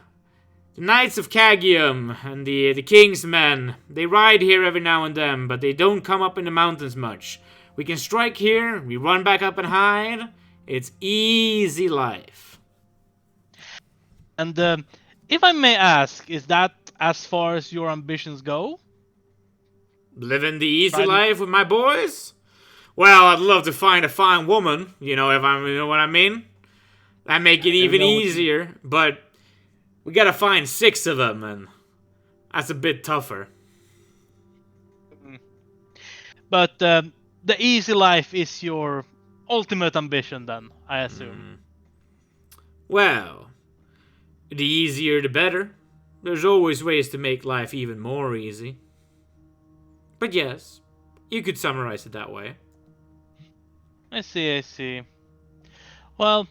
Knights of Cagium and the King's Men, they ride here every now and then, but they don't come up in the mountains much. We can strike here, we run back up and hide. It's easy life. And if I may ask, is that as far as your ambitions go? Living the easy life with my boys? Well, I'd love to find a fine woman, you know what I mean? That make it even easier, but we gotta find 6 of them, and that's a bit tougher. But the easy life is your ultimate ambition then, I assume. Well, the easier the better. There's always ways to make life even more easy. But yes, you could summarize it that way. I see. Well,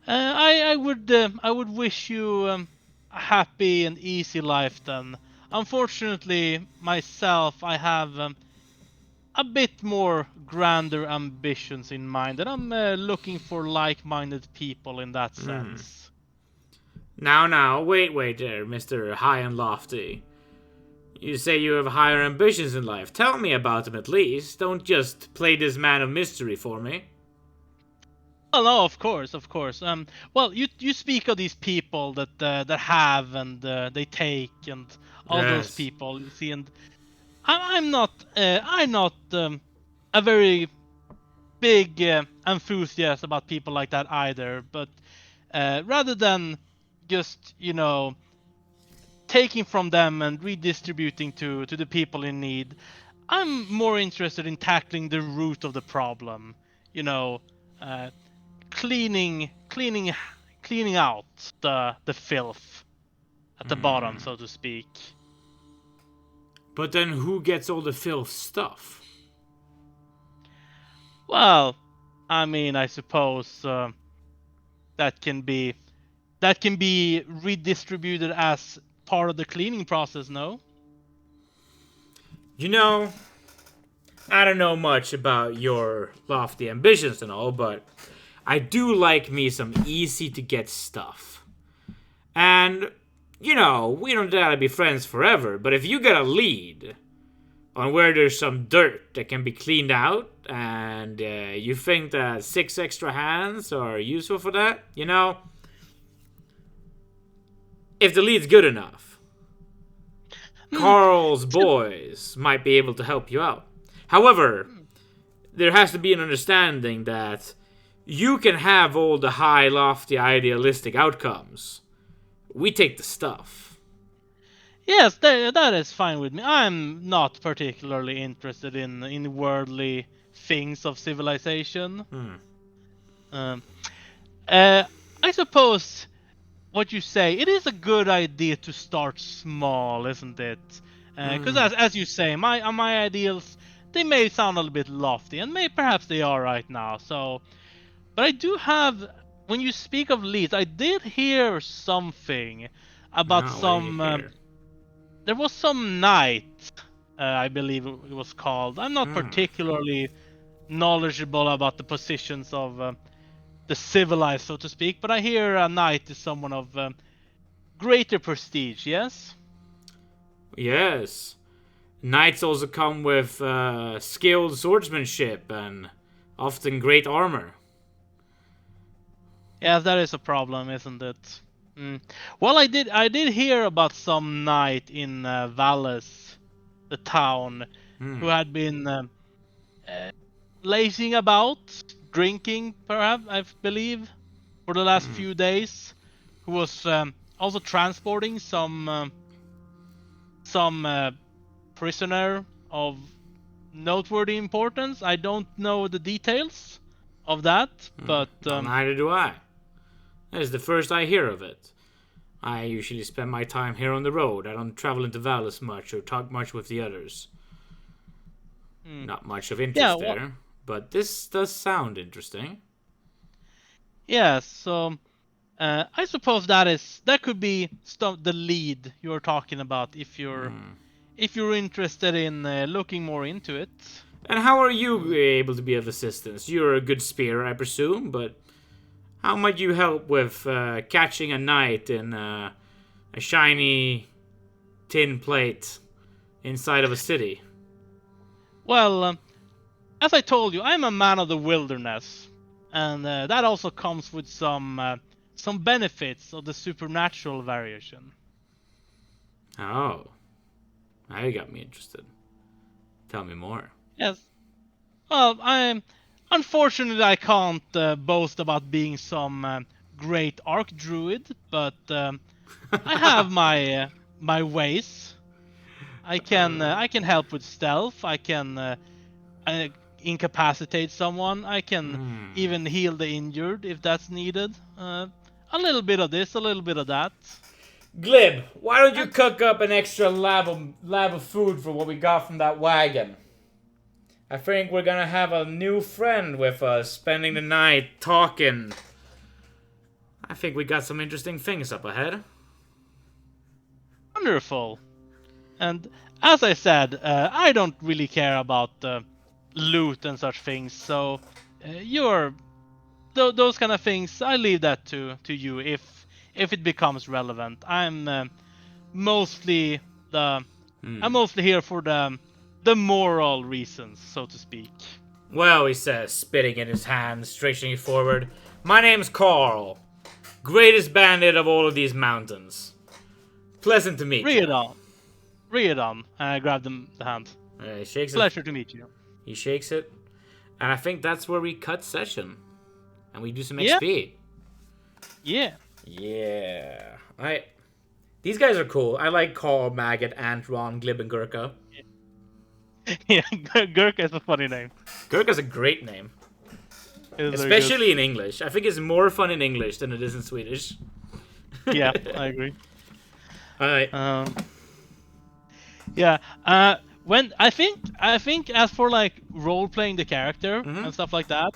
I would wish you a happy and easy life then. Unfortunately, myself, I have a bit more grander ambitions in mind, and I'm looking for like-minded people in that sense. Now, wait there, Mr. High and Lofty. You say you have higher ambitions in life. Tell me about them at least. Don't just play this man of mystery for me. Oh no, of course, of course. Well, you speak of these people that have and they take and all those Yes. people. You see, and I'm not a very big enthusiast about people like that either. But rather than just taking from them and redistributing to the people in need, I'm more interested in tackling the root of the problem. You know, uh, cleaning out the filth at the bottom, so to speak. But then who gets all the filth stuff? Well, I mean, I suppose that can be redistributed as part of the cleaning process. No. You know, I don't know much about your lofty ambitions and all, but I do like me some easy to get stuff. And, we don't gotta be friends forever, but if you get a lead on where there's some dirt that can be cleaned out, and you think that 6 extra hands are useful for that, if the lead's good enough, Carl's boys might be able to help you out. However, there has to be an understanding that you can have all the high, lofty, idealistic outcomes. We take the stuff. Yes, that is fine with me. I'm not particularly interested in worldly things of civilization. I suppose what you say, it is a good idea to start small, isn't it? Because as you say, my ideals, they may sound a little bit lofty, and perhaps they are right now. So, but I do have, when you speak of leads, I did hear something about there was some knight, I believe it was called. I'm not particularly knowledgeable about the positions of the civilized, so to speak, but I hear a knight is someone of greater prestige, yes? Yes. Knights also come with skilled swordsmanship and often great armor. Yeah, that is a problem, isn't it? Well, I did hear about some knight in Valles, the town, who had been lazing about, drinking, perhaps, I believe, for the last few days. Who was also transporting some prisoner of noteworthy importance. I don't know the details of that, but Well, neither do I. That is the first I hear of it. I usually spend my time here on the road. I don't travel into Valles much or talk much with the others. Not much of interest there, but this does sound interesting. Yeah, so I suppose that could be the lead you're talking about if you're interested in looking more into it. And how are you able to be of assistance? You're a good spear, I presume, but how might you help with catching a knight in a shiny tin plate inside of a city? Well, as I told you, I'm a man of the wilderness, and that also comes with some benefits of the supernatural variation. Oh, now you got me interested. Tell me more. Yes. Well, unfortunately I can't boast about being some great arc druid, but I have my ways. I can help with stealth. I can incapacitate someone. I can even heal the injured if that's needed. A little bit of this, a little bit of that. Glib, why don't you cook up an extra lab of food for what we got from that wagon? I think we're gonna have a new friend with us, spending the night talking. I think we got some interesting things up ahead. Wonderful. And as I said, I don't really care about loot and such things. So those kind of things, I leave that to you if it becomes relevant. I'm mostly the I'm mostly here for the moral reasons, so to speak. Well, he says, spitting in his hand, stretching it forward. My name's Carl. Greatest bandit of all of these mountains. Pleasant to meet you. Riodon. I grabbed the hand. He shakes Pleasure to meet you. He shakes it. And I think that's where we cut session. And we do some Yeah. XP. Yeah. Yeah. These guys are cool. I like Carl, Maggot, Ant, Ron, Glib, and Gurkha. Yeah, Gurkha is a funny name. Gurkha's a great name. It's very Especially in English. I think it's more fun in English than it is in Swedish. good. Yeah, I agree. Alright. Yeah. When I think as for like role playing the character and stuff like that,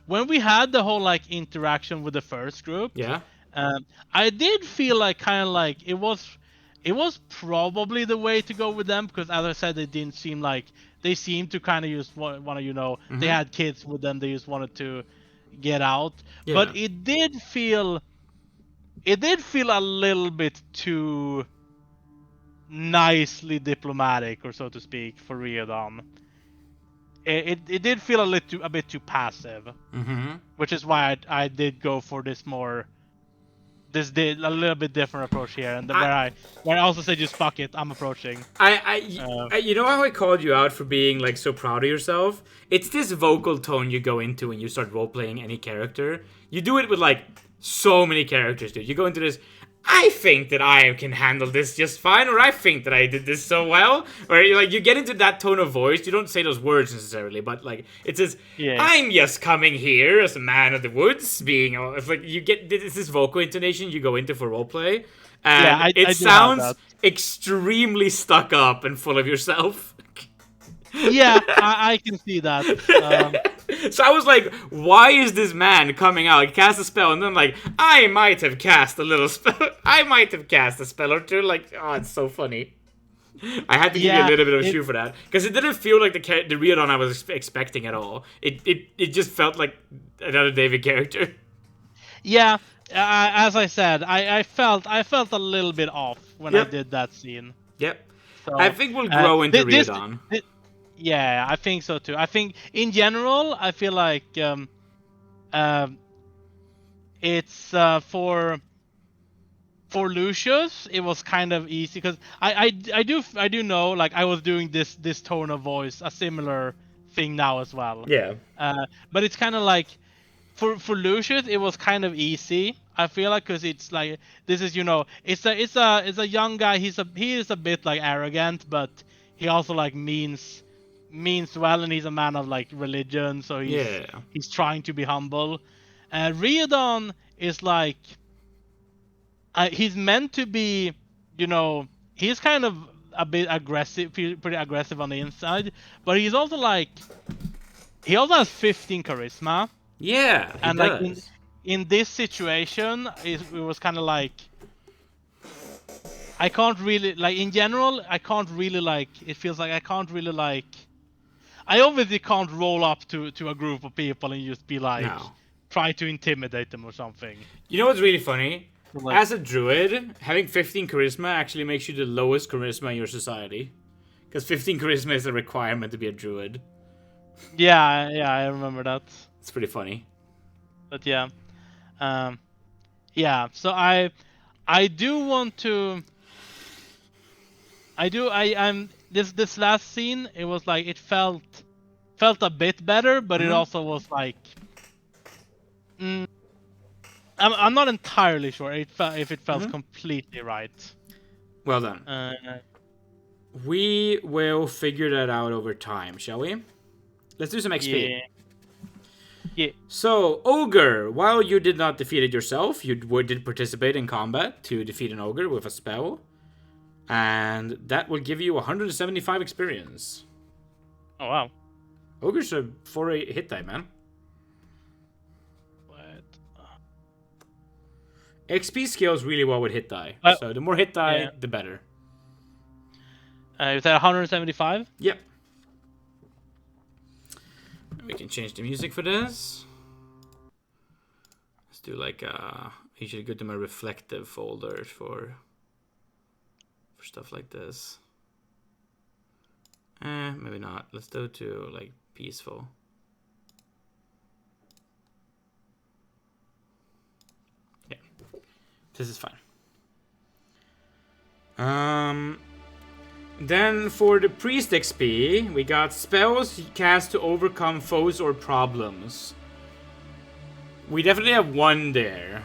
when we had the whole like interaction with the first group, Yeah. I did feel like kind of like it was probably the way to go with them, because as I said, they seemed to kind of just want to, they had kids with them, they just wanted to get out. Yeah. But it did feel a little bit too nicely diplomatic, or so to speak, for Riodon. It did feel a bit too passive, which is why I did go for this a little bit different approach here, and where I also said just fuck it, I'm approaching. You know how I called you out for being like so proud of yourself? It's this vocal tone you go into when you start role playing any character. You do it with like so many characters, dude. You go into this, I think that I can handle this just fine, or I think that I did this so well, or you get into that tone of voice. You don't say those words necessarily, but like it says, I'm just coming here as a man of the woods, being. It's like you get this vocal intonation you go into for roleplay, and it sounds extremely stuck up and full of yourself. Yeah, I can see that. So I was like, why is this man coming out? He cast a spell, and then like, I might have cast a little spell. I might have cast a spell or two. Like, oh, it's so funny. I had to give you a little bit of a shoe for that, because it didn't feel like the Riodon I was expecting at all. It just felt like another David character. Yeah, as I said, I felt a little bit off when I did that scene. Yep. So, I think we'll grow into Riodon. Yeah, I think so too. I think in general, I feel like it's for Lucius, it was kind of easy, because I do know, like, I was doing this tone of voice, a similar thing now as well. Yeah. But it's kind of like for Lucius, it was kind of easy. I feel like, because it's like, this is, it's a young guy. He is a bit like arrogant, but he also like means well, and he's a man of like religion, so he's trying to be humble. Riodon is like, he's meant to be, he's kind of a bit aggressive, pretty aggressive on the inside, but he's also like, he also has 15 charisma. Yeah, and does. Like in this situation, it was kind of like, I can't really, like, in general, I can't really, like, it feels like I can't really, like, I obviously can't roll up to a group of people and just be like, try to intimidate them or something. You know what's really funny? Like, as a druid, having 15 charisma actually makes you the lowest charisma in your society. Because 15 charisma is a requirement to be a druid. Yeah, I remember that. It's pretty funny. But yeah. So I do want to... I'm this last scene, it was like, it felt a bit better, but it also was like, I'm not entirely sure if it felt completely right. Well done. We will figure that out over time, shall we? Let's do some XP. Yeah. So, Ogre, while you did not defeat it yourself, you did participate in combat to defeat an Ogre with a spell. And that will give you 175 experience. Oh, wow. Ogre's a 4 hit die, man. What? XP scales really well with hit die. So the more hit die, the better. Is that 175? Yep. we can change the music for this. Let's do like I usually go to my reflective folder for stuff like this. Maybe not. Let's go to like peaceful. Yeah, this is fine. Then for the priest XP, we got spells cast to overcome foes or problems. We definitely have one there.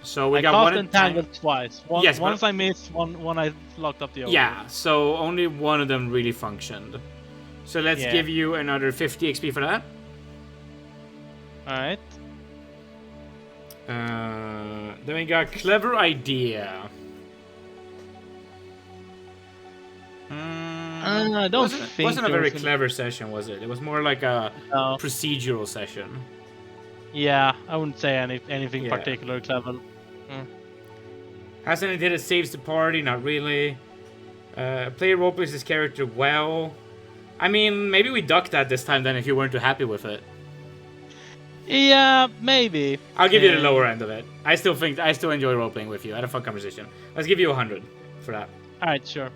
So we got one entangled twice. Yes, once I missed, one I locked up the other. Yeah, so only one of them really functioned. So let's give you another 50 XP for that. Alright. Then we got clever idea. I don't think it wasn't a very clever session, was it? It was more like a No. procedural session. Yeah, I wouldn't say anything particularly clever. Has any did it saves the party? Not really. Player roleplays his character well. I mean, maybe we duck that this time then if you weren't too happy with it. Yeah, maybe. I'll give you the lower end of it. I still enjoy roleplaying with you. I had a fun conversation. Let's give you 100 for that. Alright, sure.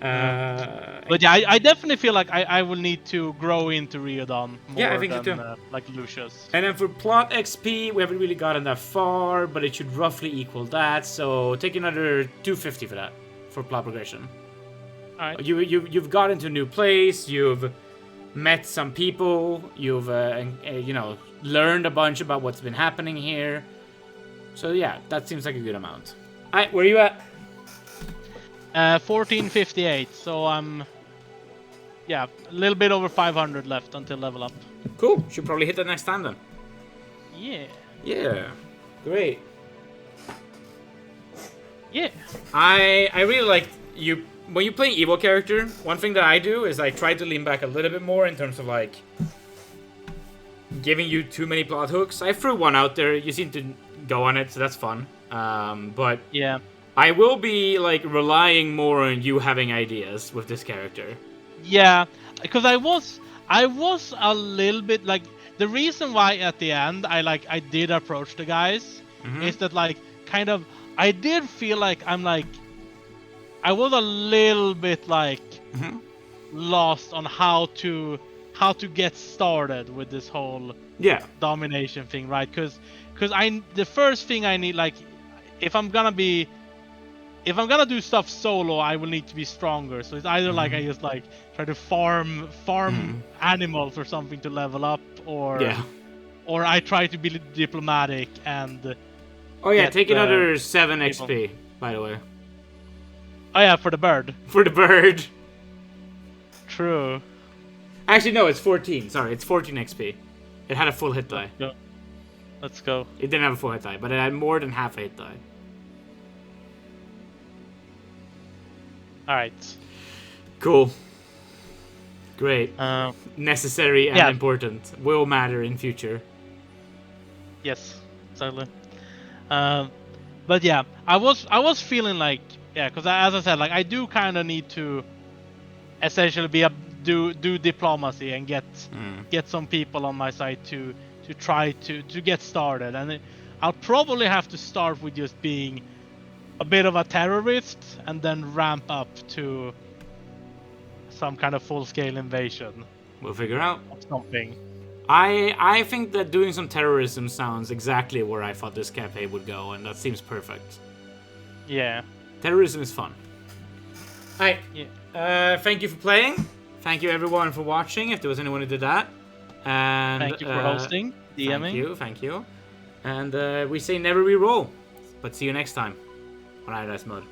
But yeah, I definitely feel like I will need to grow into Riodon more I think than so too. like Lucius. And then for plot XP, we haven't really gotten that far, but it should roughly equal that. So take another 250 for that, for plot progression. Alright. You've got into a new place. You've met some people. You've learned a bunch about what's been happening here. So yeah, that seems like a good amount. Alright, where are you at? 1458, so I'm a little bit over 500 left until level up. Cool. Should probably hit that next time then. Yeah. Yeah. Great. Yeah. I really like you when you play an evil character. One thing that I do is I try to lean back a little bit more in terms of like giving you too many plot hooks. I threw one out there. You seem to go on it, so that's fun. But yeah. I will be like relying more on you having ideas with this character. Yeah, because I was a little bit like the reason why at the end I did approach the guys is that like kind of I did feel like I was a little bit like lost on how to get started with this whole domination thing, right? Because the first thing I need, like if I'm gonna do stuff solo, I will need to be stronger. So it's either like I just like try to farm animals or something to level up, or I try to be diplomatic and. Oh yeah, take another 7 XP, by the way. Oh yeah, for the bird. For the bird. True. Actually, no, it's 14. Sorry, it's 14 XP. It had a full hit die. Let's go. It didn't have a full hit die, but it had more than half a hit die. Alright. Cool. Great. Necessary and important. Will matter in future. Yes, exactly. But yeah, I was feeling like because as I said, like I do kind of need to essentially do diplomacy and get some people on my side to try to get started, and I'll probably have to start with just being a bit of a terrorist and then ramp up to some kind of full-scale invasion. We'll figure out something. I think that doing some terrorism sounds exactly where I thought this campaign would go, and that seems perfect. Yeah. Terrorism is fun. Alright. Yeah. Thank you for playing. Thank you everyone for watching, if there was anyone who did that. And thank you for hosting, DMing. Thank you. And we say never re-roll. But see you next time on Irondice Mode.